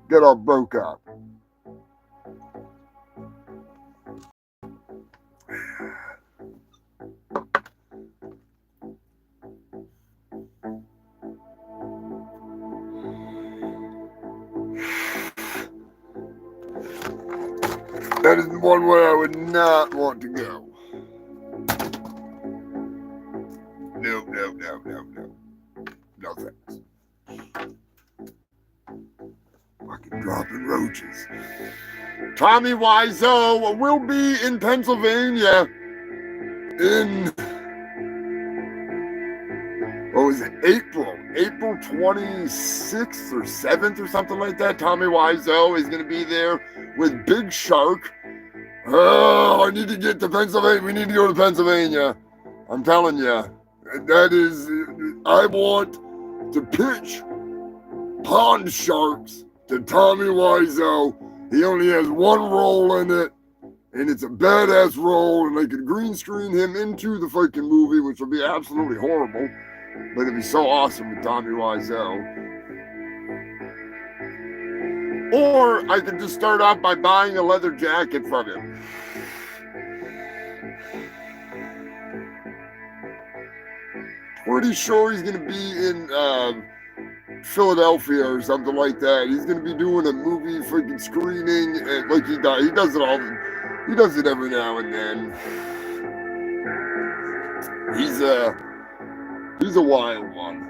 Got all broke up. That is one way I would not want to go. No. No thanks. Fucking dropping roaches. Tommy Wiseau will be in Pennsylvania in, what was it, April 26th or 7th or something like that. Tommy Wiseau is going to be there with Big Shark. Oh, I need to get to Pennsylvania. We need to go to Pennsylvania. I'm telling you, that is, I want to pitch Pond Sharks to Tommy Wiseau. He only has one role in it, and it's a badass role, and they could green screen him into the fucking movie, which will be absolutely horrible, but it'd be so awesome with Tommy Wiseau. Or I could just start off by buying a leather jacket from him. Pretty sure he's going to be in Philadelphia or something like that. He's going to be doing a movie freaking screening. And like he does it all. He does it every now and then. He's a wild one.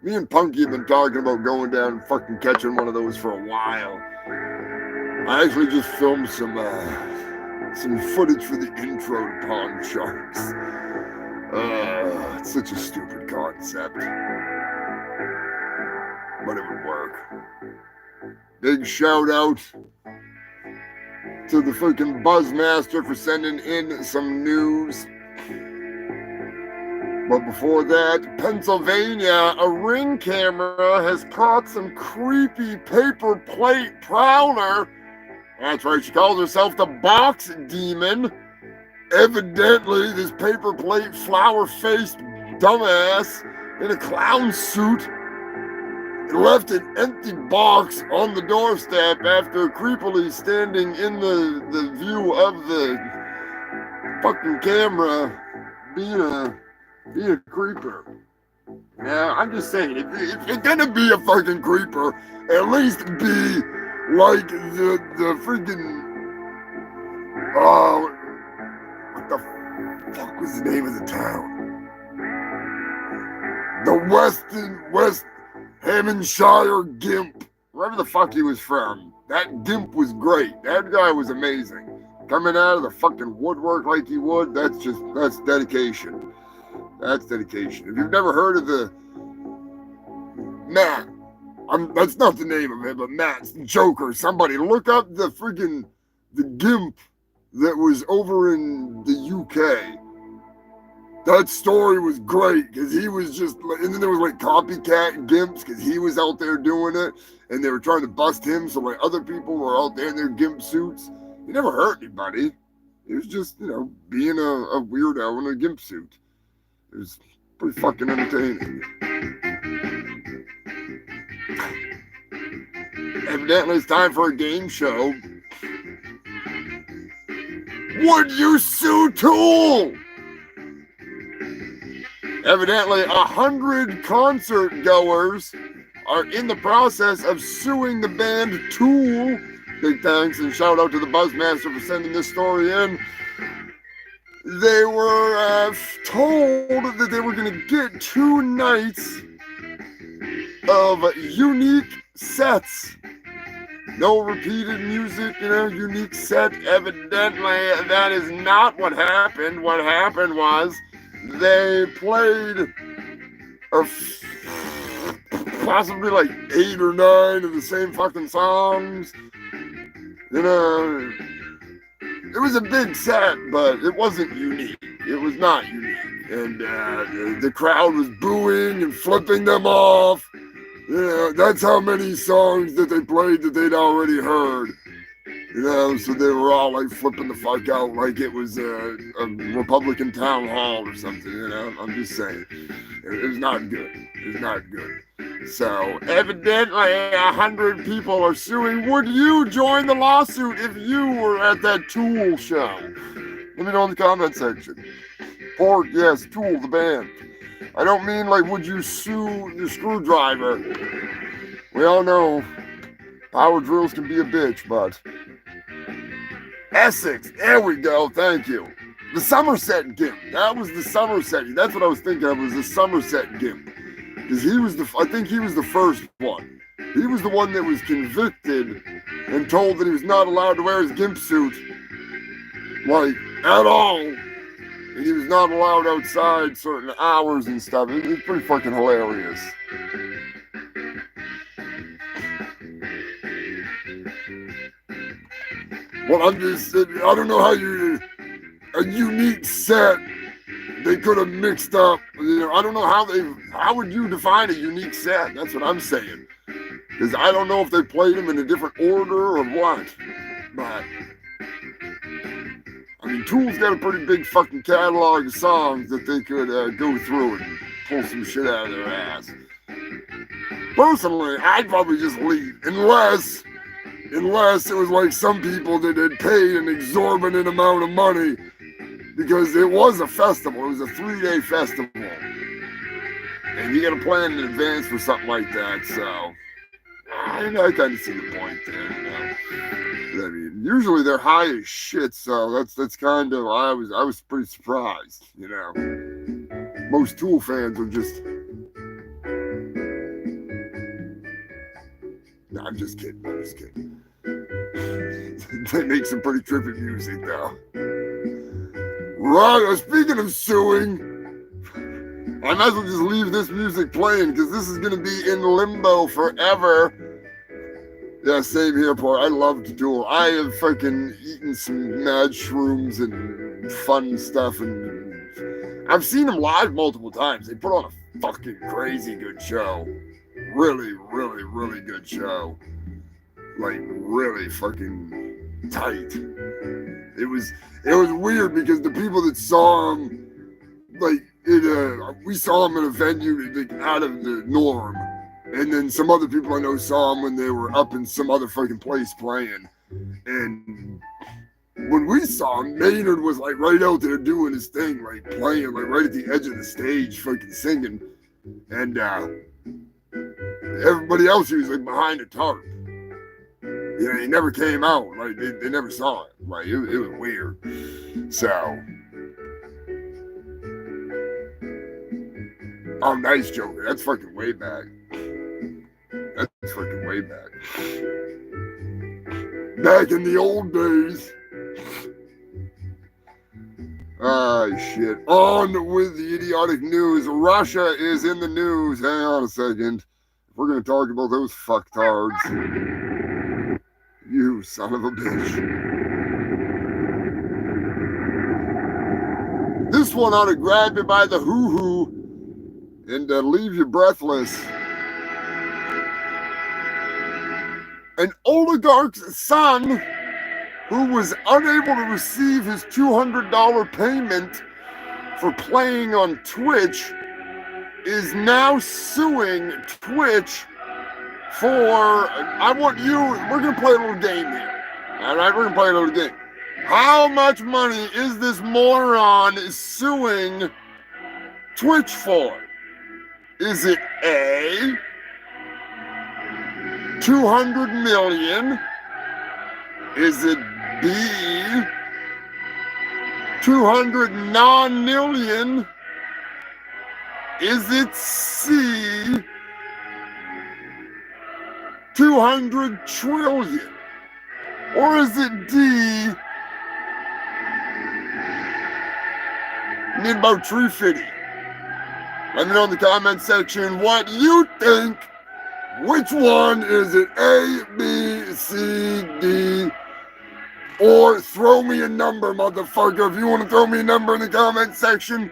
Me and Punky have been talking about going down and fucking catching one of those for a while. I actually just filmed some footage for the intro to Pawn Sharks. It's such a stupid concept. But it would work. Big shout out to the freaking Buzzmaster for sending in some news. But before that, Pennsylvania, a Ring camera has caught some creepy paper plate prowler. That's right, she calls herself the Box Demon. Evidently, this paper plate flower-faced dumbass in a clown suit left an empty box on the doorstep after creepily standing in the view of the fucking camera being a creeper. Now, I'm just saying, if you're gonna be a fucking creeper, at least be like the freaking, what the fuck was the name of the town? The West Hampshire Gimp. Wherever the fuck he was from. That Gimp was great. That guy was amazing. Coming out of the fucking woodwork like he would, that's dedication. That's dedication. If you've never heard of the Matt, that's not the name of it, but Matt's Joker. Somebody look up the Gimp that was over in the UK. That story was great because he was just, and then there was like copycat Gimps because he was out there doing it and they were trying to bust him. So like other people were out there in their Gimp suits. He never hurt anybody. He was just, being a weirdo in a Gimp suit. It was pretty fucking entertaining. Evidently, it's time for a game show. Would you sue Tool? Evidently, 100 concert goers are in the process of suing the band Tool. Big thanks and shout out to the Buzzmaster for sending this story in. They were told that they were going to get 2 nights of unique sets. No repeated music, unique set. Evidently, that is not what happened. What happened was they played possibly like 8 or 9 of the same fucking songs. It was a big set, but it wasn't unique. It was not unique. And the crowd was booing and flipping them off. That's how many songs that they played that they'd already heard. So they were all like flipping the fuck out like it was a Republican town hall or something, I'm just saying. It was not good. It was not good. So evidently 100 people are suing. Would you join the lawsuit if you were at that Tool show? Let me know in the comment section. Or yes, Tool, the band. I don't mean like would you sue the Screwdriver. We all know power drills can be a bitch, but Essex, there we go, thank you. The Somerset Gimp, that was the Somerset, that's what I was thinking of, was the Somerset Gimp. Because I think he was the first one. He was the one that was convicted and told that he was not allowed to wear his Gimp suit, like, at all. And he was not allowed outside certain hours and stuff. It was pretty fucking hilarious. Well, I don't know how a unique set they could have mixed up. I don't know how would you define a unique set? That's what I'm saying. Because I don't know if they played them in a different order or what. But, Tool's got a pretty big fucking catalog of songs that they could go through and pull some shit out of their ass. Personally, I'd probably just leave, unless it was like some people that had paid an exorbitant amount of money, because it was a festival. It was a 3-day festival, and you got to plan in advance for something like that. So I kind of see the point there. You know? I mean, usually they're high as shit, so that's kind of I was pretty surprised. You know, most Tool fans are just. No, I'm just kidding. They make some pretty trippy music, though. Right, speaking of suing, I might as well just leave this music playing, because this is going to be in limbo forever. Yeah, same here, Paul. I love to Tool. I have fucking eaten some mad shrooms and fun stuff, and I've seen them live multiple times. They put on a fucking crazy good show. Really, really, really good show. Like, really fucking tight. It was weird, because the people that saw him, like, we saw him in a venue like out of the norm, and then some other people I know saw him when they were up in some other fucking place playing. And when we saw him, Maynard was like right out there doing his thing, like playing, like right at the edge of the stage, fucking singing, and everybody else, he was like behind a tarp. You know, he never came out. Like they never saw it. Like it was weird. So, oh, nice, Joker. That's fucking way back. That's fucking way back. Back in the old days. Ah, shit. On with the idiotic news. Russia is in the news. Hang on a second. We're gonna talk about those fucktards. You son of a bitch. This one ought to grab you by the hoo-hoo and leave you breathless. An oligarch's son, who was unable to receive his $200 payment for playing on Twitch, is now suing Twitch for, we're going to play a little game here. All right, we're going to play a little game. How much money is this moron suing Twitch for? Is it A, 200 million? Is it B, 209 million? Is it C, 200 trillion? Or is it D, need about 350? Let me know in the comment section what you think. Which one is it? A, B, C, D? Or throw me a number, motherfucker. If you want to throw me a number in the comment section,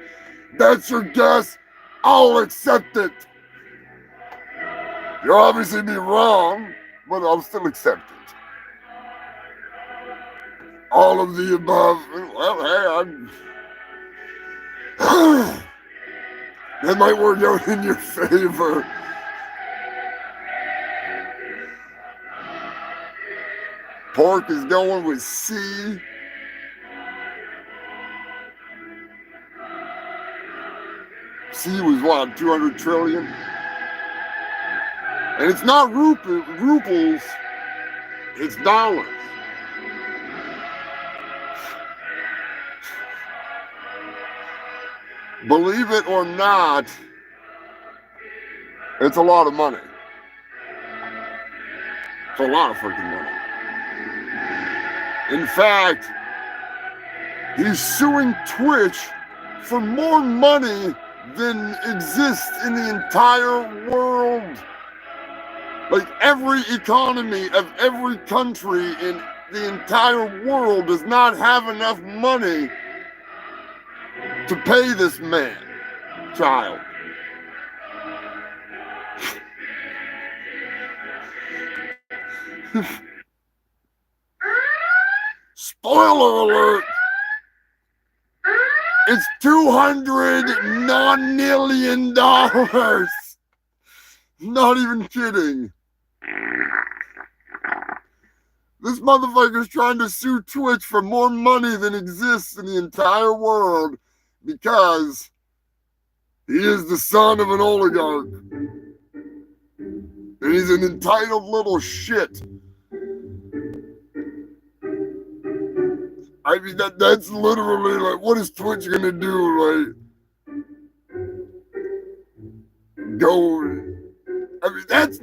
that's your guess. I'll accept it. You'll obviously be wrong, but I'll still accept it. All of the above. Well, hey, that might work out in your favor. Pork is going with C. C was what, 200 trillion? And it's not rubles, it's dollars. Believe it or not, it's a lot of money. It's a lot of freaking money. In fact, he's suing Twitch for more money than exists in the entire world. Like every economy of every country in the entire world does not have enough money to pay this man, child. Spoiler alert! It's $200 non-million. Not even kidding. This motherfucker's trying to sue Twitch for more money than exists in the entire world because he is the son of an oligarch. And he's an entitled little shit. I mean, that's literally like, what is Twitch gonna do? Like, go. I mean, that's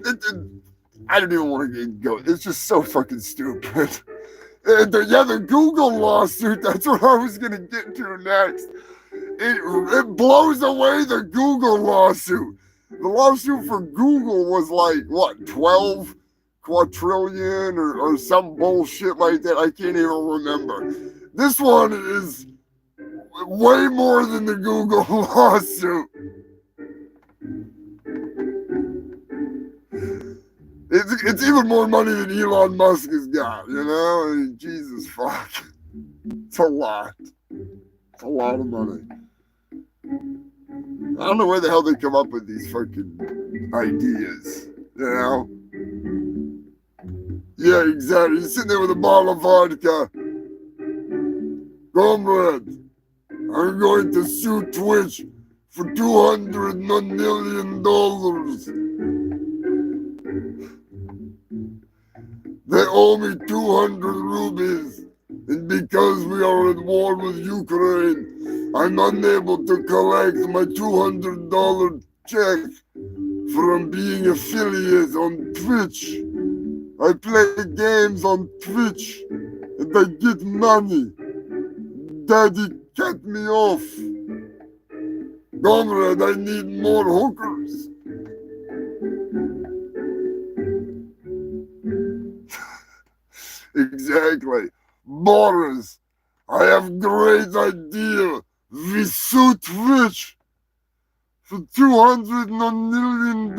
I don't even want to go. It's just so fucking stupid. The Google lawsuit, that's what I was gonna get to next. It blows away the Google lawsuit. The lawsuit for Google was like, what, 12 quadrillion or some bullshit like that. I can't even remember. This one is way more than the Google lawsuit. It's even more money than Elon Musk has got, you know? I mean, Jesus fuck. It's a lot. It's a lot of money. I don't know where the hell they come up with these fucking ideas, you know? Yeah, exactly. You're sitting there with a bottle of vodka. Comrade, I'm going to sue Twitch for $200 million. They owe me 200 rupees, and because we are at war with Ukraine, I'm unable to collect my $200 check from being affiliate on Twitch. I play games on Twitch, and I get money. Daddy cut me off. Comrade, I need more hookers. Exactly. Boris, I have great idea. We sue Twitch for $200 million.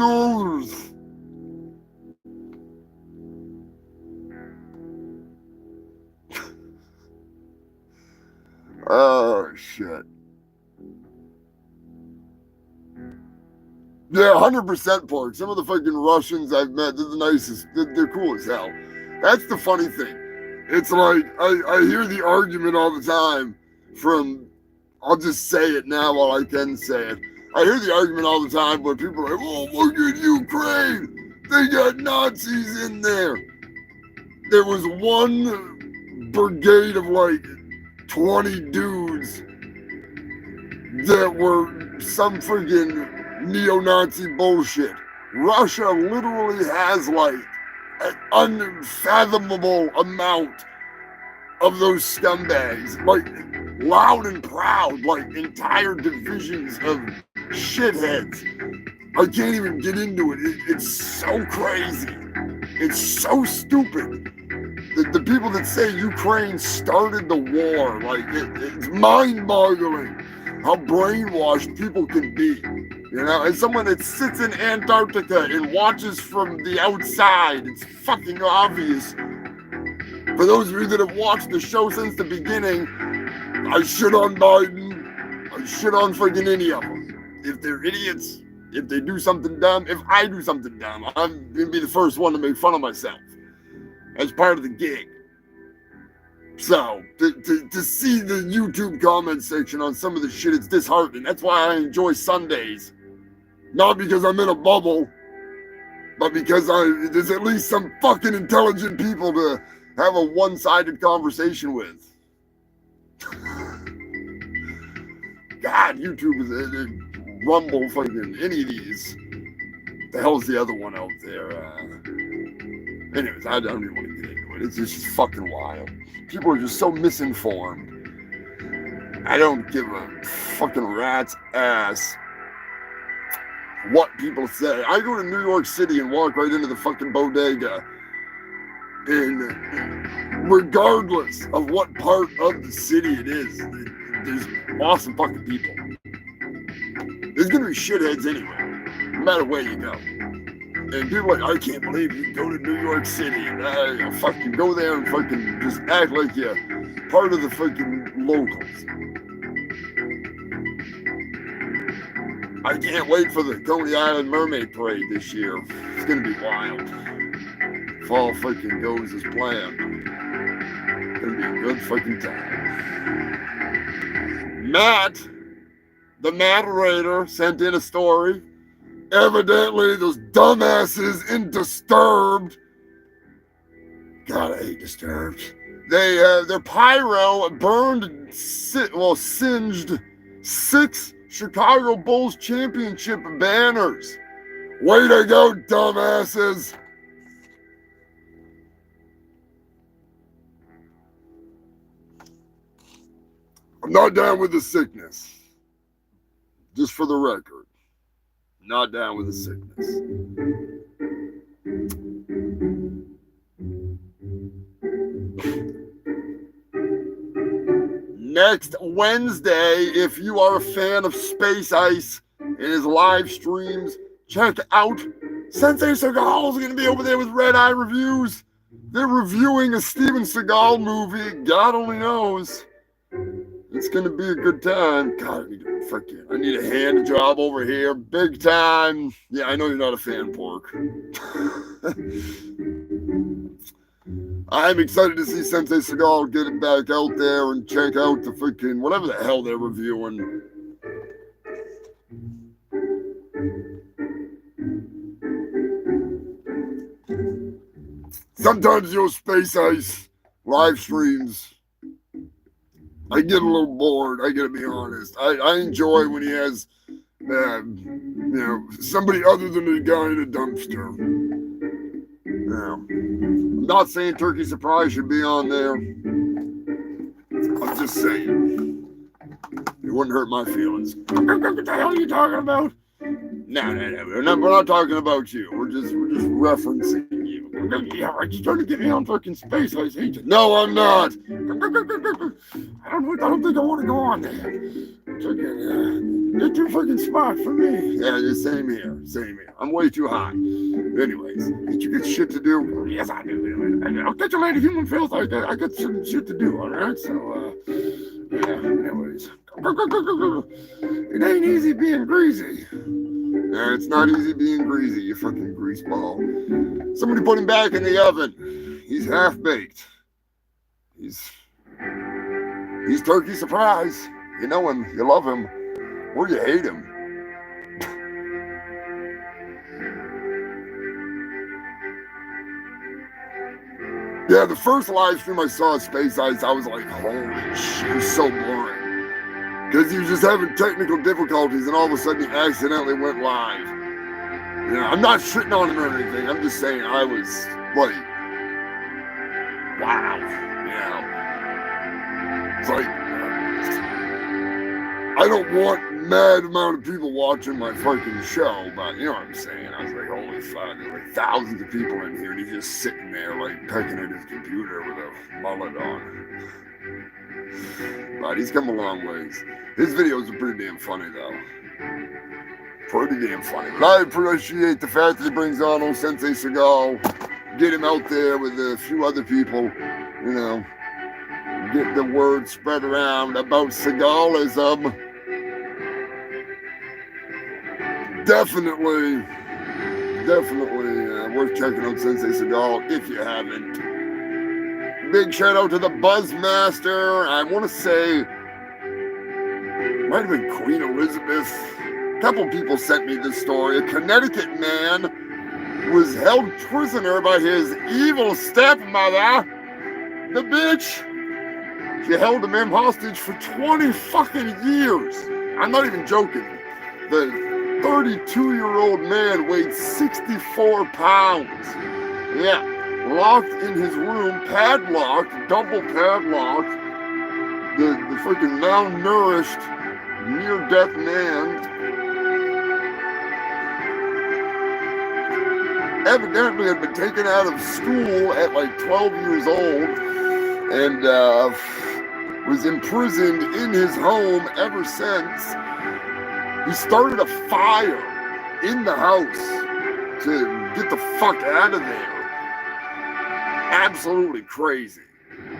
Oh, shit. Yeah, 100% pork. Some of the fucking Russians I've met, they're the nicest. They're cool as hell. That's the funny thing. It's like, I hear the argument all the time from, I'll just say it now while I can say it. I hear the argument all the time where people are like, oh, look at Ukraine. They got Nazis in there. There was one brigade of like 20 dudes that were some freaking neo-Nazi bullshit. Russia literally has like an unfathomable amount of those scumbags, like loud and proud, like entire divisions of shitheads. I can't even get into it. It's so crazy. It's so stupid. The people that say Ukraine started the war, like it's mind-boggling how brainwashed people can be. You know, as someone that sits in Antarctica and watches from the outside, it's fucking obvious. For those of you that have watched the show since the beginning, I shit on Biden. I shit on friggin' any of them. If they're idiots, if they do something dumb, if I do something dumb, I'm gonna be the first one to make fun of myself. As part of the gig. So, to see the YouTube comment section on some of the shit, it's disheartening. That's why I enjoy Sundays. Not because I'm in a bubble, but because there's at least some fucking intelligent people to have a one-sided conversation with. God, YouTube is Rumble, fucking any of these. The hell's the other one out there? Anyways, I don't even want to get into it. It's just fucking wild. People are just so misinformed. I don't give a fucking rat's ass what people say. I go to New York City and walk right into the fucking bodega. And regardless of what part of the city it is, there's awesome fucking people. There's gonna be shitheads anywhere, no matter where you go. And people are like, I can't believe you go to New York City and fucking go there and fucking just act like you're part of the fucking locals. I can't wait for the Coney Island Mermaid Parade this year. It's gonna be wild. If all fucking goes as planned, it's gonna be a good fucking time. Matt, the moderator, sent in a story. Evidently, those dumbasses in Disturbed. God, I hate Disturbed. Their pyro burned, singed 6 Chicago Bulls championship banners. Way to go, dumbasses. I'm not down with the sickness. Just for the record. Not down with the sickness. Next Wednesday, if you are a fan of Space Ice and his live streams, check out Sensei Seagal is going to be over there with Red Eye Reviews. They're reviewing a Steven Seagal movie. God only knows. It's going to be a good time. God, I need a hand job over here. Big time. Yeah, I know you're not a fan, Pork. I'm excited to see Sensei Seagal get it back out there and check out the freaking whatever the hell they're reviewing. Sometimes, Space Ice live streams, I get a little bored. I gotta be honest. I enjoy when he has, somebody other than the guy in a dumpster. I'm not saying Turkey Surprise should be on there. I'm just saying. It wouldn't hurt my feelings. What the hell are you talking about? No. We're not talking about you. We're just referencing you. Yeah, right. You're trying to get me on fucking Space Ice, ain't you? No, I'm not. I don't think I want to go on there. You're too fucking smart for me. Yeah, same here. I'm way too high. Anyways, ain't you got shit to do? Yes, I do. I'll catch you later, human filth. I got some shit to do, all right? So, anyways. It ain't easy being greasy. Yeah, it's not easy being greasy, you fucking greaseball. Somebody put him back in the oven. He's half-baked. He's Turkey Surprise. You know him, you love him, or you hate him. Yeah, the first live stream I saw of Space Ice, I was like, holy shit, it was so boring. Because he was just having technical difficulties, and all of a sudden he accidentally went live. I'm not shitting on him or anything. I'm just saying I was like, wow. It's like, I don't want mad amount of people watching my fucking show, but you know what I'm saying. I was like, holy fuck, there's like thousands of people in here, and he's just sitting there like pecking at his computer with a mullet on. But he's come a long ways. His videos are pretty damn funny, though. Pretty damn funny. But I appreciate the fact that he brings on old Sensei Seagal, get him out there with a few other people, get the word spread around about Seagalism. Definitely worth checking out Sensei Seagal if you haven't. Big shout out to the Buzzmaster. I want to say, might have been Queen Elizabeth. A couple people sent me this story. A Connecticut man was held prisoner by his evil stepmother. The bitch. She held him hostage for 20 fucking years. I'm not even joking. The 32-year-old man weighed 64 pounds. Yeah. Locked in his room, padlocked, double padlocked. The freaking malnourished, near-death man evidently had been taken out of school at like 12 years old and was imprisoned in his home ever since. He started a fire in the house to get the fuck out of there. Absolutely crazy.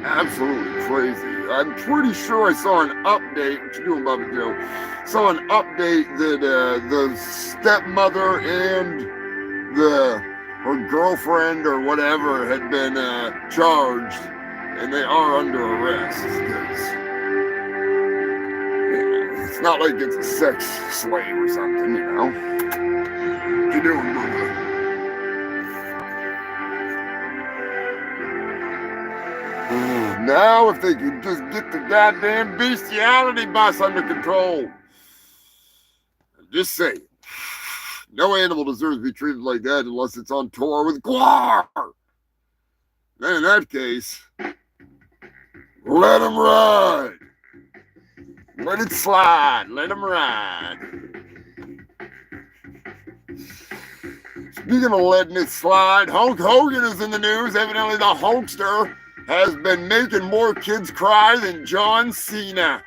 Absolutely crazy. I'm pretty sure I saw an update. What you doing, Bobby Joe? Saw an update that the stepmother and her girlfriend or whatever had been charged, and they are under arrest. It's not like it's a sex slave or something, you know. What you doing, brother? Now, if they could just get the goddamn bestiality bus under control. I'm just saying. No animal deserves to be treated like that unless it's on tour with Guar. Then in that case, let him ride. Let it slide. Let him ride. Speaking of letting it slide, Hulk Hogan is in the news. Evidently, the Hulkster has been making more kids cry than John Cena.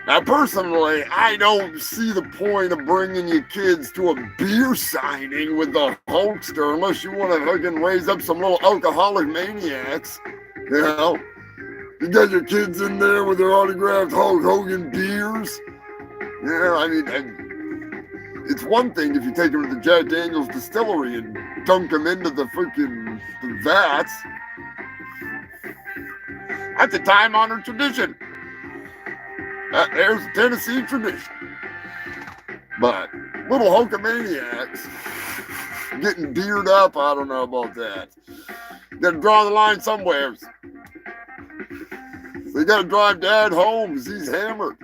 Now, personally, I don't see the point of bringing your kids to a beer signing with the Hulkster unless you want to fucking raise up some little alcoholic maniacs. You know? You got your kids in there with their autographed Hulk Hogan beers. Yeah, I mean, it's one thing if you take them to the Jack Daniels distillery and dunk them into the freaking vats. That's a time-honored tradition. There's a Tennessee tradition. But little Hulkamaniacs getting beard up, I don't know about that. Gotta draw the line somewhere. They gotta drive Dad home because he's hammered.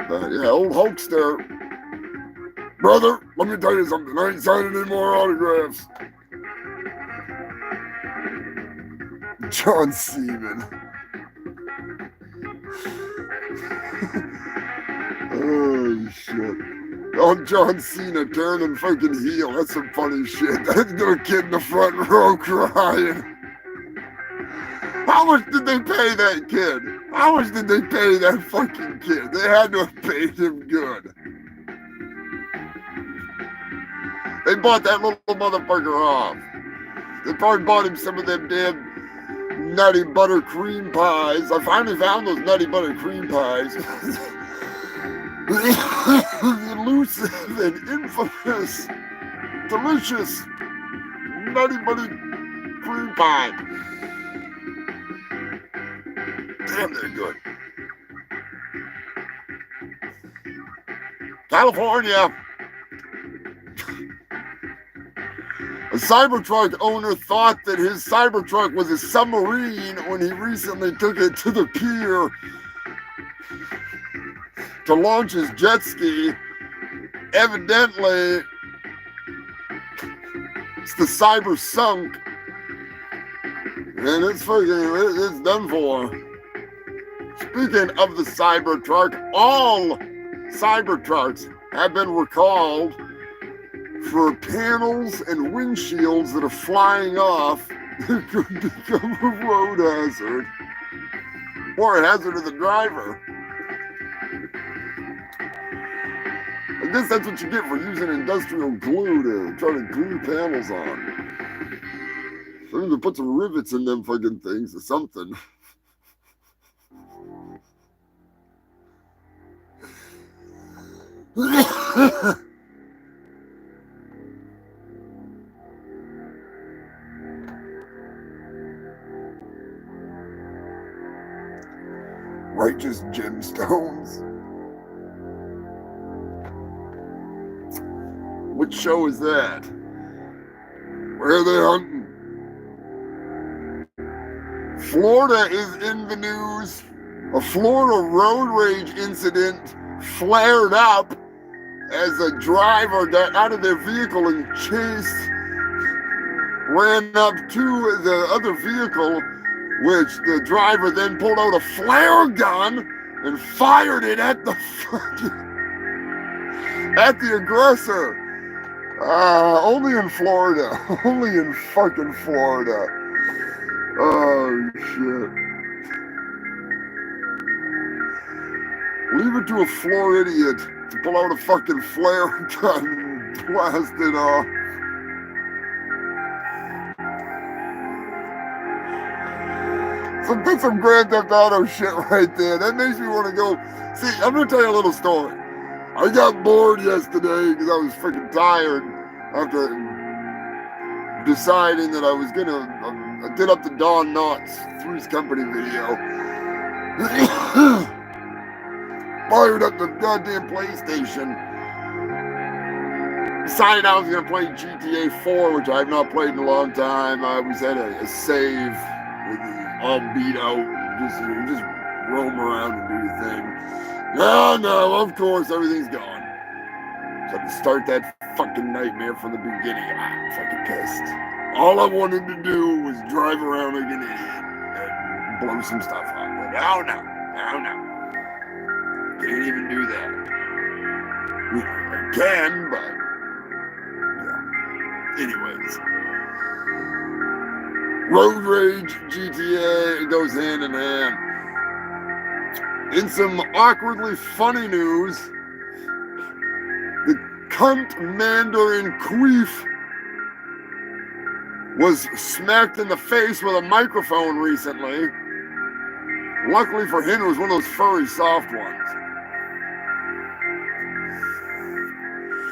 But yeah, old Hulkster. Brother, let me tell you something. I ain't signing any more autographs. John Seaman. Oh, shit. Oh, John Cena turning fucking heel. That's some funny shit. That little kid in the front row crying. How much did they pay that kid? How much did they pay that fucking kid? They had to have paid him good. They bought that little motherfucker off. They probably bought him some of them damn nutty butter cream pies. I finally found those nutty butter cream pies. The elusive and infamous, delicious nutty butter cream pie. Damn, they're good. California. A Cybertruck owner thought that his Cybertruck was a submarine when he recently took it to the pier to launch his jet ski. Evidently, it's the Cyber sunk, and it's done for. Speaking of the Cybertruck, all Cybertrucks have been recalled for panels and windshields that are flying off that could become a road hazard or a hazard to the driver. I guess that's what you get for using industrial glue to try to glue panels on. I need to put some rivets in them fucking things or something. Righteous gemstones. What show is that? Where are they hunting? Florida is in the news. A Florida road rage incident flared up as a driver got out of their vehicle and ran up to the other vehicle, which the driver then pulled out a flare gun and fired it at the aggressor. Only in Florida. Only in fucking Florida. Oh, shit. Leave it to a floor idiot to pull out a fucking flare gun and blast it off. That's some Grand Theft Auto shit right there. That makes me want to go. See, I'm gonna tell you a little story. I got bored yesterday because I was freaking tired after deciding that I was gonna. I did up the Don Knotts Three's Company video. Fired up the goddamn PlayStation. Decided I was gonna play GTA 4, which I have not played in a long time. I was at a save with all beat out, just roam around and do your thing. No, of course everything's gone. So I had to start that fucking nightmare from the beginning. I'm fucking pissed. All I wanted to do was drive around like an idiot and blow some stuff up. But no. Can't even do that. I can, but yeah. Anyways. Road Rage, GTA, it goes hand in hand. In some awkwardly funny news, the cunt Mandarin Queef was smacked in the face with a microphone recently. Luckily for him, it was one of those furry soft ones.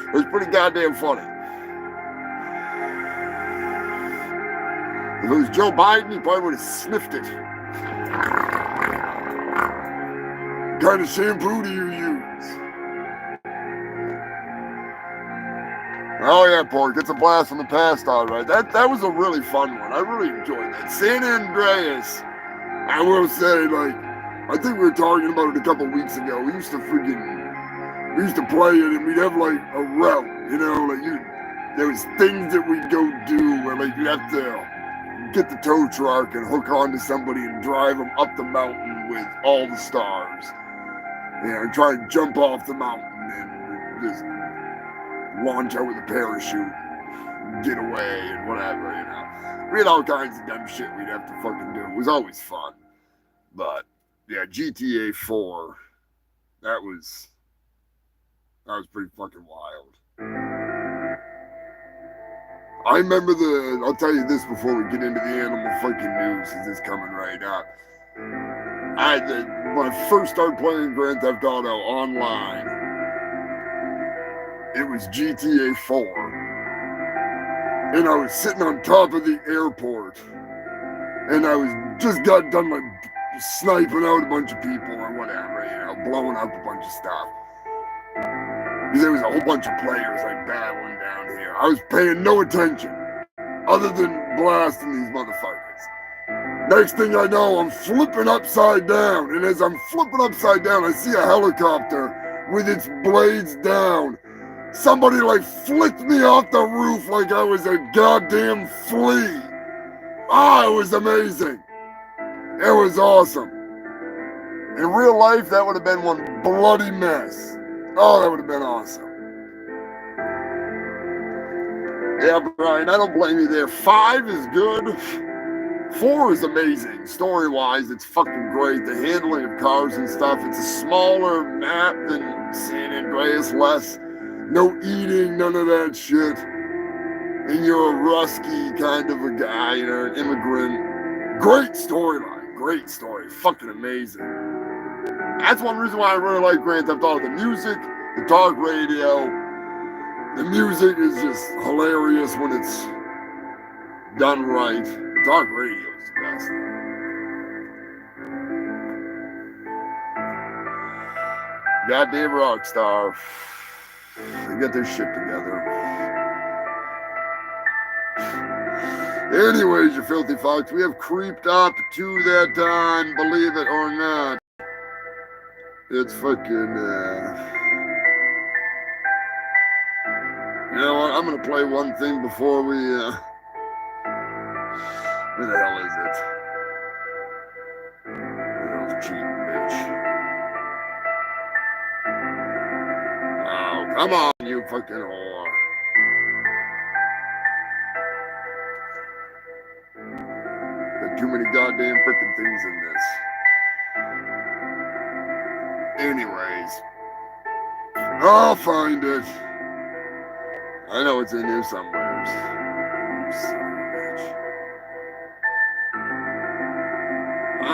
It was pretty goddamn funny. If it was Joe Biden, he probably would have sniffed it. What kind of shampoo do you use? Oh yeah, Pork, it's a blast from the past, all right. That was a really fun one. I really enjoyed that. San Andreas, I will say, like, I think we were talking about it a couple weeks ago. We used to play it and we'd have like a route, you know, like there was things that we'd go do where like you'd have to get the tow truck and hook onto somebody and drive them up the mountain with all the stars. You know, and try and jump off the mountain and just launch out with a parachute, get away and whatever, you know. We had all kinds of dumb shit we'd have to fucking do. It was always fun. But yeah, GTA 4, that was pretty fucking wild. I remember I'll tell you this before we get into the animal fucking news, since it's coming right up. When I first started playing Grand Theft Auto online, it was GTA 4. And I was sitting on top of the airport. And I was just got done like sniping out a bunch of people or whatever, you know, blowing up a bunch of stuff. Because there was a whole bunch of players like battling down here. I was paying no attention other than blasting these motherfuckers. Next thing I know, I'm flipping upside down. And as I'm flipping upside down, I see a helicopter with its blades down. Somebody like flicked me off the roof like I was a goddamn flea. Ah, it was amazing. It was awesome. In real life, that would have been one bloody mess. Oh, that would have been awesome. Yeah, Brian, I don't blame you there. 5 is good. 4 is amazing. Story-wise, it's fucking great. The handling of cars and stuff. It's a smaller map than San Andreas, less. No eating, none of that shit. And you're a rusky kind of a guy, you know, an immigrant. Great storyline. Great story. Fucking amazing. That's one reason why I really like Grand Theft Auto. The music, the talk radio. The music is just hilarious when it's done right. The talk radio is the best. Goddamn rock star. They get their shit together. Anyways, you filthy fox, we have creeped up to that time, believe it or not. It's fucking, you know what, I'm gonna play one thing before we, where the hell is it? Little cheating bitch. Oh, come on, you fucking whore. Got too many goddamn frickin' things in this. Anyways, I'll find it. I know it's in here somewhere. You son of a bitch.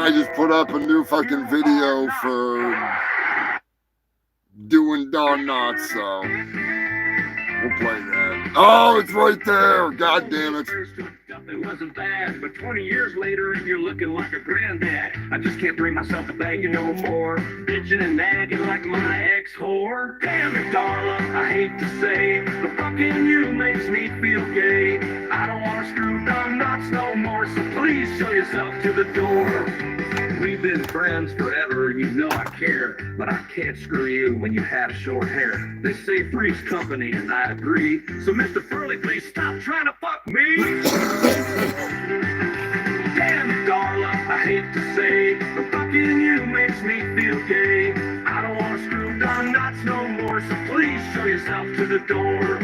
I just put up a new fucking video for doing Don Knotts, so we'll play that. Oh, it's right there. God damn it. It wasn't bad, but 20 years later, and you're looking like a granddad. I just can't bring myself to beg you no more. Bitching and nagging like my ex-whore. Damn it, Darla, I hate to say, but fucking you makes me feel gay. I don't want to screw Don Knotts no more, so please show yourself to the door. We've been friends forever, you know I care, but I can't screw you when you have short hair. They say three's company, and I agree. So Mr. Furley, please stop trying to fuck me. Damn it, Darla, I hate to say, but fucking you makes me feel gay. I don't want to screw Don Knotts no more, so please show yourself to the door.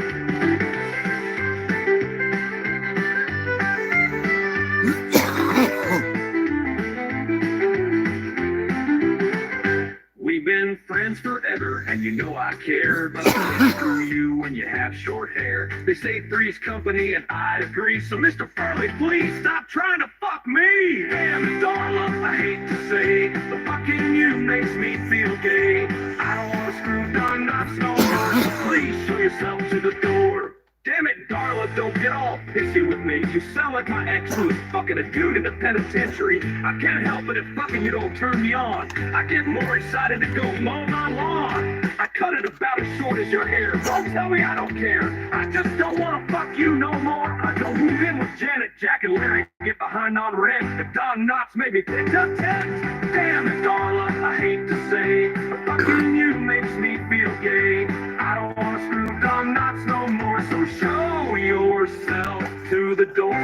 We've been friends forever, and you know I care, but I can't screw you when you have short hair. They say three's company, and I agree, so Mr. Furley, please stop trying to fuck me. Damn it, Darla, I hate to say, but fucking you makes me feel gay. I don't want to screw Don Knotts no more, so please show yourself to the door. Damn it, Darla, don't get all pissy with me. You sound like my ex who was fucking a dude in the penitentiary. I can't help it if fucking you don't turn me on. I get more excited to go mow my lawn. I cut it about as short as your hair. Don't tell me I don't care. I just don't want to fuck you no more. I don't move in with Janet, Jack, and Larry. Get behind on rent. If Don Knotts maybe picked up text. Damn it, Darla, I hate to say, but fucking you makes me feel gay. I don't want to screw Don Knotts no more, so show yourself to the door.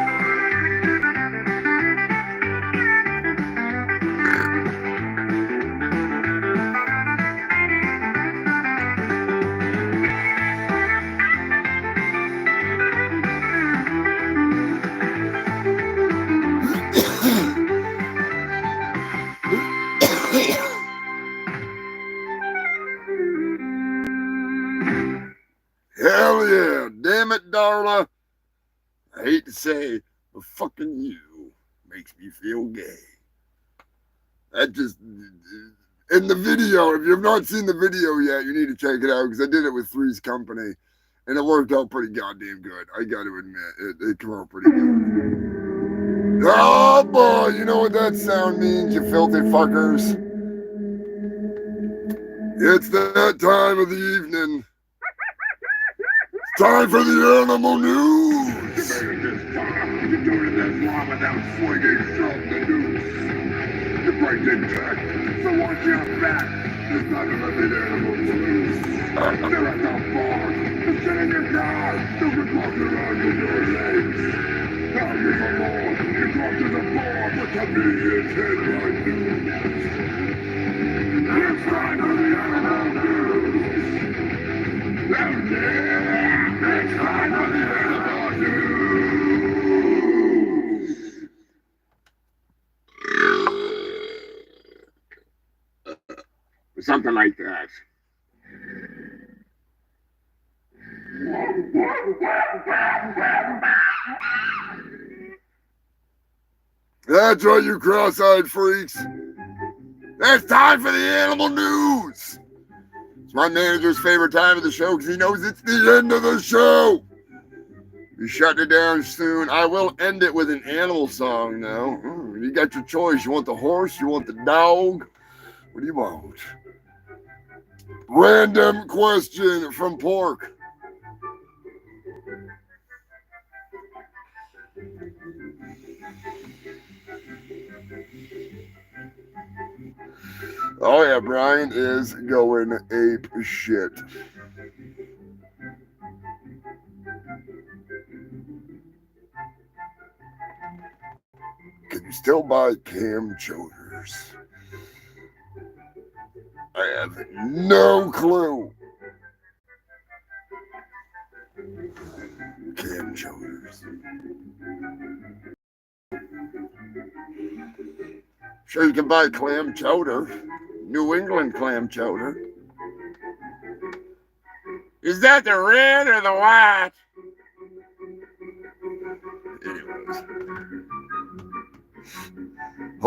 Hell yeah. Damn it, Darla. I hate to say, but fucking you makes me feel gay. That just, in the video, if you've not seen the video yet, you need to check it out, because I did it with Three's Company, and it worked out pretty goddamn good. I got to admit, it came out pretty good. Oh boy, you know what that sound means, you filthy fuckers. It's that time of the evening. Time for the animal news. You're doing this long without swinging from the noose. Your brain intact, so watch your back. It's time to let the animals loose. They're at the bar, they're sitting in your car. They'll be walking around in your legs. Now you're alone, you go to the bar, but the comedian's headline news. It's time for the animal news. Oh yeah, it's time for the animal news. Something like that. That's right, you cross-eyed freaks. It's time for the animal news. It's my manager's favorite time of the show because he knows it's the end of the show. You shut it down soon. I will end it with an animal song now. You got your choice. You want the horse? You want the dog? What do you want? Random question from Pork. Oh yeah, Brian is going ape shit. Can you still buy cam choters? I have no clue. Cam choters. Sure, you can buy clam chowder. New England clam chowder. Is that the red or the white? Anyways.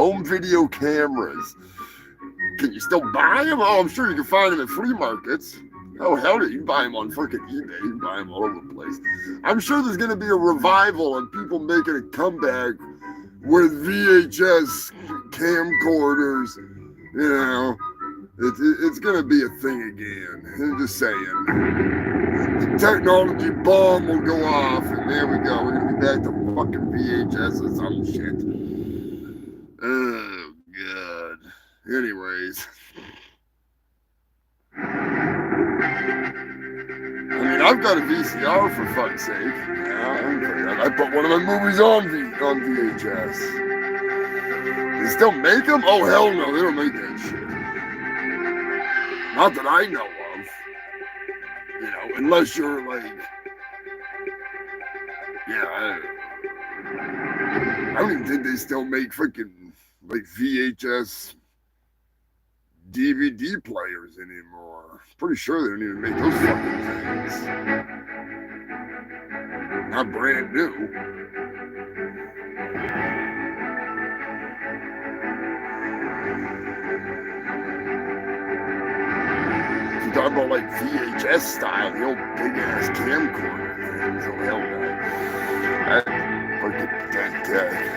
home video cameras. Can you still buy them? Oh, I'm sure you can find them at flea markets. Oh, hell yeah, you can buy them on fucking eBay. You can buy them all over the place. I'm sure there's going to be a revival of people making a comeback with VHS camcorders. You know, it's going to be a thing again. I'm just saying. The technology bomb will go off, and there we go. We're going to be back to fucking VHS or some shit. Oh, God. Anyways. I mean, I've got a VCR for fuck's sake. Yeah, I put one of my movies on VHS. They still make them? Oh, hell no, they don't make that shit. Not that I know of. You know, unless you're like... Yeah, I don't even think they still make freaking, like, VHS DVD players anymore. Pretty sure they don't even make those fucking things. Not brand new. If you're talking about like VHS style, the old big ass camcorder things, oh hell no. That's fucking fantastic.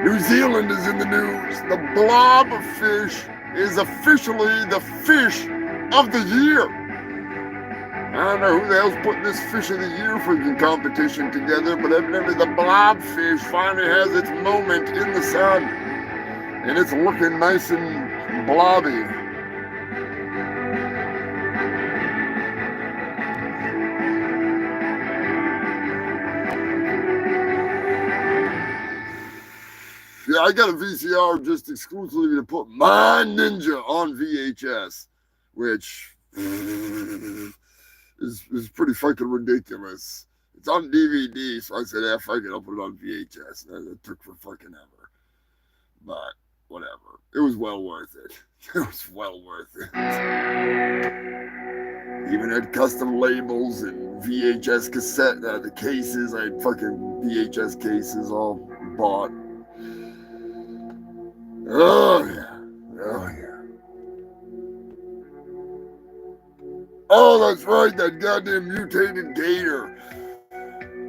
New Zealand is in the news. The blobfish is officially the fish of the year. I don't know who the hell's putting this fish of the year freaking competition together, but evidently the blobfish finally has its moment in the sun. And it's looking nice and blobby. Yeah, I got a VCR just exclusively to put my Ninja on VHS, which is pretty fucking ridiculous. It's on DVD, so I said, fuck it, I'll put it on VHS. And it took for fucking ever. But, whatever. It was well worth it. It was well worth it. Even had custom labels and VHS cassette, the cases. I had fucking VHS cases all bought. Oh, yeah. Oh, yeah. Oh, that's right, that goddamn mutated gator.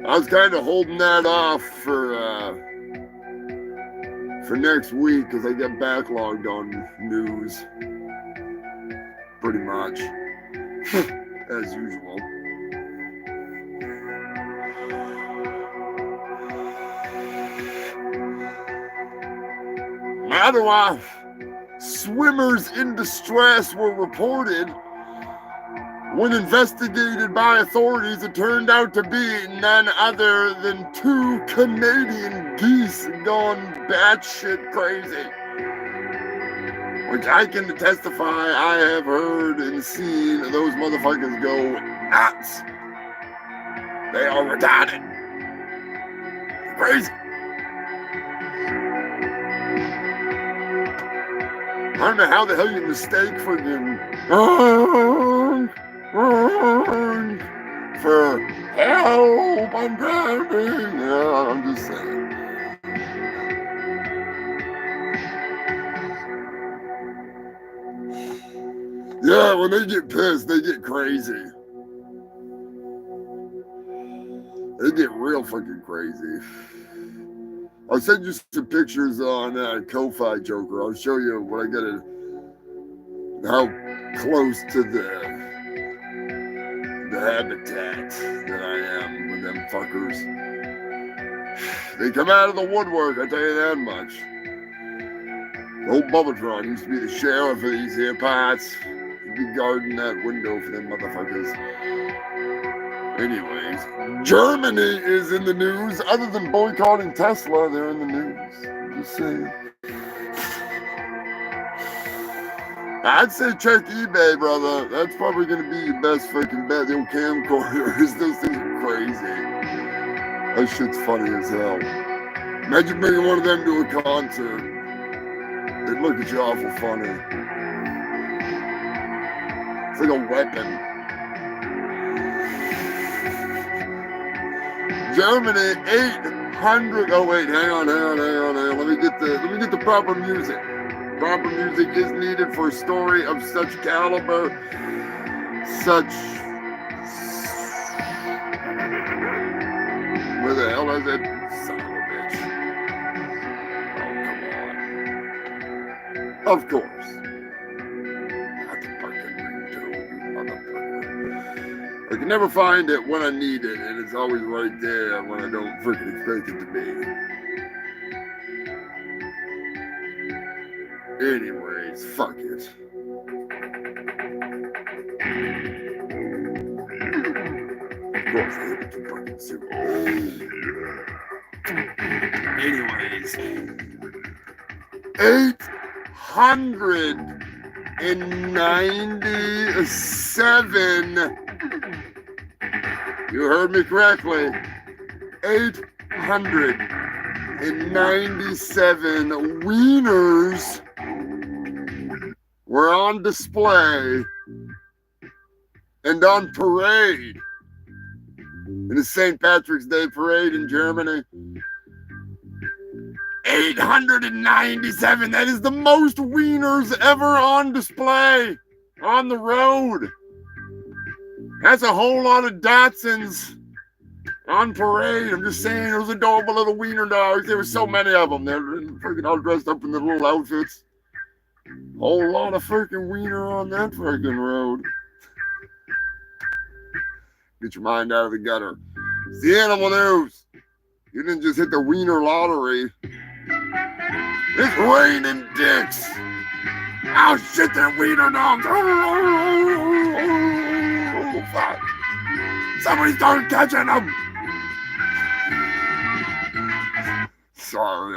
I was kind of holding that off for next week because I get backlogged on news. Pretty much. As usual. Otherwise, swimmers in distress were reported. When investigated by authorities, it turned out to be none other than 2 Canadian geese gone batshit crazy. Which I can testify I have heard and seen those motherfuckers go nuts. They are retarded. They're crazy. I don't know how the hell you mistake freaking for help, I'm drowning. Yeah, I'm just saying. Yeah, when they get pissed, they get crazy. They get real fucking crazy. I'll send you some pictures on Ko-Fi Joker. I'll show you when I get it, how close to the habitat that I am with them fuckers. They come out of the woodwork, I tell you that much. Old Bubbatron used to be the sheriff of these here parts. He'd be guarding that window for them motherfuckers. Anyways, Germany is in the news. Other than boycotting Tesla, they're in the news. Just saying. I'd say check eBay, brother. That's probably going to be your best fucking bet. The old camcorders, those things are crazy. That shit's funny as hell. Imagine bringing one of them to a concert. They'd look at you awful funny. It's like a weapon. Germany, 8 800. Oh wait, hang on. Let me get the proper music. Proper music is needed for a story of such caliber, such. Where the hell is it? Son of a bitch. Oh, come on. Of course. Not the fucking ringtone, you motherfucker. I can never find it when I need it, and it's always right there when I don't freaking expect it to be. Anyways, fuck it. Of course, I hate it to fucking soup. Anyways, 897. You heard me correctly. 897 wieners were on display and on parade in the St. Patrick's Day parade in Germany. 897. That is the most wieners ever on display on the road. That's a whole lot of Datsuns on parade. I'm just saying, those adorable little wiener dogs. There were so many of them. They were freaking all dressed up in their little outfits. Whole lot of freaking wiener on that freaking road. Get your mind out of the gutter. It's the animal news. You didn't just hit the wiener lottery. It's raining dicks. Oh shit, they're wiener dogs. Oh, fuck. Somebody started catching them. Sorry,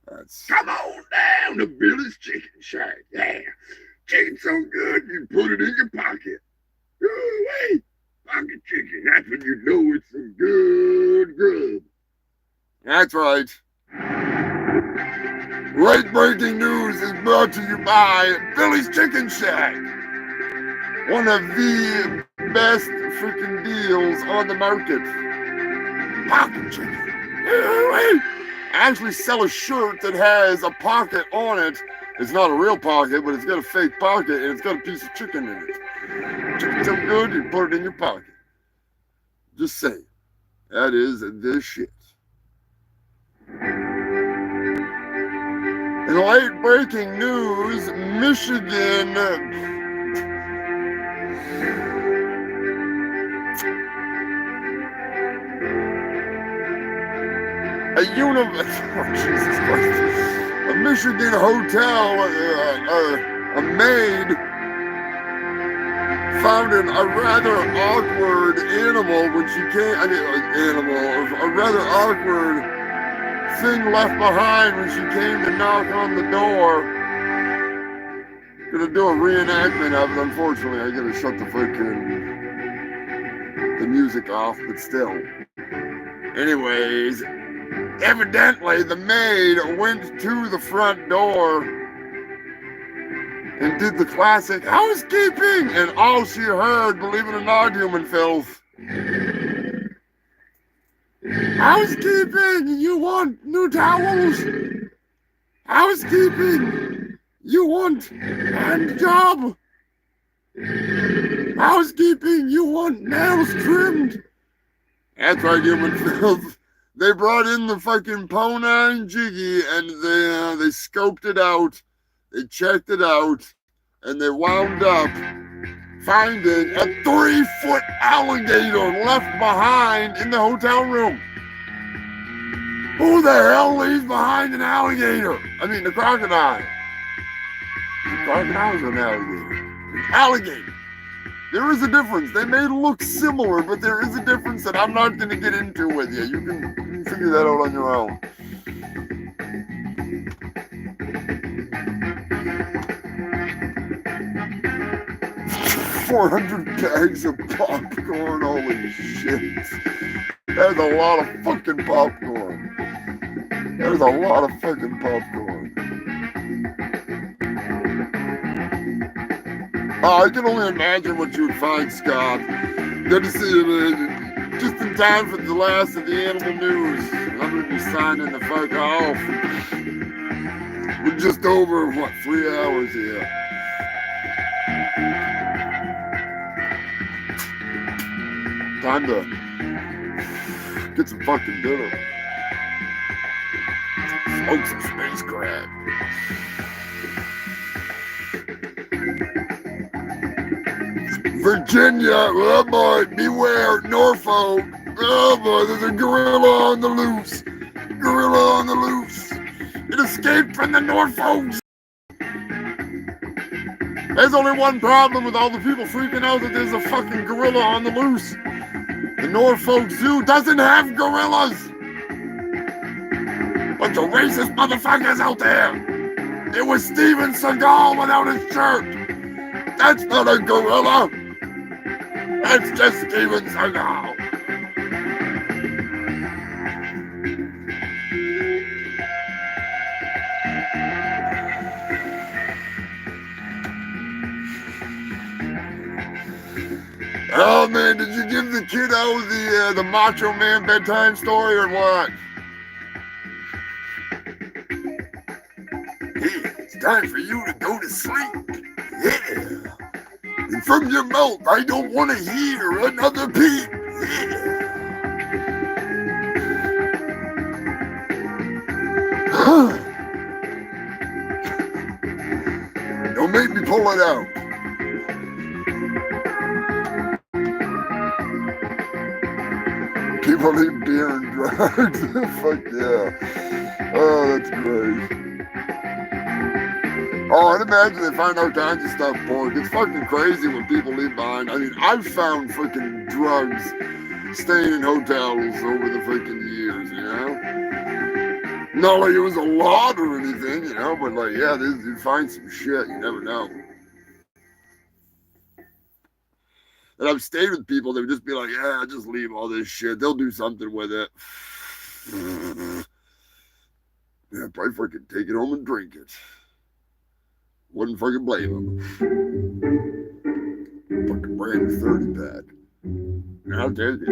that's. Come on down to Billy's Chicken Shack. Yeah. Chicken so good you put it in your pocket. Ooh-wee. Pocket chicken. That's when you know it's some good grub. That's right. Late breaking news is brought to you by Billy's Chicken Shack. One of the best freaking deals on the market. Pocket chicken. I actually sell a shirt that has a pocket on it. It's not a real pocket, but it's got a fake pocket and it's got a piece of chicken in it. Chicken so good, you put it in your pocket. Just saying. That is the shit. In late breaking news, Michigan. A Michigan hotel, a maid found a rather awkward animal when she came. A rather awkward thing left behind when she came to knock on the door. Gonna do a reenactment of it. Unfortunately, I gotta shut the music off, but still. Anyways. Evidently, the maid went to the front door and did the classic housekeeping, and all she heard, believe it or not, human filth. Housekeeping, you want new towels? Housekeeping, you want hand job? Housekeeping, you want nails trimmed? That's right, human filth. They brought in the fucking Ponine Jiggy and they scoped it out, they checked it out, and they wound up finding a 3-foot alligator left behind in the hotel room. Who the hell leaves behind an alligator? I mean, the crocodile. The crocodile's an alligator. Alligator. There is a difference. They may look similar, but there is a difference that I'm not going to get into with you. You can figure that out on your own. $400 bags of popcorn. Holy shit. That's a lot of fucking popcorn. There's a lot of fucking popcorn. I can only imagine what you would find, Scott. Good to see you, man. Just in time for the last of the animal news. I'm gonna be signing the fuck off. We're just over, 3 hours here. Time to get some fucking dinner. Smoke some space crab. Virginia, oh boy, beware, Norfolk. Oh boy, there's a gorilla on the loose. Gorilla on the loose. It escaped from the Norfolks. There's only one problem with all the people freaking out that there's a fucking gorilla on the loose. The Norfolk Zoo doesn't have gorillas. Bunch of racist motherfuckers out there. It was Steven Seagal without his shirt. That's not a gorilla. That's just Steven Seagal. Oh man, did you give the kiddo the Macho Man bedtime story or what? Hey, it's time for you to go to sleep. Yeah. And from your mouth, I don't want to hear another peep. Yeah. Don't make me pull it out. People eat beer and drugs. Fuck yeah. Oh, that's great. Oh, I'd imagine they find all kinds of stuff, pork. It's fucking crazy what people leave behind. I mean, I've found freaking drugs staying in hotels over the freaking years, you know? Not like it was a lot or anything, you know, but like, yeah, you find some shit, you never know. And I've stayed with people that would just be like, yeah, just leave all this shit. They'll do something with it. Yeah, probably freaking take it home and drink it. Wouldn't fucking blame them. Fucking brand new 30 pack. I'll take it.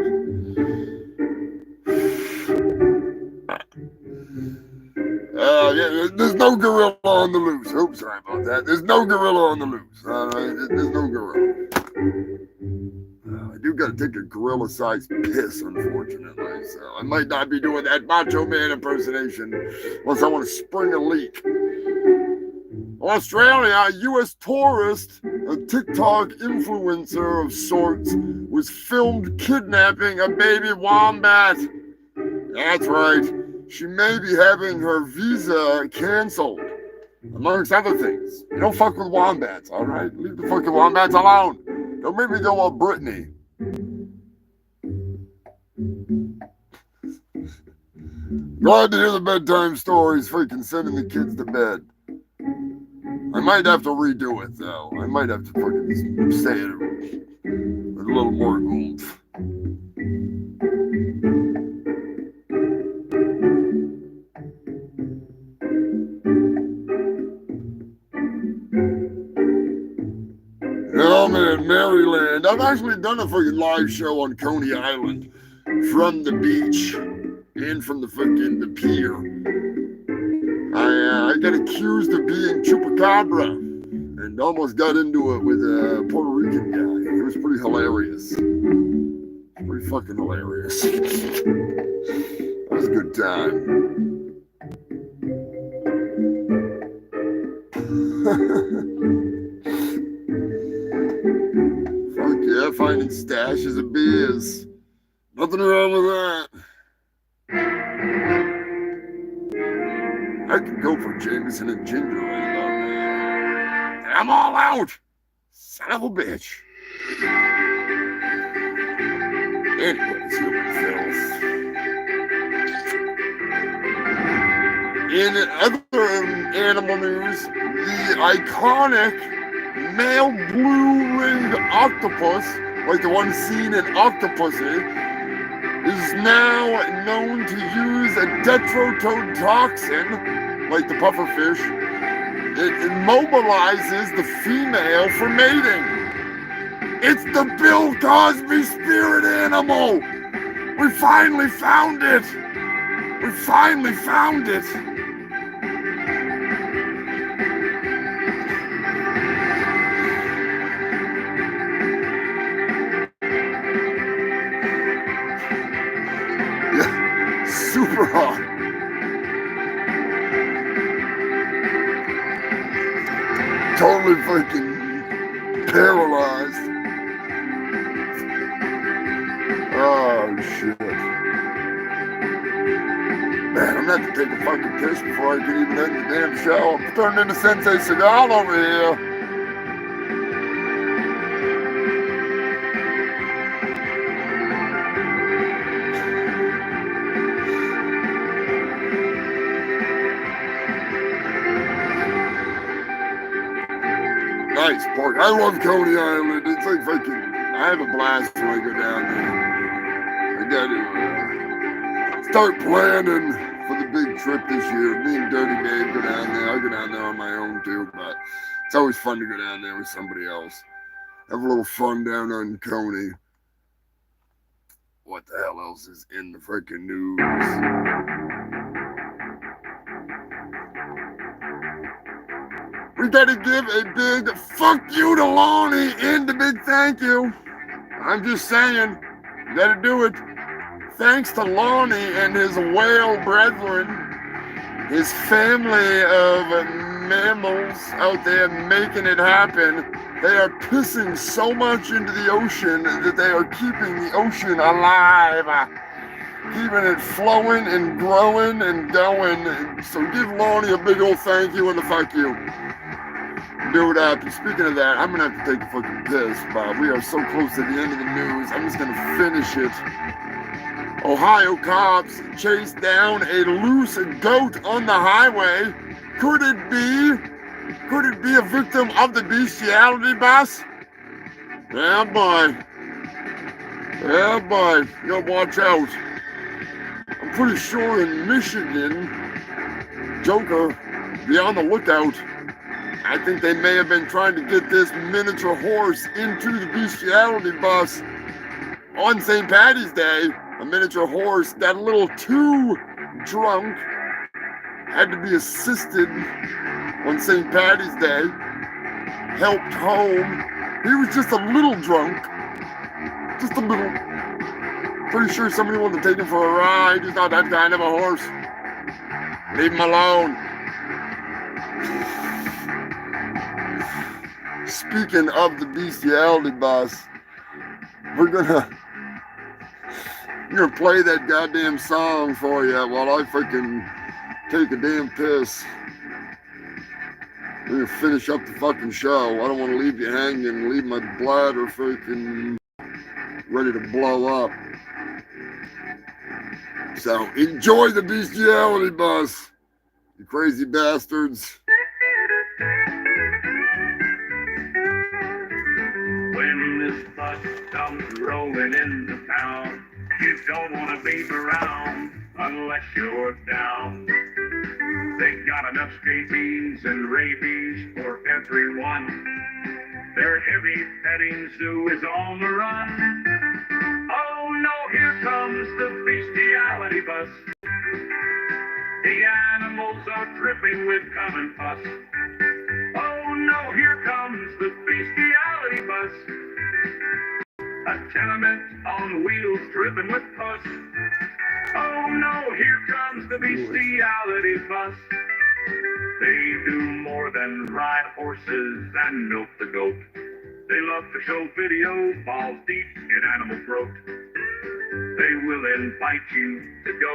Yeah, there's no gorilla on the loose. Oops, sorry about that. There's no gorilla on the loose. All right, there's no gorilla. I do gotta take a gorilla-sized piss, unfortunately, so I might not be doing that Macho Man impersonation unless I want to spring a leak. Australia, a U.S. tourist, a TikTok influencer of sorts, was filmed kidnapping a baby wombat. That's right. She may be having her visa canceled, amongst other things. You don't fuck with wombats, all right? Leave the fucking wombats alone. Don't make me go on Brittany. Glad to hear the bedtime stories, freaking sending the kids to bed. I might have to redo it, though. I might have to freaking say it with a little more oomph. Oh man, Maryland. I've actually done a freaking live show on Coney Island from the beach and from the pier. I got accused of being chupacabra and almost got into it with a Puerto Rican guy. It was pretty hilarious. Pretty fucking hilarious. That was a good time. Fuck yeah, finding stashes of beers. Nothing wrong with that. I could go for Jameson and ginger right about now. I'm all out. Son of a bitch. Anyways, human filth. In other animal news, the iconic male blue-ringed octopus, like the one seen in Octopussy, is now known to use a tetrodotoxin, like the pufferfish. It immobilizes the female for mating. It's the Bill Cosby spirit animal. We finally found it! We finally found it! Yeah, super hot. Totally freaking paralyzed. Oh, shit. Man, I'm gonna have to take a fucking piss before I can even end the damn show. I'm turning into Sensei Seagal over here. Nice park. I love Coney Island. It's like fucking, I have a blast when I go down there. I gotta start planning for the big trip this year. Me and Dirty Dave go down there. I go down there on my own too, but it's always fun to go down there with somebody else. Have a little fun down on Coney. What the hell else is in the freaking news? We gotta give a big fuck you to Lonnie and a big thank you. I'm just saying, you gotta do it. Thanks to Lonnie and his whale brethren, his family of mammals out there making it happen. They are pissing so much into the ocean that they are keeping the ocean alive. Keeping it flowing and growing and going. So give Lonnie a big old thank you and a fuck you. Do it up. And speaking of that, I'm gonna have to take a fucking piss, Bob. We are so close to the end of the news. I'm just gonna finish it. Ohio cops chased down a loose goat on the highway. Could it be a victim of the bestiality bus? Yeah, boy. Yeah, boy. You gotta watch out. I'm pretty sure in Michigan, Joker, be on the lookout. I think they may have been trying to get this miniature horse into the bestiality bus on St. Patty's Day. A miniature horse got a little too drunk, had to be assisted on St. Patty's Day, helped home. He was just a little drunk, just a little. Pretty sure somebody wanted to take him for a ride. He's not that kind of a horse. Leave him alone. Speaking of the bestiality bus, we're gonna play that goddamn song for you while I freaking take a damn piss. We're gonna finish up the fucking show. I don't want to leave you hanging and leave my bladder freaking ready to blow up. So enjoy the bestiality bus, you crazy bastards. When this bus comes rolling into town, you don't want to be around unless you're down. They got enough scabies and rabies for everyone. Their heavy petting zoo is on the run. Oh no, here comes the bestiality bus. The animals are dripping with cum and pus. Oh no, here comes the bestiality bus. A tenement on wheels dripping with pus. Oh no, here comes the bestiality bus. They do more than ride horses and milk the goat. They love to show video balls deep in animal throat. They will invite you to go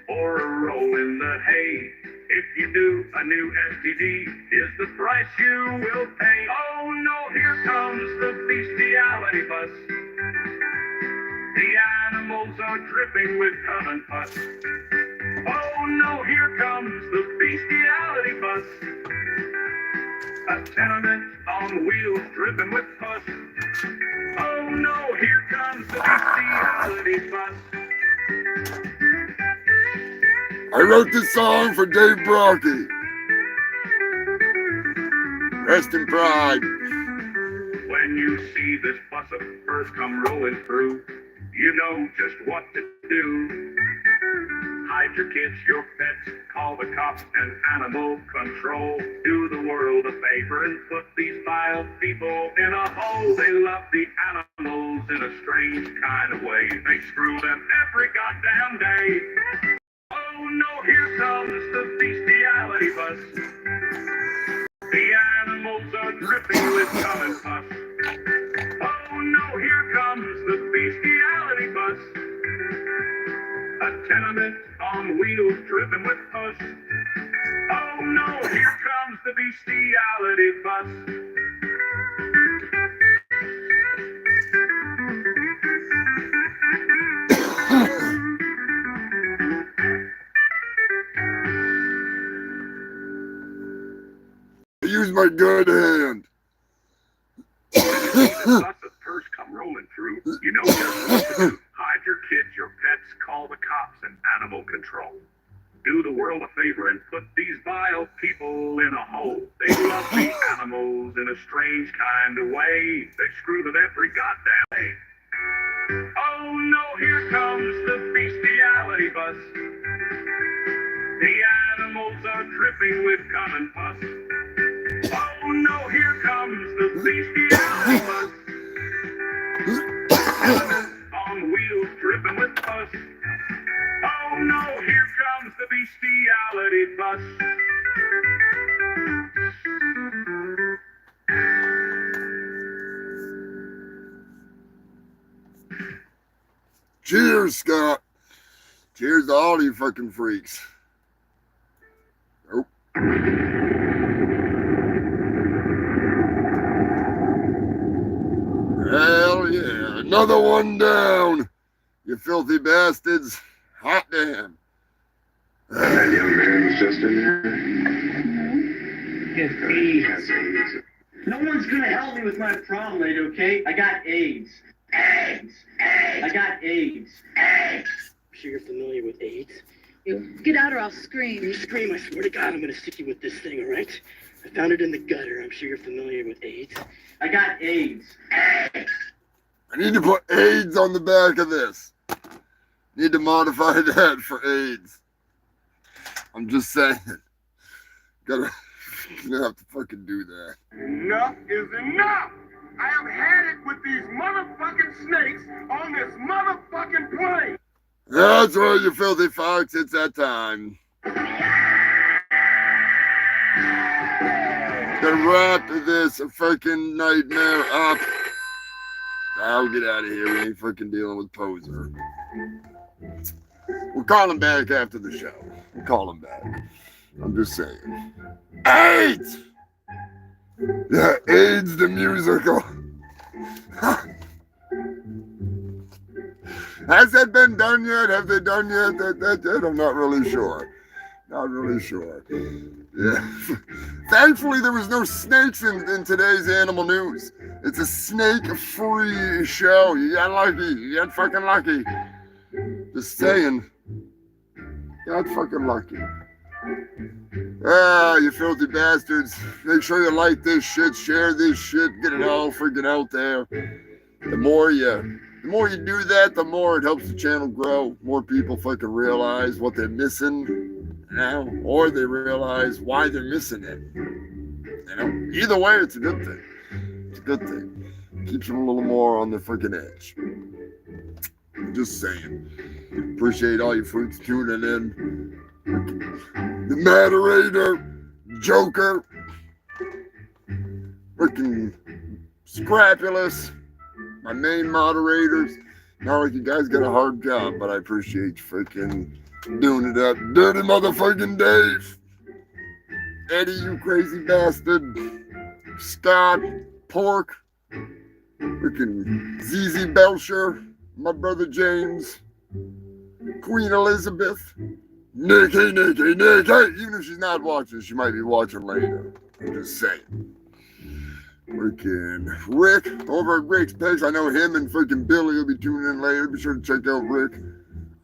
for a roll in the hay. If you do, a new STD is the price you will pay. Oh no, here comes the bestiality bus. The animals are dripping with cum and pus. Oh no, here comes the bestiality bus. A tenement on wheels dripping with pus. Oh no, here comes the bestiality bus. I wrote this song for Dave Brocky. Rest in pride. When you see this bus of furs come rolling through, you know just what to do. Hide your kids, your pets, call the cops and animal control. Do the world a favor and put these vile people in a hole. They love the animals in a strange kind of way. They screw them every goddamn day. Oh no, here comes the bestiality bus. The animals are dripping with cum and pus. Oh no, here comes the bestiality bus. A tenement on wheels dripping with pus. Oh no, here comes the bestiality bus. Use my good hand. Lots of purse come rolling through. You know just what to do. Hide your kids, your pets, call the cops and animal control. Do the world a favor and put these vile people in a hole. They love the animals in a strange kind of way. They screw them every goddamn day. Oh no, here comes the bestiality bus. The animals are dripping with cum and pus. Oh no, here comes the bestiality bus. On wheels dripping with pus. Oh no, here comes the bestiality bus. Cheers, Scott. Cheers to all you fucking freaks. Oh. Hell yeah, another one down, you filthy bastards. Hot damn. That young man was just in there. Get AIDS. No one's gonna help me with my problem, lady, okay? I got AIDS. AIDS! AIDS! I got AIDS. AIDS! I'm sure you're familiar with AIDS. You get out or I'll If scream. you scream, I swear to God, I'm gonna stick you with this thing, all right? I found it in the gutter. I'm sure you're familiar with AIDS. I got AIDS. AIDS! I need to put AIDS on the back of this. Need to modify that for AIDS. I'm just saying. Gonna have to fucking do that. Enough is enough! I have had it with these motherfucking snakes on this motherfucking plane! That's right, you filthy fox. It's that time. Gonna wrap this fucking nightmare up. I'll get out of here. We ain't fucking dealing with Poser. We'll call him back after the show. We'll call him back. I'm just saying. AIDS! Yeah, AIDS the musical. Has that been done yet? Have they done yet? That I'm not really sure. Not really sure. Yeah. Thankfully, there was no snakes in today's animal news. It's a snake-free show. You got lucky. You got fucking lucky. Just saying. Got fucking lucky. Ah, you filthy bastards. Make sure you like this shit, share this shit, get it all freaking out there. The more you do that, the more it helps the channel grow. More people fucking realize what they're missing now, or they realize why they're missing it. You know, either way, it's a good thing. It's a good thing. Keeps them a little more on the freaking edge. Just saying. Appreciate all you freaks tuning in. The moderator, Joker, freaking Scrapulous, my main moderators. Not like you guys got a hard job, but I appreciate you freaking doing it up. Dirty motherfucking Dave, Eddie, you crazy bastard, Scott, Pork, freaking ZZ Belcher, my brother James, Queen Elizabeth, Nikki, even if she's not watching, she might be watching later. I'm just saying. Freaking Rick, over at Rick's Picks. I know him and freaking Billy will be tuning in later. Be sure to check out Rick.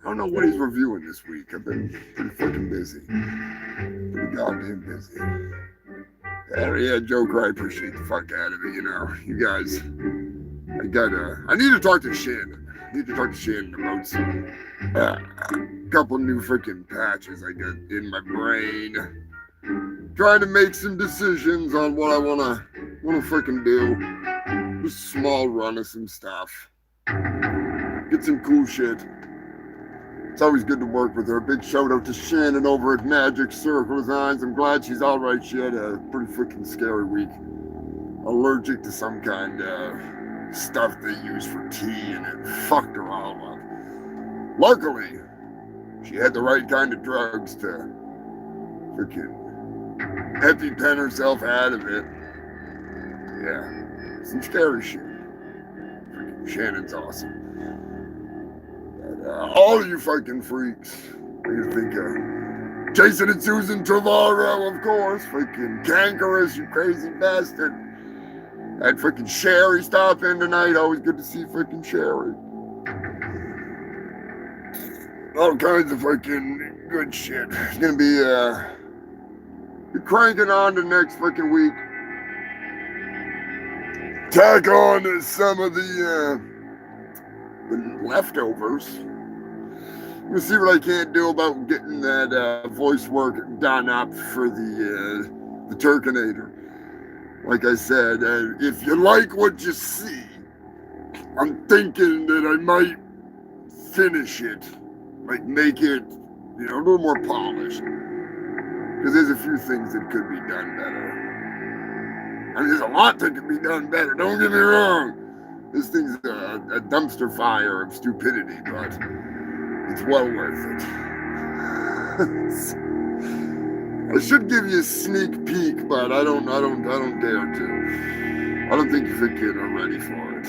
I don't know what he's reviewing this week. I've been pretty fucking busy. Pretty goddamn busy. Yeah, Joker, I appreciate the fuck out of it, you know. You guys, I need to talk to Shannon. need to talk to Shannon about some couple new freaking patches I got in my brain. Trying to make some decisions on what I wanna freaking do. Just a small run of some stuff. Get some cool shit. It's always good to work with her. Big shout out to Shannon over at Magic Circle Designs. I'm glad she's all right. She had a pretty freaking scary week. Allergic to some kind of stuff they use for tea, and it fucked her all up. Luckily, she had the right kind of drugs to freaking EpiPen herself out of it. Yeah, some scary shit. Freaking Shannon's awesome. All of you fucking freaks. You think Jason and Susan Trevorrow, of course. Freaking Cankerous, you crazy bastard. Had freaking Sherry stop in tonight. Always good to see freaking Sherry. All kinds of freaking good shit. It's gonna be cranking on to next freaking week. Tack on to some of the leftovers. I'm gonna see what I can do about getting that voice work done up for the Turkinator. Like I said, if you like what you see, I'm thinking that I might finish it, like make it, a little more polished. Because there's a few things that could be done better. I mean, there's a lot that could be done better. Don't get me wrong. This thing's a dumpster fire of stupidity, but it's well worth it. I should give you a sneak peek, but I don't dare to. I don't think you freaking are ready for it.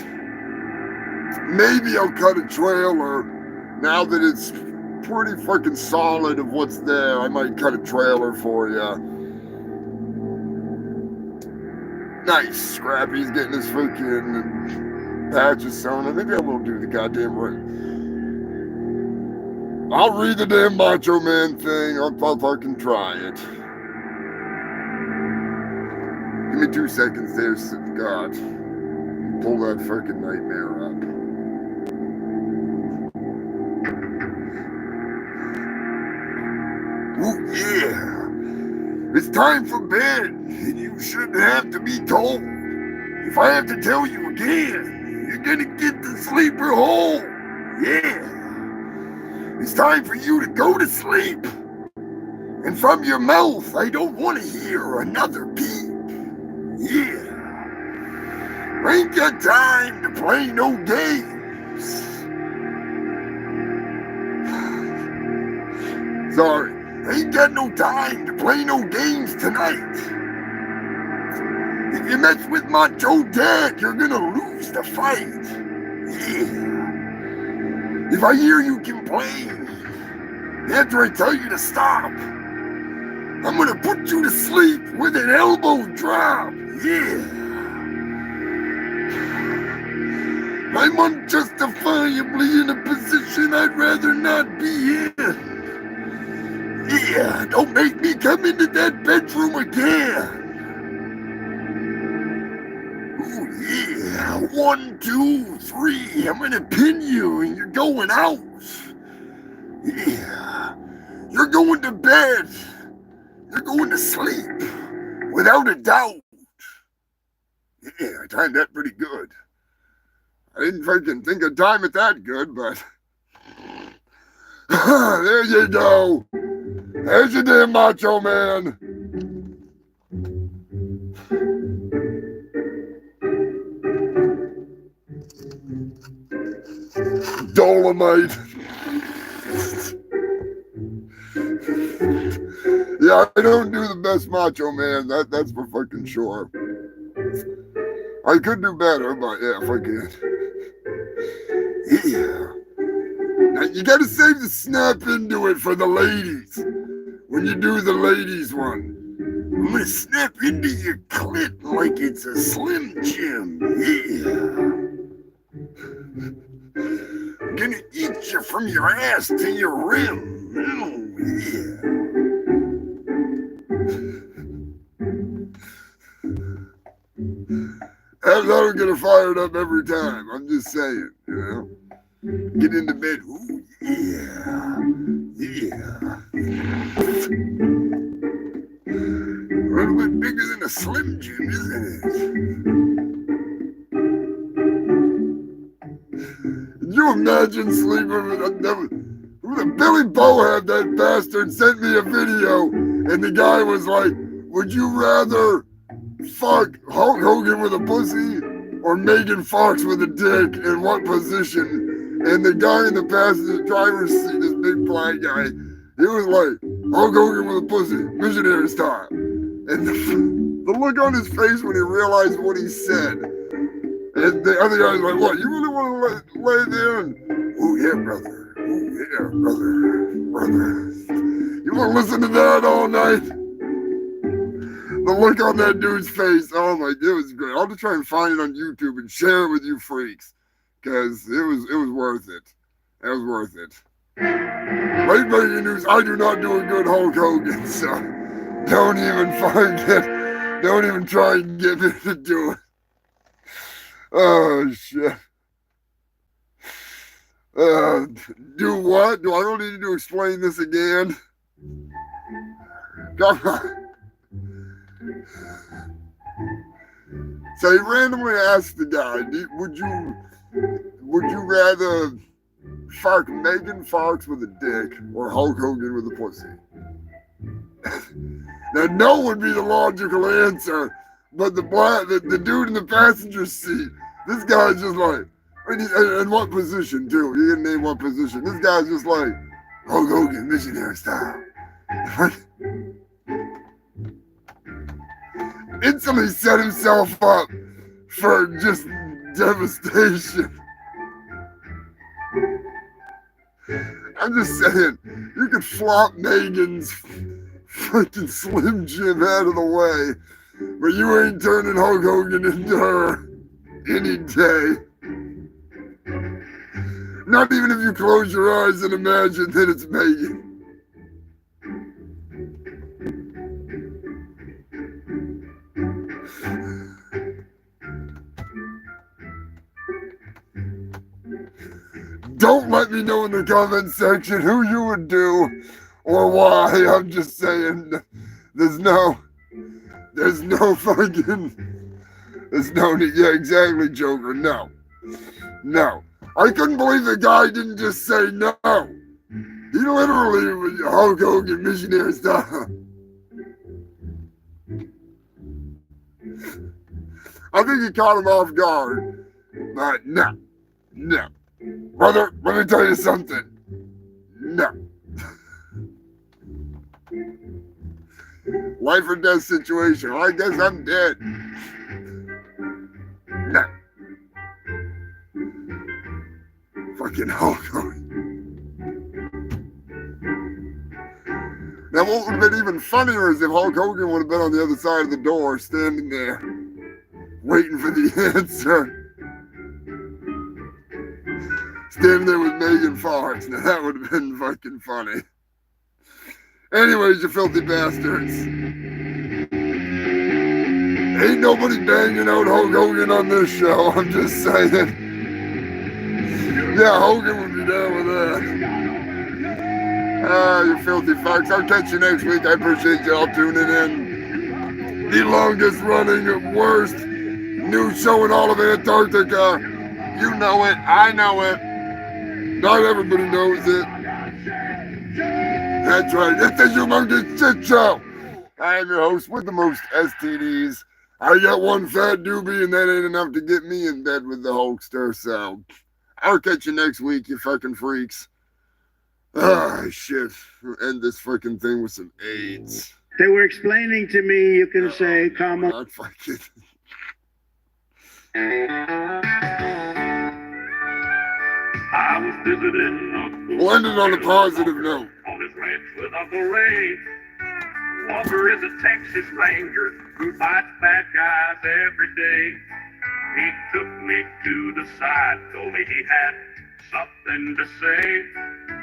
Maybe I'll cut a trailer now that it's pretty freaking solid of what's there. I might cut a trailer for you. Nice, Scrappy's getting his freaking patches sewn. Maybe I will do the goddamn right. I'll read the damn Macho Man thing. I'll fucking try it. Give me 2 seconds there, God. Pull that freaking nightmare up. Ooh, yeah. It's time for bed, and you shouldn't have to be told. If I have to tell you again, you're gonna get the sleeper hole. Yeah. It's time for you to go to sleep. And from your mouth, I don't want to hear another peep. Yeah. I ain't got time to play no games. Sorry, I ain't got no time to play no games tonight. If you mess with my Joe Dad, you're gonna lose the fight. Yeah. If I hear you complain after I tell you to stop, I'm gonna put you to sleep with an elbow drop. Yeah. I'm unjustifiably in a position I'd rather not be in. Yeah, don't make me come into that bedroom again. Ooh, yeah. 1, 2, 3. I'm gonna pin you and you're going out. Yeah. You're going to bed. You're going to sleep. Without a doubt. Yeah, I timed that pretty good. I didn't freaking think I'd time it that good, but there you go. There's your damn Macho Man. Dolomite. Yeah, I don't do the best Macho Man. That's for fucking sure. I could do better, but yeah, fuck it. Yeah. Now you gotta save the snap into it for the ladies. When you do the ladies one. I'm gonna snap into your clit like it's a Slim Jim. Yeah. I'm gonna eat you from your ass to your rim. Oh, yeah. That'll get her fired up every time. I'm just saying, Get into bed. Ooh, yeah. Yeah. A little bit bigger than a Slim Jim, isn't it? Can you imagine sleeping with who the Billy Bohab, that bastard, sent me a video, and the guy was like, would you rather fuck Hulk Hogan with a pussy or Megan Fox with a dick, in what position? And the guy in the passenger driver's seat, this big black guy, he was like, Hulk Hogan with a pussy, missionary style. And the look on his face when he realized what he said. And the other guy's like, what, you really want to lay there? And, oh yeah, brother. Oh yeah, brother. You want to listen to that all night? The look on that dude's face, oh my, it was great. I'll just try and find it on YouTube and share it with you freaks, because it was worth it. It was worth it. Late breaking news, I do not do a good Hulk Hogan, so don't even try and get me to do it. Oh shit. Do what? Do I don't need to explain this again? Come on. So he randomly asked the guy, would you rather fuck Megan Fox with a dick or Hulk Hogan with a pussy? Now no would be the logical answer, but the dude in the passenger seat, this guy's just like, in what position too? You didn't name what position. This guy's just like, Hulk Hogan, missionary style. Instantly set himself up for just devastation. I'm just saying, you could flop Megan's freaking Slim Jim out of the way, but you ain't turning Hulk Hogan into her any day. Not even if you close your eyes and imagine that it's Megan. Don't let me know in the comment section who you would do or why. I'm just saying, there's no need. Yeah, exactly, Joker. No. I couldn't believe the guy didn't just say no. He literally was Hulk Hogan missionary style. I think he caught him off guard, but no. Brother, let me tell you something. No. Life or death situation. Well, I guess I'm dead. No. Fucking Hulk Hogan. Now, what would have been even funnier is if Hulk Hogan would have been on the other side of the door, standing there, waiting for the answer. Standing there with Megan Fox. Now that would have been fucking funny. Anyways, you filthy bastards. Ain't nobody banging out Hulk Hogan on this show. I'm just saying. Yeah, Hogan would be down with that. You filthy fucks. I'll catch you next week. I appreciate y'all tuning in. The longest running, worst news show in all of Antarctica. You know it. I know it. Not everybody knows it. That's right. It's the Humongous Shit Show. I am your host with the most STDs. I got one fat doobie, and that ain't enough to get me in bed with the Hulkster. So I'll catch you next week, you fucking freaks. Ah, shit. We'll end this freaking thing with some AIDS. They were explaining to me, you can say, come on. Not fucking. I was visiting We'll end it on a positive note. on his ranch with Uncle Ray. Walker is a Texas Ranger who fights bad guys every day. He took me to the side, told me he had something to say.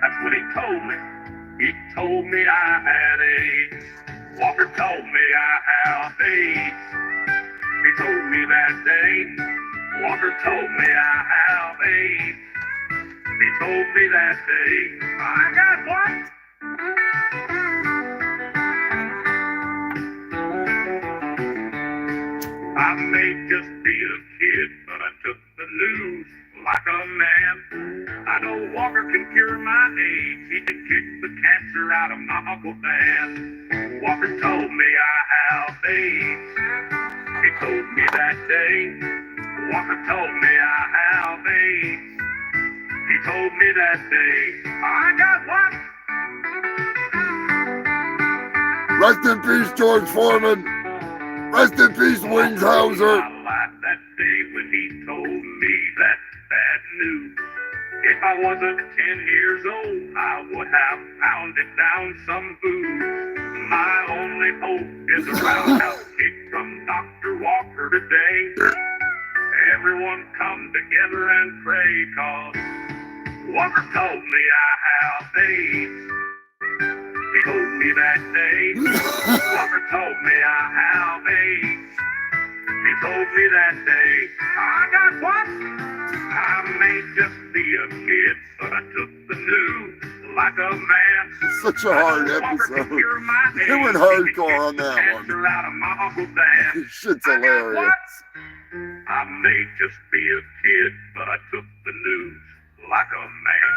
That's what he told me. He told me I had AIDS. Walker told me I have AIDS. He told me that day. Walker told me I have AIDS. He told me that day, I got what? I may just be a kid, but I took the news like a man. I know Walker can cure my AIDS. He can kick the cancer out of my Uncle Dan. Walker told me I have AIDS. He told me that day. Walker told me I have AIDS. He told me that day. I got what? Rest in peace, George Foreman. Rest in peace, Wings Hauser. I laughed that day when he told me that bad news. If I wasn't 10 years old, I would have pounded down some booze. My only hope is a roundhouse kick from Dr. Walker today. Everyone come together and pray, 'cause Walker told me I have AIDS. He told me that day. Walker told me I have AIDS. He told me that day. I got what? I may just be a kid, but I took the news like a man. It's such a hard episode. They went hardcore on that one. Out of my Uncle Dan. Shit's hilarious. I may just be a kid, but I took the news like a man.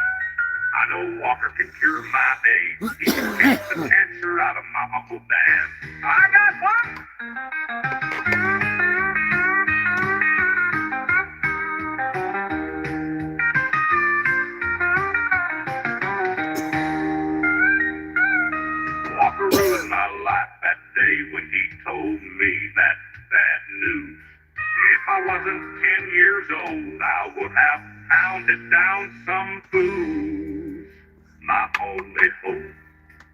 I know Walker can cure my AIDS. He can take the cancer out of my Uncle Dan. I got what? Walker ruined my life that day when he told me that bad news. If I wasn't 10 years old, I would have pounded down some booze. My only hope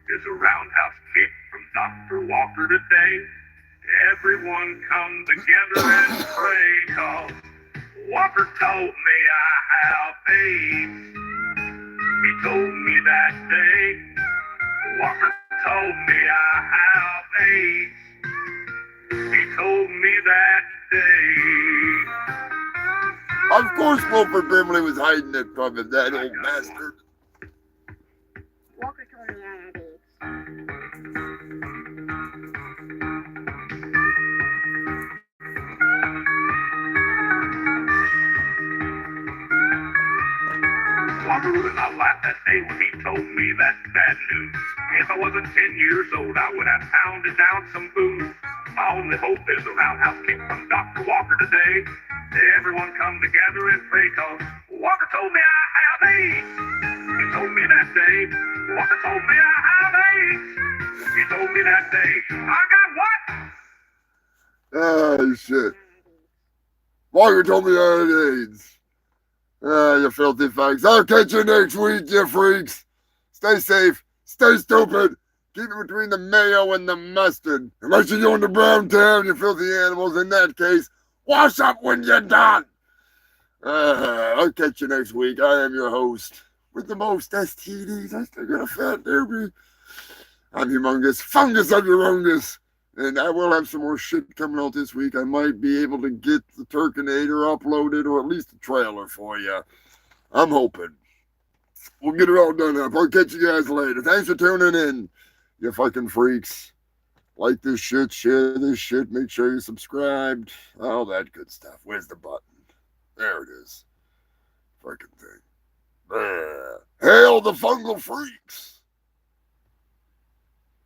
is a roundhouse kick from Dr. Walker today. Everyone come together and pray, 'cause Walker told me I have AIDS. He told me that day. Walker told me I have AIDS. He told me that day. Of course, Wilford Brimley was hiding it from him, that old bastard. Walker told me I had AIDS. Walker ruined my life that day when he told me that bad news. If I wasn't 10 years old, I would have pounded down some booze. My only hope is a roundhouse kick from Dr. Walker today. Everyone come together and pray, 'cause Walker told me I have AIDS. He told me that day. Walker told me I have AIDS. He told me that day. I got what? Oh, shit. Walker told me I had AIDS. You filthy fags. I'll catch you next week, you freaks. Stay safe. Stay stupid. Keep it between the mayo and the mustard. Unless you're going to Brown Town, you filthy animals. In that case, wash up when you're done. I'll catch you next week. I am your host with the most STDs. I still got a fat doobie. I'm Humongous, fungus of Humongous. And I will have some more shit coming out this week. I might be able to get the Turkinator uploaded, or at least a trailer for you. I'm hoping. We'll get it all done up. I'll catch you guys later. Thanks for tuning in, you fucking freaks. Like this shit, share this shit, make sure you're subscribed. All that good stuff. Where's the button? There it is. Fucking thing. Hail the fungal freaks.